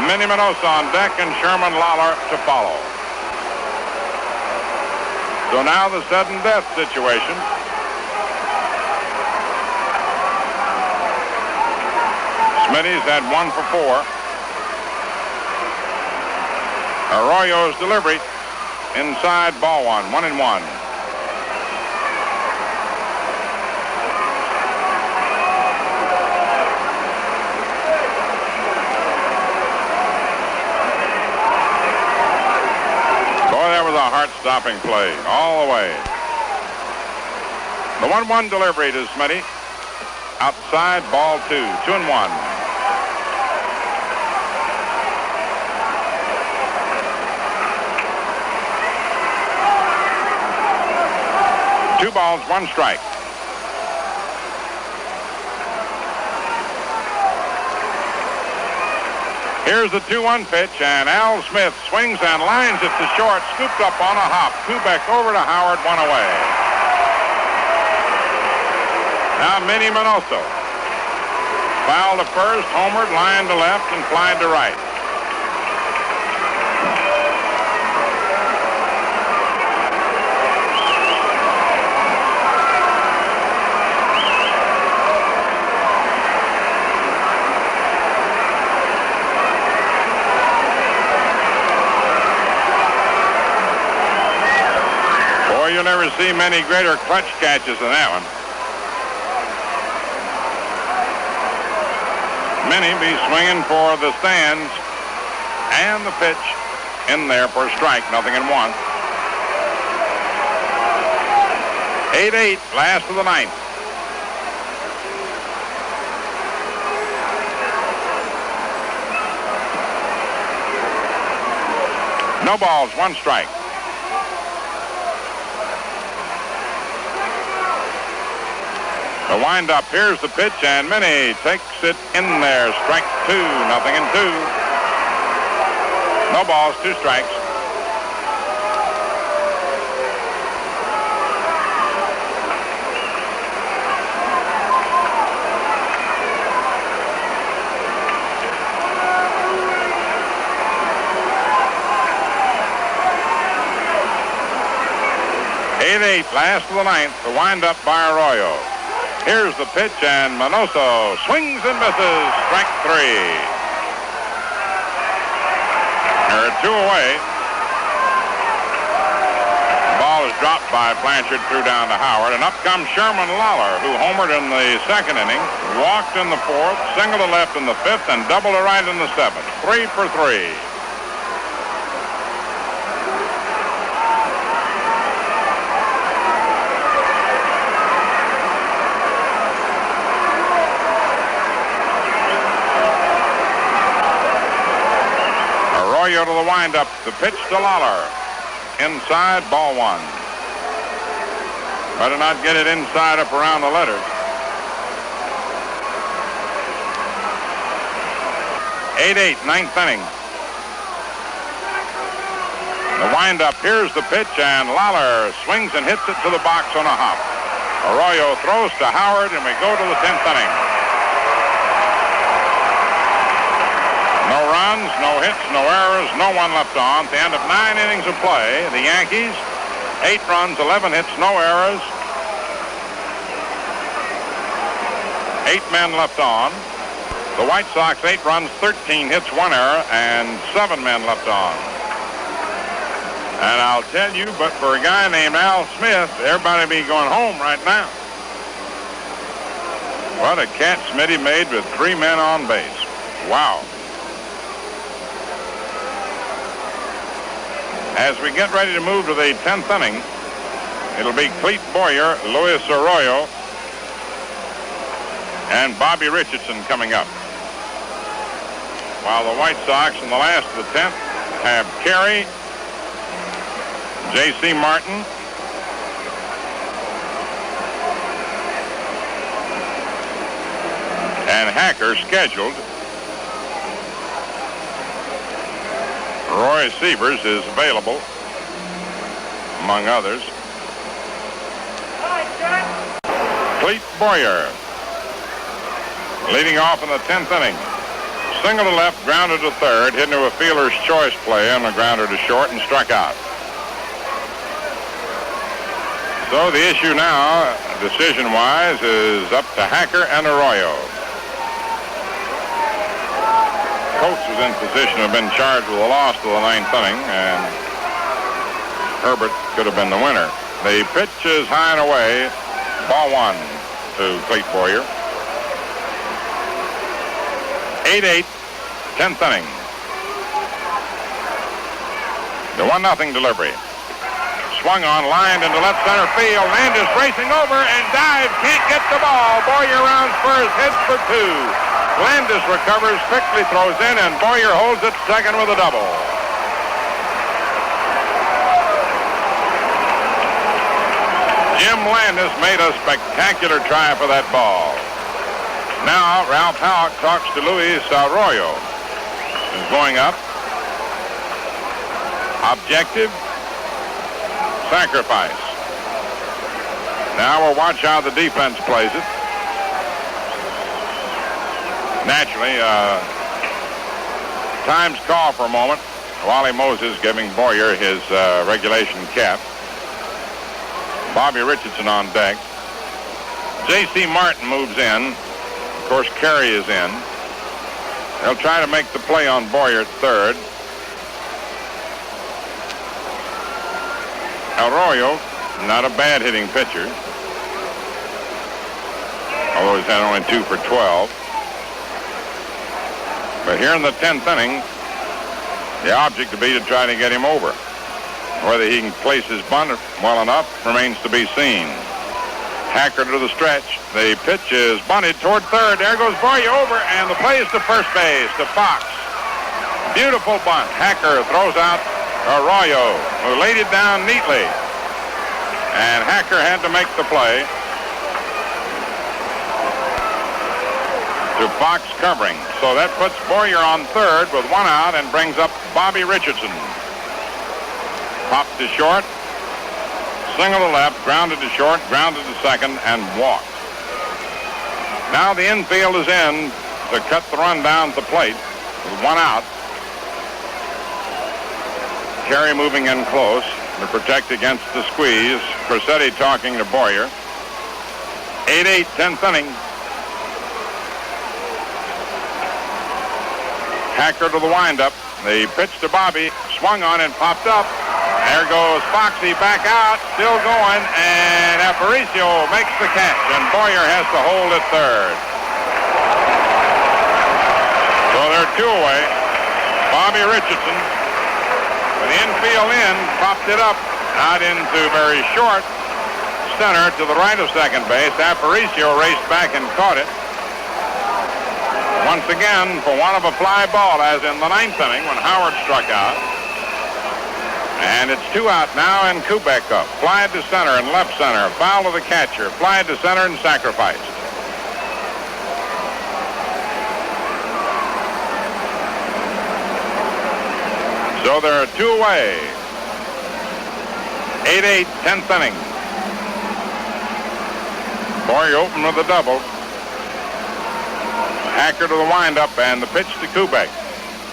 Minnie Minoso on deck and Sherman Lawler to follow. So now the sudden death situation. Smitty's had 1 for 4. Arroyo's delivery inside ball 1, 1-1. A heart-stopping play all the way. The 1-1 delivery to Smitty. Outside, ball 2, 2-1. Two balls, 1 strike. Here's the 2-1 pitch, and Al Smith swings and lines it to short, scooped up on a hop. Kubek over to Howard, 1 away. Now Minnie Minoso. Foul to first, homered, line to left, and fly to right. You'll never see many greater clutch catches than that one. Minnie be swinging for the stands, and the pitch in there for a strike, 0-1. 8-8, last of the 9th. No balls, 1 strike. The windup, here's the pitch, and Minnie takes it in there. Strike 2, 0-2. No balls, 2 strikes. Last of the 9th, the windup by Arroyo. Here's the pitch, and Manoso swings and misses. Strike 3. There are 2 away. The ball is dropped by Blanchard, threw down to Howard, and up comes Sherman Lawler, who homered in the 2nd inning, walked in the 4th, singled to left in the 5th, and doubled to right in the 7th. 3 for 3. To the windup, the pitch to Lawler. Inside, ball 1. Better not get it inside up around the letters. 8-8, 9th inning. The windup, here's the pitch, and Lawler swings and hits it to the box on a hop. Arroyo throws to Howard, and we go to the 10th inning. No runs, no hits, no errors, no one left on. At the end of 9 innings of play, the Yankees, 8 runs, 11 hits, no errors. 8 men left on. The White Sox, 8 runs, 13 hits, 1 error, and 7 men left on. And I'll tell you, but for a guy named Al Smith, everybody be going home right now. What a catch Smitty made with 3 men on base. Wow. As we get ready to move to the 10th inning, it'll be Clete Boyer, Luis Arroyo, and Bobby Richardson coming up. While the White Sox in the last of the 10th have Carey, J.C. Martin, and Hacker scheduled. Roy Sievers is available, among others. Clete Boyer leading off in the 10th inning. Single to left, grounded to third, hit into a fielder's choice play on a grounder to short and struck out. So the issue now, decision-wise, is up to Hacker and Arroyo. Coates was in position to have been charged with a loss to the 9th inning, and Herbert could have been the winner. The pitch is high and away. Ball 1 to Clete Boyer. 8-8, 10th inning. The 1-0 delivery. Swung on, lined into left center field. Landis racing over and dives. Can't get the ball. Boyer rounds first, hits for 2. Landis recovers, quickly throws in, and Boyer holds it second with a double. Jim Landis made a spectacular try for that ball. Now, Ralph Houck talks to Luis Arroyo. Is going up. Objective. Sacrifice. Now we'll watch how the defense plays it. Naturally, time's call for a moment. Wally Moses giving Boyer his regulation cap. Bobby Richardson on deck. J.C. Martin moves in. Of course, Carey is in. They'll try to make the play on Boyer at third. Arroyo, not a bad hitting pitcher, although he's had only 2 for 12. But here in the 10th inning, the object to be to try to get him over. Whether he can place his bunt well enough remains to be seen. Hacker to the stretch. The pitch is bunted toward third. There goes Boyer over, and the play is to first base, to Fox. Beautiful bunt. Hacker throws out Arroyo, who laid it down neatly. And Hacker had to make the play. to Fox covering. So that puts Boyer on third with one out and brings up Bobby Richardson. Popped to short, single to left, grounded to short, grounded to second, and walked. Now the infield is in to cut the run down at the plate with one out. Carey moving in close to protect against the squeeze. Corsetti talking to Boyer. 8-8, 10th inning. Hacker to the windup. The pitch to Bobby, swung on and popped up. There goes Foxy back out, still going, and Aparicio makes the catch, and Boyer has to hold at third. So they're two away. Bobby Richardson, with the infield in, popped it up, out into very short center to the right of second base. Aparicio raced back and caught it. Once again, for one of a fly ball, as in the ninth inning when Howard struck out. And it's two out now, and Kubek up. Fly to center and left center. Foul to the catcher. Fly to center and sacrificed. So there are two away. 8-8, 10th inning. Boyer open with a double. Hacker to the windup, and the pitch to Kubek.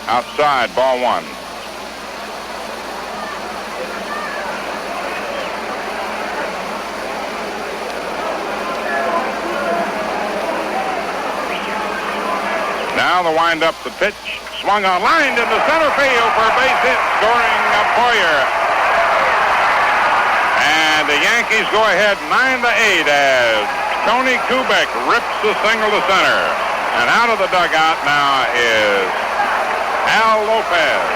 Outside, ball one. Now the windup, the pitch, swung on, lined into center field for a base hit, scoring Boyer. And the Yankees go ahead 9-8 as Tony Kubek rips the single to center. And out of the dugout now is Al Lopez.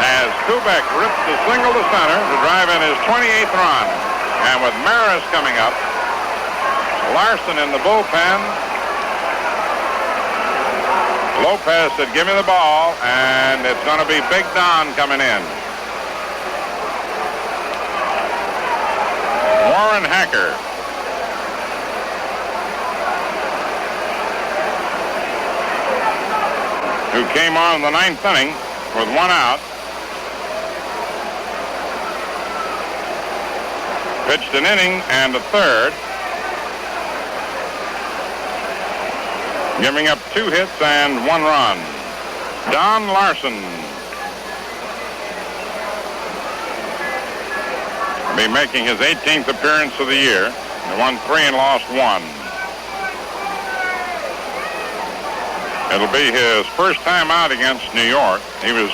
As Kubek rips the single to center to drive in his 28th run. And with Maris coming up, Larson in the bullpen. Lopez said, give me the ball, and it's going to be Big Don coming in. Warren Hacker. Who came on in the ninth inning with one out. Pitched an inning and a third. Giving up 2 hits and 1 run. Don Larson will be making his 18th appearance of the year. He won 3 and lost 1. It'll be his first time out against New York. He was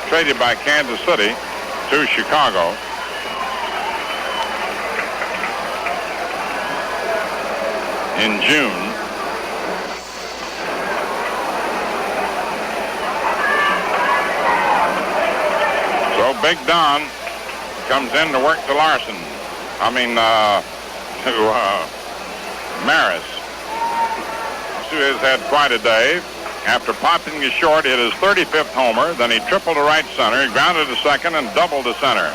traded by Kansas City to Chicago. In June. So Big Don comes in to work to Larson. To Maris. Who has had quite a day. After popping his short, hit his 35th homer. Then he tripled to right center, he grounded to second, and doubled to center.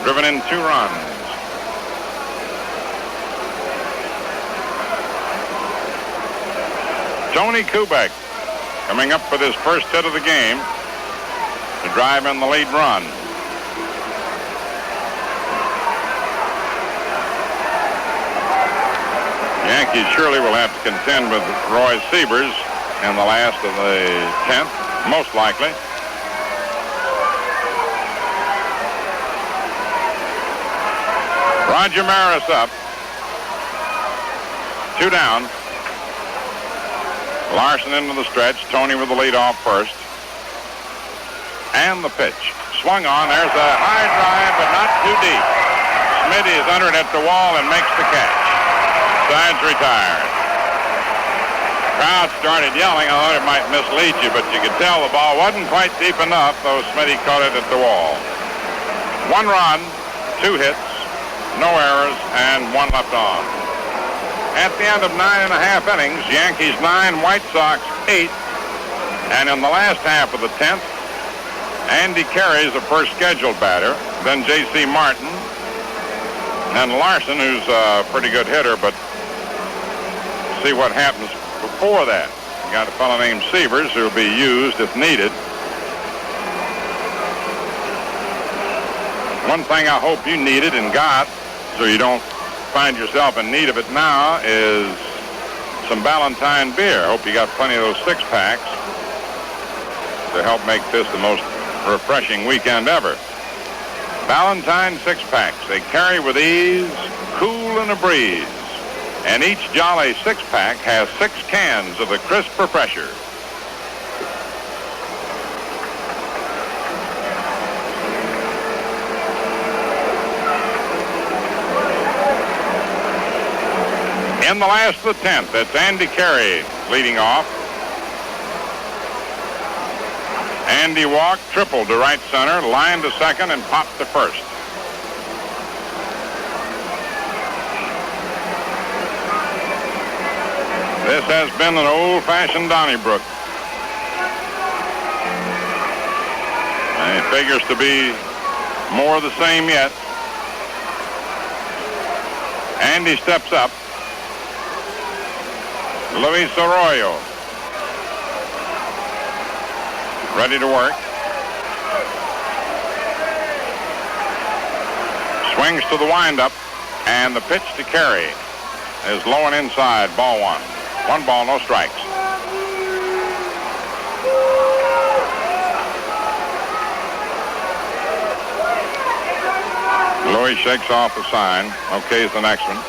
Driven in 2 runs. Tony Kubek coming up with his first hit of the game to drive in the lead run. Yankees surely will have to contend with Roy Siebers in the last of the 10th, most likely. Roger Maris up. 2 down. Larson into the stretch. Tony with the lead off first. And the pitch. Swung on. There's a high drive, but not too deep. Smitty is under it at the wall and makes the catch. Sides retired. Crowd started yelling. I thought it might mislead you, but you could tell the ball wasn't quite deep enough, though Smitty caught it at the wall. 1 run, 2 hits, no errors, and 1 left on. At the end of 9.5 innings, Yankees 9, White Sox 8. And in the last half of the 10th, Andy Carey's the first scheduled batter, then J.C. Martin, and Larson, who's a pretty good hitter, but see what happens before that. You got a fellow named Sievers who will be used if needed. One thing I hope you needed and got, so you don't find yourself in need of it now, is some Ballantine beer. I hope you got plenty of those 6-packs to help make this the most refreshing weekend ever. Ballantine 6-packs. They carry with ease, cool in a breeze. And each Jolly 6-pack has 6 cans of the crisp refresher. In the last of the 10th, that's Andy Carey leading off. Andy walked, tripled to right center, lined to second, and popped to first. This has been an old-fashioned Donnybrook. And it figures to be more of the same yet. Andy steps up. Luis Arroyo. Ready to work. Swings to the windup, and the pitch to Carey is low and inside, ball 1. 1 ball, no strikes. Louis shakes off the sign. Okay, is the next one.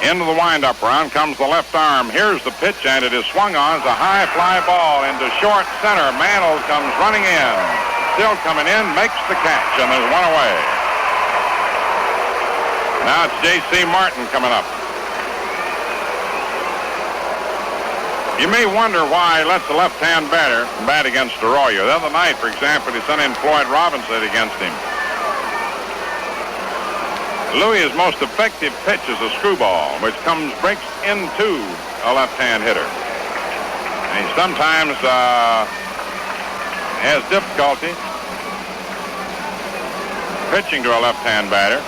Into the windup round comes the left arm. Here's the pitch, and it is swung on. It's a high fly ball into short center. Mantle comes running in. Still coming in, makes the catch, and there's one away. Now it's J.C. Martin coming up. You may wonder why he lets the left-hand batter bat against Arroyo. The other night, for example, he sent in Floyd Robinson against him. Louis' most effective pitch is a screwball, which breaks into a left-hand hitter. And he sometimes has difficulty pitching to a left-hand batter.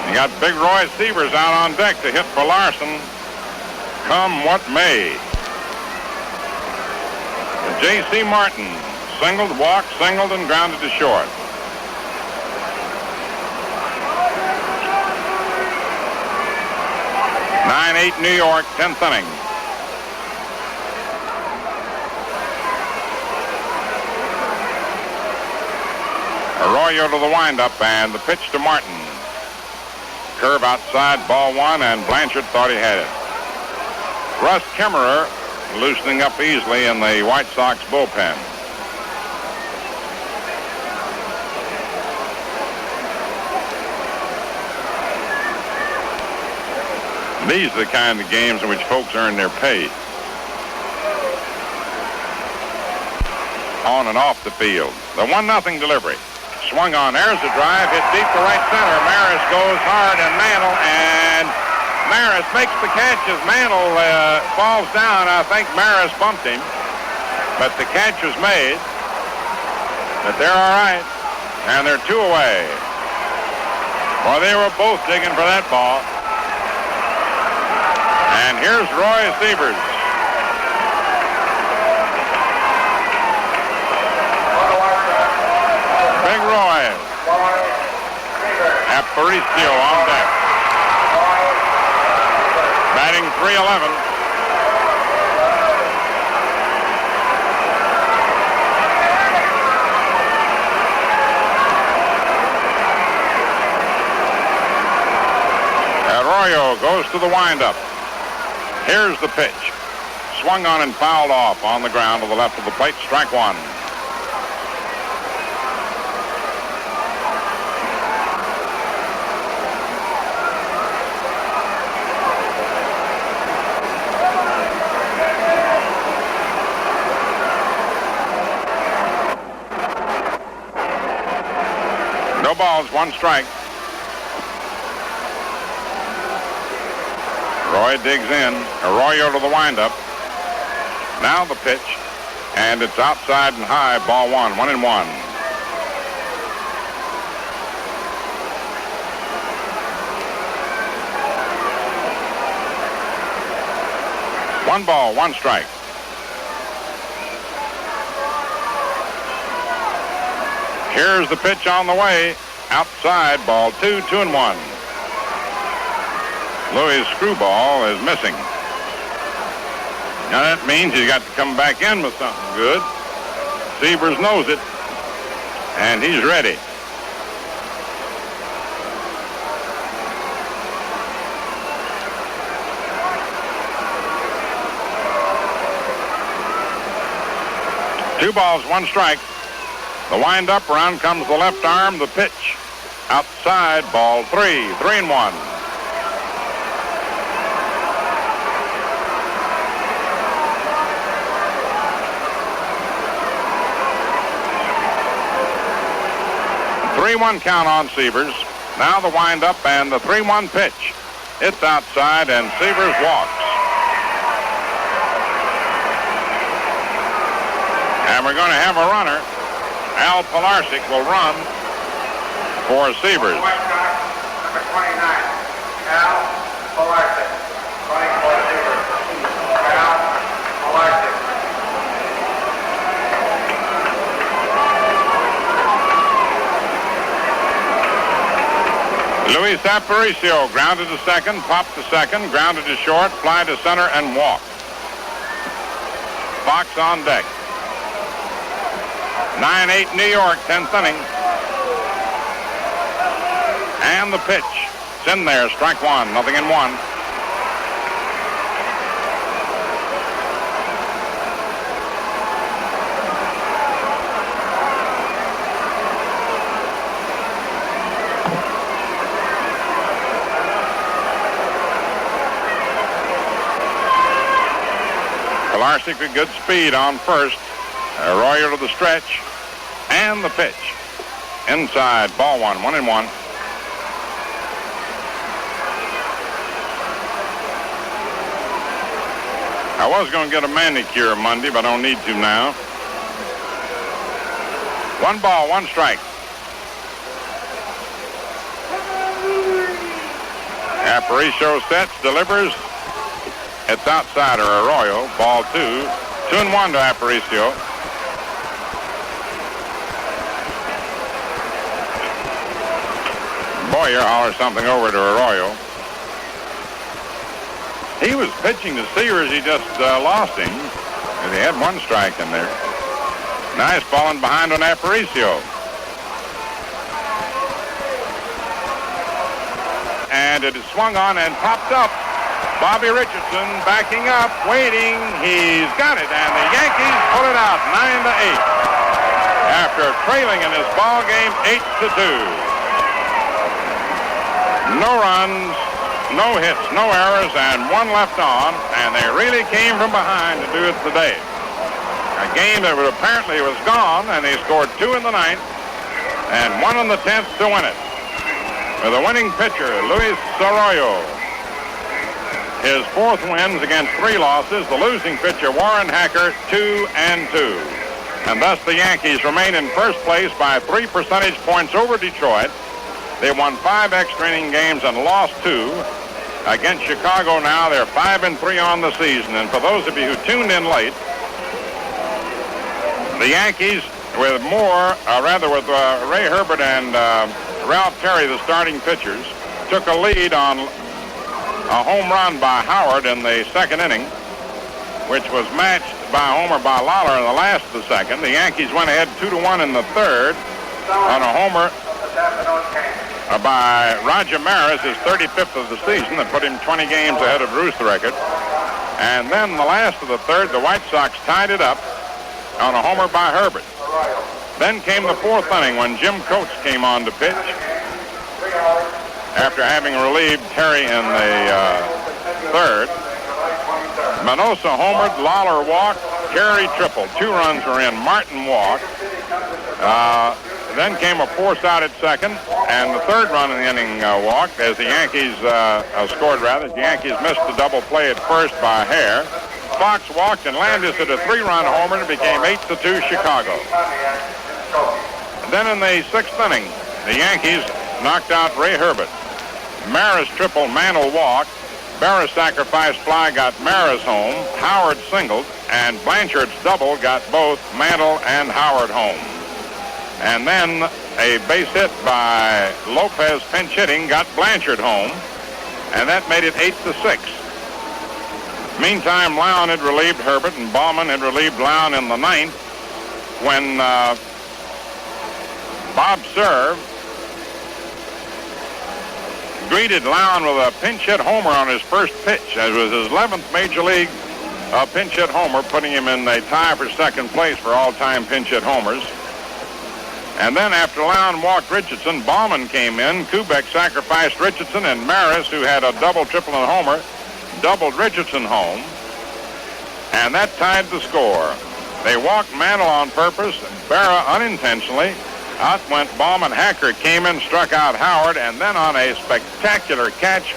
You got Big Roy Sievers out on deck to hit for Larson, come what may. J.C. Martin singled, walked, singled, and grounded to short. Nine-8 New York, 10th inning. Arroyo to the windup, and the pitch to Martin. Curve outside, ball 1, and Blanchard thought he had it. Russ Kimmerer loosening up easily in the White Sox bullpen. These are the kind of games in which folks earn their pay. On and off the field. The 1-0 delivery. Swung on. There's a drive. Hit deep to right center. Maris goes hard, and Mantle, and Maris makes the catch as Mantle falls down. I think Maris bumped him, but the catch was made. But they're all right, and they're 2 away. Well, they were both digging for that ball. And here's Roy Sievers. Big Roy. Aparicio on deck. Batting .311. Arroyo goes to the windup. Here's the pitch. Swung on and fouled off on the ground to the left of the plate. Strike 1. No balls, 1 strike. Roy digs in. Arroyo to the windup. Now the pitch. And it's outside and high. Ball 1. 1-1. 1 ball, 1 strike. Here's the pitch on the way. Outside, ball 2, 2-1. Louis' screwball is missing. Now that means he's got to come back in with something good. Sievers knows it, and he's ready. Two balls, 1 strike. The wind-up, around comes the left arm, the pitch. Outside, ball 3, 3-1. Three-1 count on Sievers. Now the wind-up and the 3-1 pitch. It's outside, and Sievers walks. And we're going to have a runner. Al Pilarczyk will run for Sievers. Number 29, Al Pilarczyk, running for Sievers. Al Pilarczyk. Luis Aparicio grounded to second, popped to second, grounded to short, fly to center, and walk. Fox on deck. 9-8 New York, 10th inning. And the pitch. It's in there, strike 1, 0-1. Pilarczyk with good speed on first. Arroyo to the stretch. And the pitch. Inside, ball 1, 1-1. I was going to get a manicure Monday, but I don't need to now. 1 ball, 1 strike. Aparicio sets, delivers. It's outsider Arroyo. Ball 2. 2-1 to Aparicio. Boyer hollers something over to Arroyo. He was pitching to Sears. He just lost him. And he had 1 strike in there. Nice falling behind on Aparicio. And it is swung on and popped up. Bobby Richardson backing up, waiting. He's got it, and the Yankees pull it out 9-8. After trailing in this ball game 8-2. No runs, no hits, no errors, and 1 left on, and they really came from behind to do it today. A game that apparently was gone, and they scored 2 in the 9th and 1 in the 10th to win it. With a winning pitcher, Luis Arroyo. His 4th wins against 3 losses. The losing pitcher, Warren Hacker, 2-2. And thus the Yankees remain in first place by 3 percentage points over Detroit. They won 5 extra inning games and lost 2. Against Chicago now, they're 5-3 on the season. And for those of you who tuned in late, the Yankees with Ray Herbert and Ralph Terry, the starting pitchers, took a lead on a home run by Howard in the 2nd inning, which was matched by a homer by Lawler in the last of the 2nd. The Yankees went ahead 2-1 in the 3rd on a homer by Roger Maris, his 35th of the season, that put him 20 games ahead of Bruce the record. And then the last of the 3rd, the White Sox tied it up on a homer by Herbert. Then came the 4th inning when Jim Coates came on to pitch after having relieved Terry in the 3rd. Manosa homered, Lawler walked, Terry tripled. 2 runs were in. Martin walked. Then came a force-outed 2nd, and the 3rd run in the inning walked as the Yankees scored, rather. The Yankees missed the double play at first by Hare. Fox walked, and Landis hit a 3-run homer, and it became 8-2 Chicago. And then in the 6th inning, the Yankees knocked out Ray Herbert. Maris tripled, Mantle walked, Berra's sacrifice fly got Maris home. Howard singled, and Blanchard's double got both Mantle and Howard home. And then a base hit by Lopez pinch hitting got Blanchard home, and that made it 8-6. Meantime, Lown had relieved Herbert, and Bauman had relieved Lown in the ninth when Bob Serve greeted Lown with a pinch hit homer on his first pitch. It was his 11th major league pinch hit homer, putting him in a tie for second place for all-time pinch hit homers. And then after Lown walked Richardson, Bauman came in. Kubek sacrificed Richardson, and Maris, who had a double, triple, and homer, doubled Richardson home. And that tied the score. They walked Mantle on purpose, Berra unintentionally. Out went Bauman. Hacker came in, struck out Howard, and then on a spectacular catch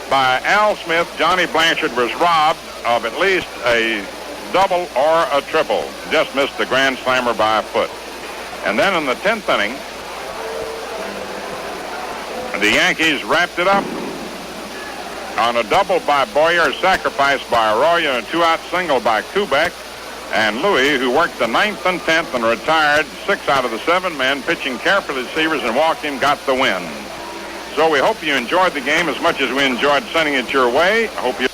by Al Smith, Johnny Blanchard was robbed of at least a double or a triple. Just missed the grand slammer by a foot. And then in the 10th inning, the Yankees wrapped it up on a double by Boyer, a sacrifice by Arroyo, and a two-out single by Kubek. And Louis, who worked the 9th and 10th and retired 6 out of the 7 men, pitching carefully to receivers and walked him, got the win. So we hope you enjoyed the game as much as we enjoyed sending it your way. I hope you...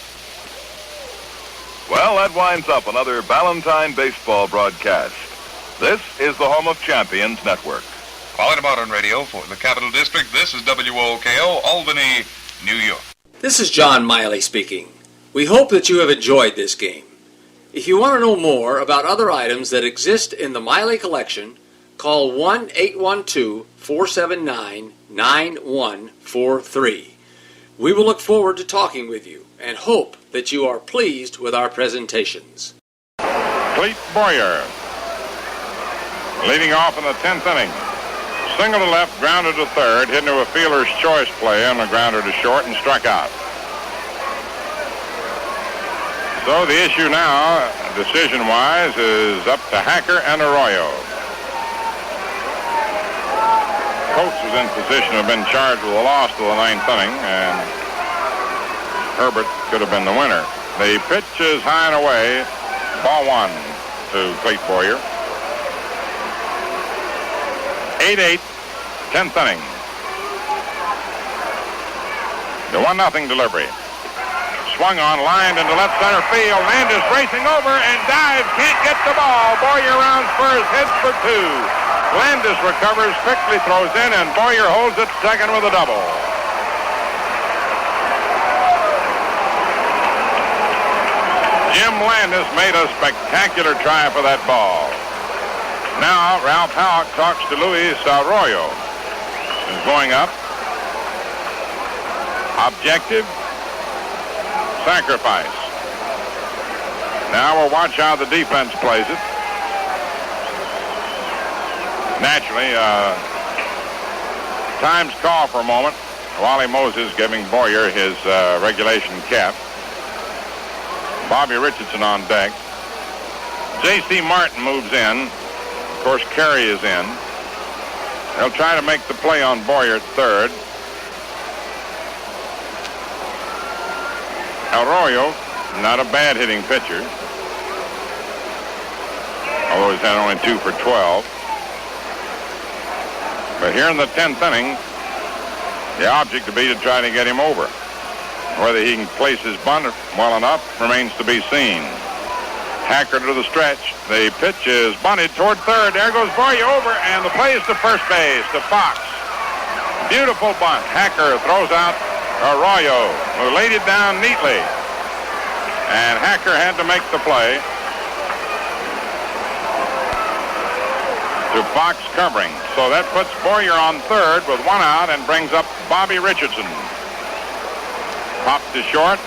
Well, that winds up another Ballantine baseball broadcast. This is the home of Champions Network. Quality Modern Radio for the Capital District. This is WOKO, Albany, New York. This is John Miley speaking. We hope that you have enjoyed this game. If you want to know more about other items that exist in the Miley collection, call 1-812-479-9143. We will look forward to talking with you and hope that you are pleased with our presentations. Clete Boyer leading off in the 10th inning. Single to left, grounded to third, hit into a fielder's choice play on a grounder to short and struck out. So the issue now, decision-wise, is up to Hacker and Arroyo. Coates was in position to have been charged with a loss to the 9th inning, and Herbert could have been the winner. The pitch is high and away. Ball 1 to Clete Boyer. 8-8, 10th inning. The 1-0 delivery. Swung on, lined into left center field. Landis racing over and dives. Can't get the ball. Boyer rounds first, heads for 2. Landis recovers, quickly throws in, and Boyer holds it second with a double. Jim Landis made a spectacular try for that ball. Now Ralph Houck talks to Luis Arroyo. Is going up. Objective. Sacrifice. Now we'll watch how the defense plays it. Naturally, time's call for a moment. Wally Moses giving Boyer his regulation cap. Bobby Richardson on deck. J.C. Martin moves in. Of course, Carey is in. They'll try to make the play on Boyer at third. Arroyo, not a bad hitting pitcher, although he's had only 2 for 12. But here in the 10th inning, the object will be to try to get him over. Whether he can place his bunt well enough remains to be seen. Hacker to the stretch. The pitch is bunted toward third. There goes Boyer over, and the play is to first base, to Fox. Beautiful bunt. Hacker throws out Arroyo, who laid it down neatly. And Hacker had to make the play. To Fox covering. So that puts Boyer on third with 1 out and brings up Bobby Richardson. Popped to short.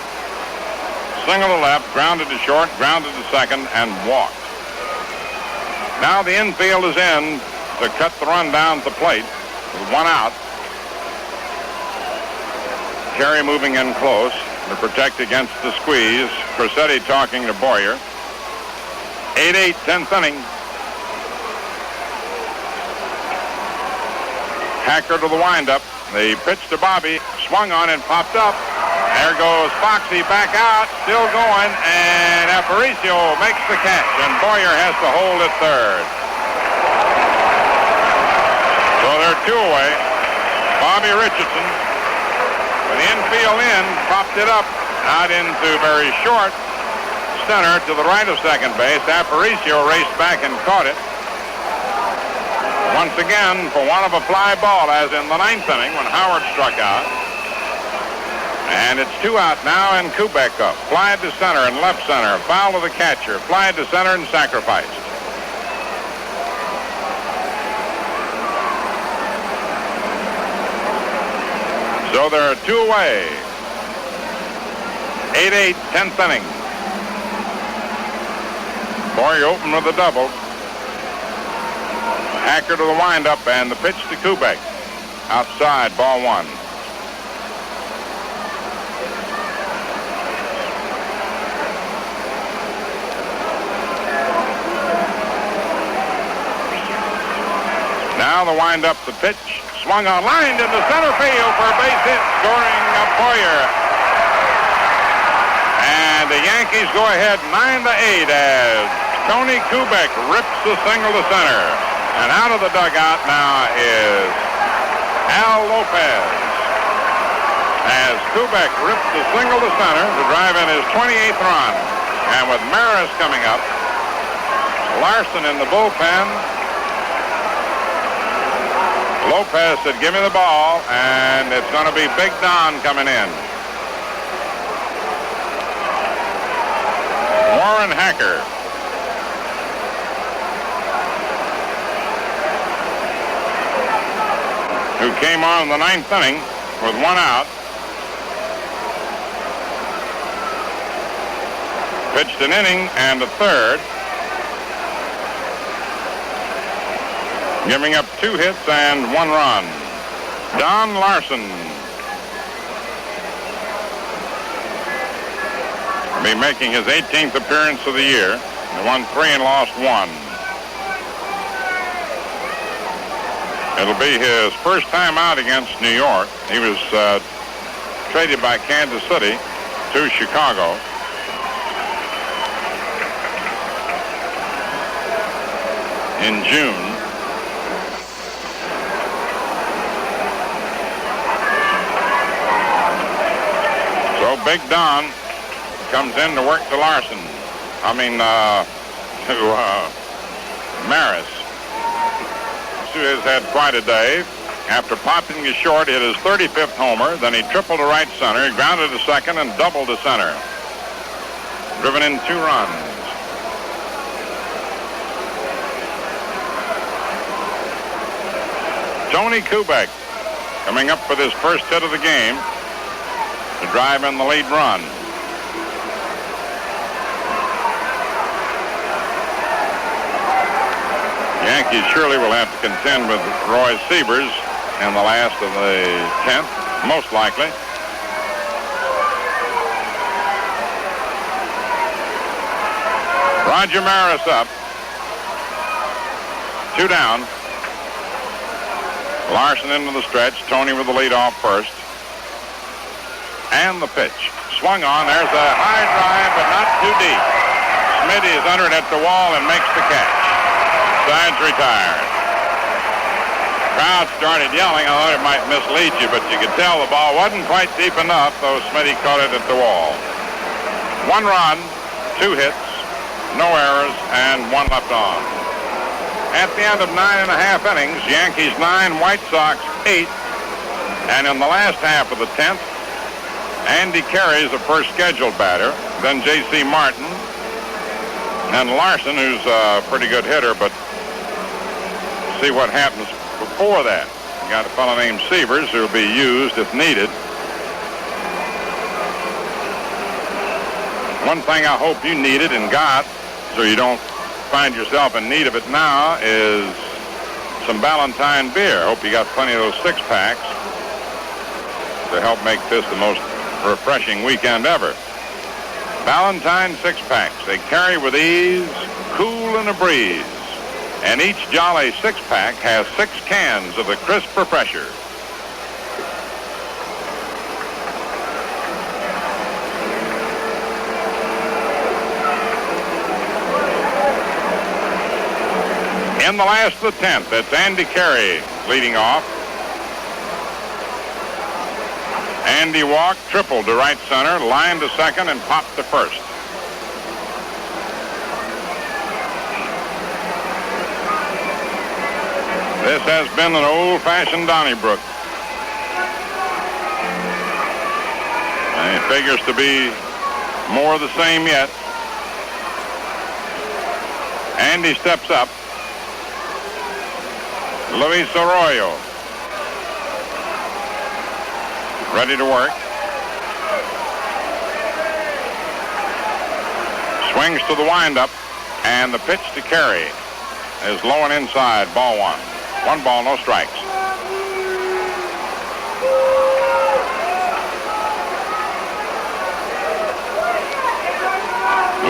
Single to left, grounded to short, grounded to second, and walked. Now the infield is in to cut the run down at the plate with 1 out. Carey moving in close to protect against the squeeze. Crosetti talking to Boyer. 8-8, 10th inning. Hacker to the windup. The pitch to Bobby, swung on and popped up. There goes Foxy back out, still going, and Aparicio makes the catch, and Boyer has to hold at third. So they're two away. Bobby Richardson, with the infield in, popped it up out into very short center to the right of second base. Aparicio raced back and caught it. Once again, for one of a fly ball, as in the ninth inning when Howard struck out. And it's two out now, and Kubek up. Fly to center and left center. Foul to the catcher. Fly to center and sacrificed. So there are two away. 8-8, 10th inning. Boyer opened with a double. Hacker to the windup, and the pitch to Kubek. Outside, ball one. Now the windup, the pitch. Swung on, lined into center field for a base hit, scoring Boyer. And the Yankees go ahead 9-8 as Tony Kubek rips the single to center. And out of the dugout now is Al Lopez. As Kubek rips the single to center to drive in his 28th run. And with Maris coming up, Larson in the bullpen. Lopez said, give me the ball, and it's going to be Big Don coming in. Warren Hacker. Who came on in the ninth inning with one out. Pitched an inning and a third. Giving up 2 hits and 1 run. Don Larson will be making his 18th appearance of the year. He won 3 and lost 1. It'll be his first time out against New York. He was traded by Kansas City to Chicago. In June. So Big Don comes in to work to Larson. To Maris, who has had quite a day. After popping his short, hit his 35th homer. Then he tripled to right center, grounded to second, and doubled to center. Driven in 2 runs. Tony Kubek coming up with his first hit of the game to drive in the lead run. Yankees surely will have to contend with Roy Siebers in the last of the 10th, most likely. Roger Maris up. 2 down. Larson into the stretch. Tony with the lead off first. And the pitch. Swung on. There's a high drive, but not too deep. Smitty is under it at the wall and makes the catch. Sides retired. Crowd started yelling. I thought it might mislead you, but you could tell the ball wasn't quite deep enough, though Smitty caught it at the wall. 1 run, 2 hits, no errors, and 1 left on. At the end of 9.5 innings, Yankees 9, White Sox 8. And in the last half of the 10th, Andy Carey's the first scheduled batter, then J.C. Martin, and Larson, who's a pretty good hitter, but see what happens before that. You got a fellow named Sievers who will be used if needed. One thing I hope you needed and got, so you don't find yourself in need of it now, is some Ballantine beer. I hope you got plenty of those 6-packs to help make this the most refreshing weekend ever. Ballantine 6-packs. They carry with ease, cool in a breeze. And each Jolly 6-pack has 6 cans of the crisp refresher. In the last of the 10th, it's Andy Carey leading off. Andy walked, tripled to right center, lined to second, and popped to first. This has been an old-fashioned Donnybrook. And it figures to be more of the same yet. Andy steps up. Luis Arroyo. Ready to work. Swings to the windup, and the pitch to Carey is low and inside, ball one. 1 ball, no strikes.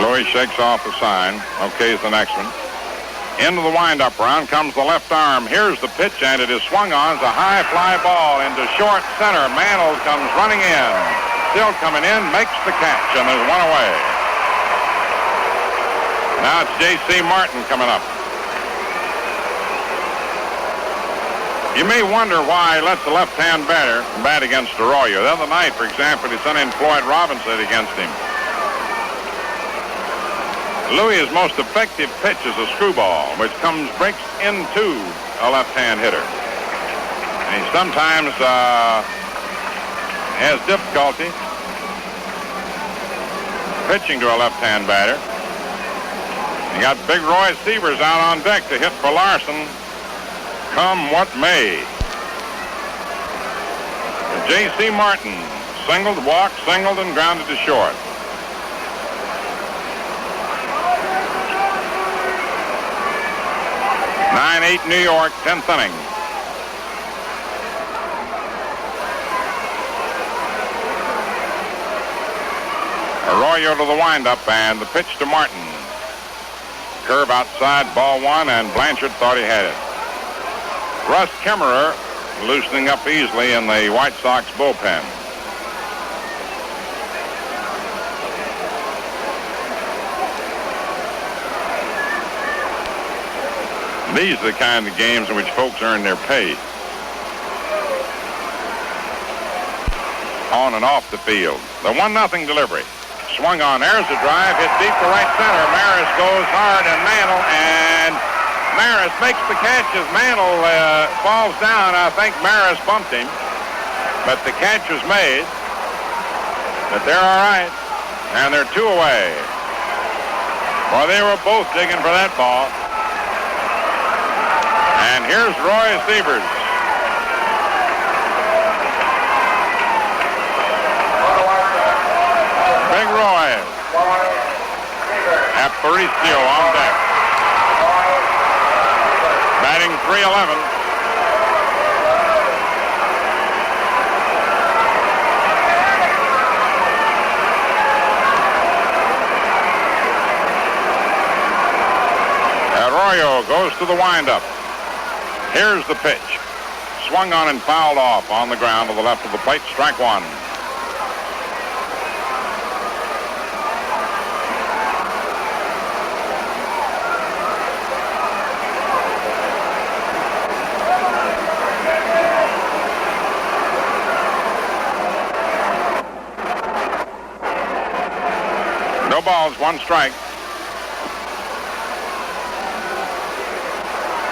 Louis shakes off the sign. Okay, is the next one. Into the windup round comes the left arm. Here's the pitch, and it is swung on. It's a high fly ball into short center. Mantle comes running in. Still coming in, makes the catch, and there's one away. Now it's J.C. Martin coming up. You may wonder why he lets the left-hand batter bat against Arroyo. The other night, for example, he sent in Floyd Robinson against him. Louis' most effective pitch is a screwball, which breaks into a left-hand hitter. And he sometimes has difficulty pitching to a left-hand batter. You got Big Roy Sievers out on deck to hit for Larson, come what may. J.C. Martin singled, walked, singled, and grounded to short. Nine-8 New York, 10th inning. Arroyo to the windup, and the pitch to Martin. Curve outside, ball one, and Blanchard thought he had it. Russ Kemmerer loosening up easily in the White Sox bullpen. These are the kind of games in which folks earn their pay. On and off the field. The 1-0 delivery. Swung on. There's a drive. Hit deep to right center. Maris goes hard, and Mantle, and Maris makes the catch as Mantle falls down. I think Maris bumped him, but the catch was made. But they're all right, and they're 2 away. Well, they were both digging for that ball. And here's Roy Sievers. Big Roy. Aparicio on deck. Batting .311. Arroyo goes to the windup. Here's the pitch. Swung on and fouled off on the ground to the left of the plate. Strike one. No balls, 1 strike.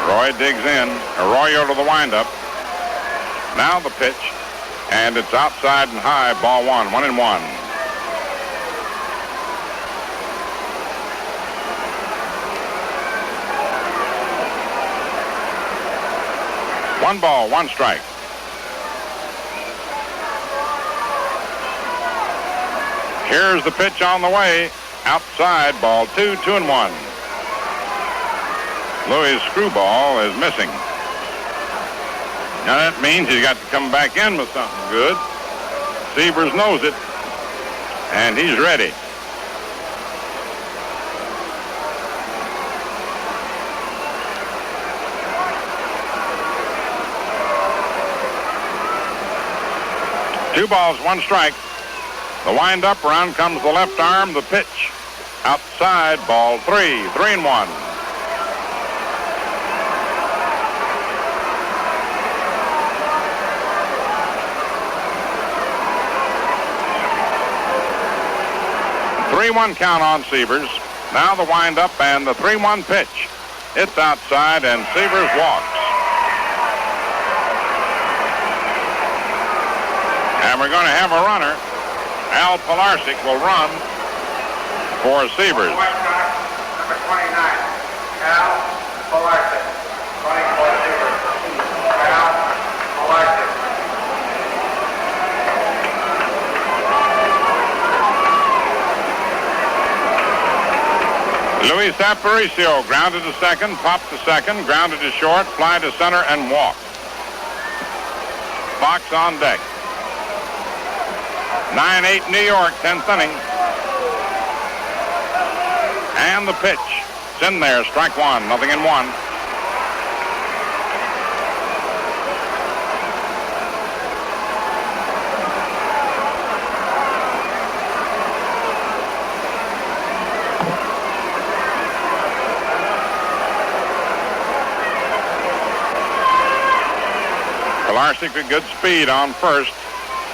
Roy digs in. Arroyo to the windup. Now the pitch. And it's outside and high. Ball one. 1-1. One ball, 1 strike. Here's the pitch on the way. Outside. Ball 2. 2-1. Louis' screwball is missing. Now that means he's got to come back in with something good. Sievers knows it, and he's ready. Two balls, 1 strike. The wind-up round comes the left arm, the pitch. Outside, ball 3. 3-1. 3-1 count on Sievers. Now the windup and the 3-1 pitch. It's outside, and Sievers walks. And we're going to have a runner. Al Pilarczyk will run for Sievers. Number 29, Al Pilarczyk, running for Sievers. Al Pilarczyk. Luis Aparicio grounded to second, popped to second, grounded to short, fly to center, and walk. Fox on deck. 9-8 New York, 10th inning. And the pitch. It's in there, strike one, nothing in one. Pilarczyk with good speed on first.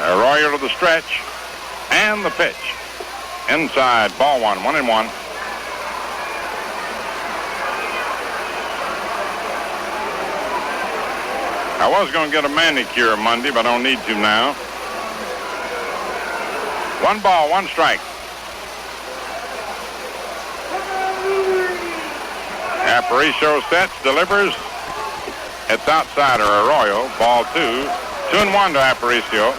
Arroyo to the stretch. And the pitch. Inside, ball one, 1-1. I was going to get a manicure Monday, but I don't need to now. 1 ball, 1 strike. Aparicio sets, delivers. It's outside Arroyo. Ball 2. 2-1 to Aparicio.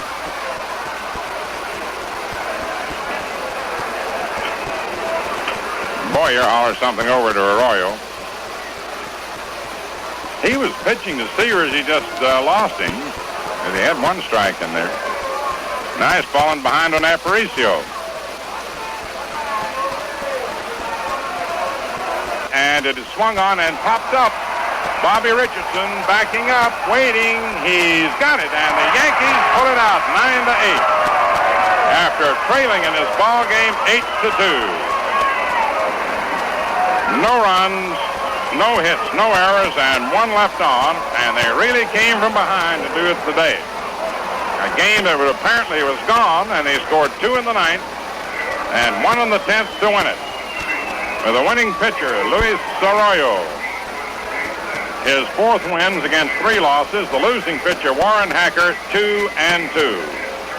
Boyer hollers something over to Arroyo. He was pitching to Sears. He just lost him. And he had 1 strike in there. Nice falling behind on Aparicio. And it is swung on and popped up. Bobby Richardson backing up, waiting. He's got it, and the Yankees pull it out 9-8. After trailing in this ball game 8-2. No runs, no hits, no errors, and 1 left on, and they really came from behind to do it today. A game that apparently was gone, and they scored 2 in the 9th and 1 in the 10th to win it. With a winning pitcher, Luis Arroyo. His 4th wins against 3 losses. The losing pitcher, Warren Hacker, 2-2.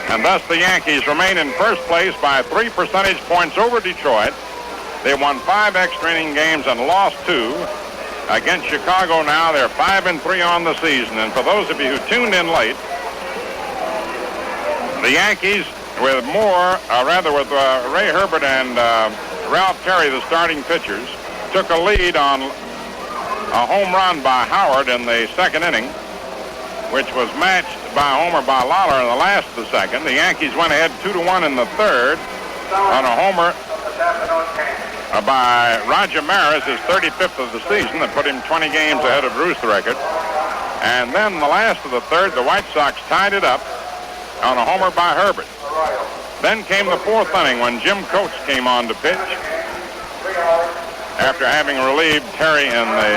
And thus the Yankees remain in first place by 3 percentage points over Detroit. They won 5 extra inning games and lost 2. Against Chicago now, they're 5-3 on the season. And for those of you who tuned in late, the Yankees with Ray Herbert and Ralph Terry, the starting pitchers, took a lead on a home run by Howard in the 2nd inning, which was matched by a homer by Lawler in the last of the 2nd. The Yankees went ahead 2-1 in the 3rd on a homer by Roger Maris, his 35th of the season, that put him 20 games ahead of Bruce the record. And then the last of the 3rd, the White Sox tied it up on a homer by Herbert. Then came the 4th inning when Jim Coates came on to pitch after having relieved Terry in the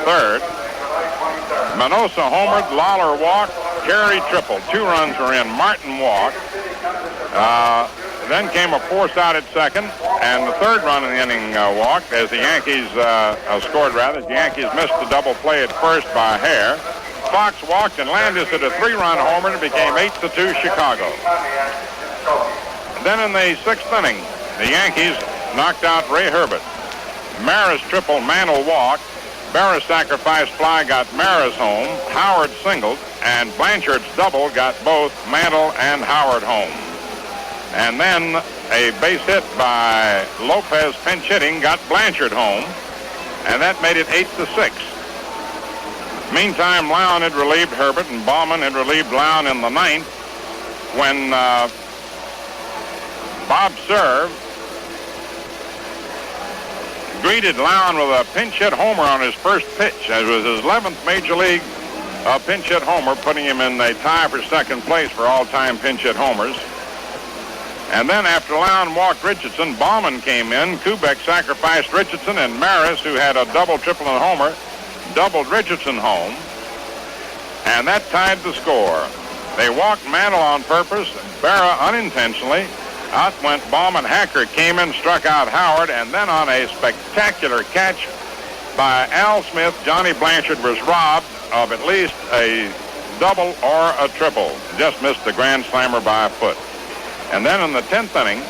3rd. Manosa homered, Lawler walked, Terry tripled. 2 runs were in. Martin walked. Then came a force-outed 2nd, and the 3rd run in the inning walked as the Yankees scored rather. The Yankees missed the double play at first by Hare. Fox walked, and Landis hit a 3-run homer, and it became 8-2 Chicago. And then in the 6th inning, the Yankees knocked out Ray Herbert. Maris tripled, Mantle walked. Barra sacrifice fly got Maris home. Howard singled, and Blanchard's double got both Mantle and Howard home. And then a base hit by Lopez pinch hitting got Blanchard home, and that made it 8-6. Meantime, Lown had relieved Herbert, and Baumann had relieved Lown in the 9th when Bob Cerv greeted Lown with a pinch hit homer on his first pitch. It was his 11th major league pinch hit homer, putting him in a tie for 2nd place for all-time pinch hit homers. And then after Lown walked Richardson, Baumann came in. Kubek sacrificed Richardson, and Maris, who had a double, triple, and homer, doubled Richardson home. And that tied the score. They walked Mantle on purpose, Barra unintentionally, Out went Bauman. Hacker came in, struck out Howard, and then on a spectacular catch by Al Smith, Johnny Blanchard was robbed of at least a double or a triple. Just missed the grand slammer by a foot. And then in the 10th inning,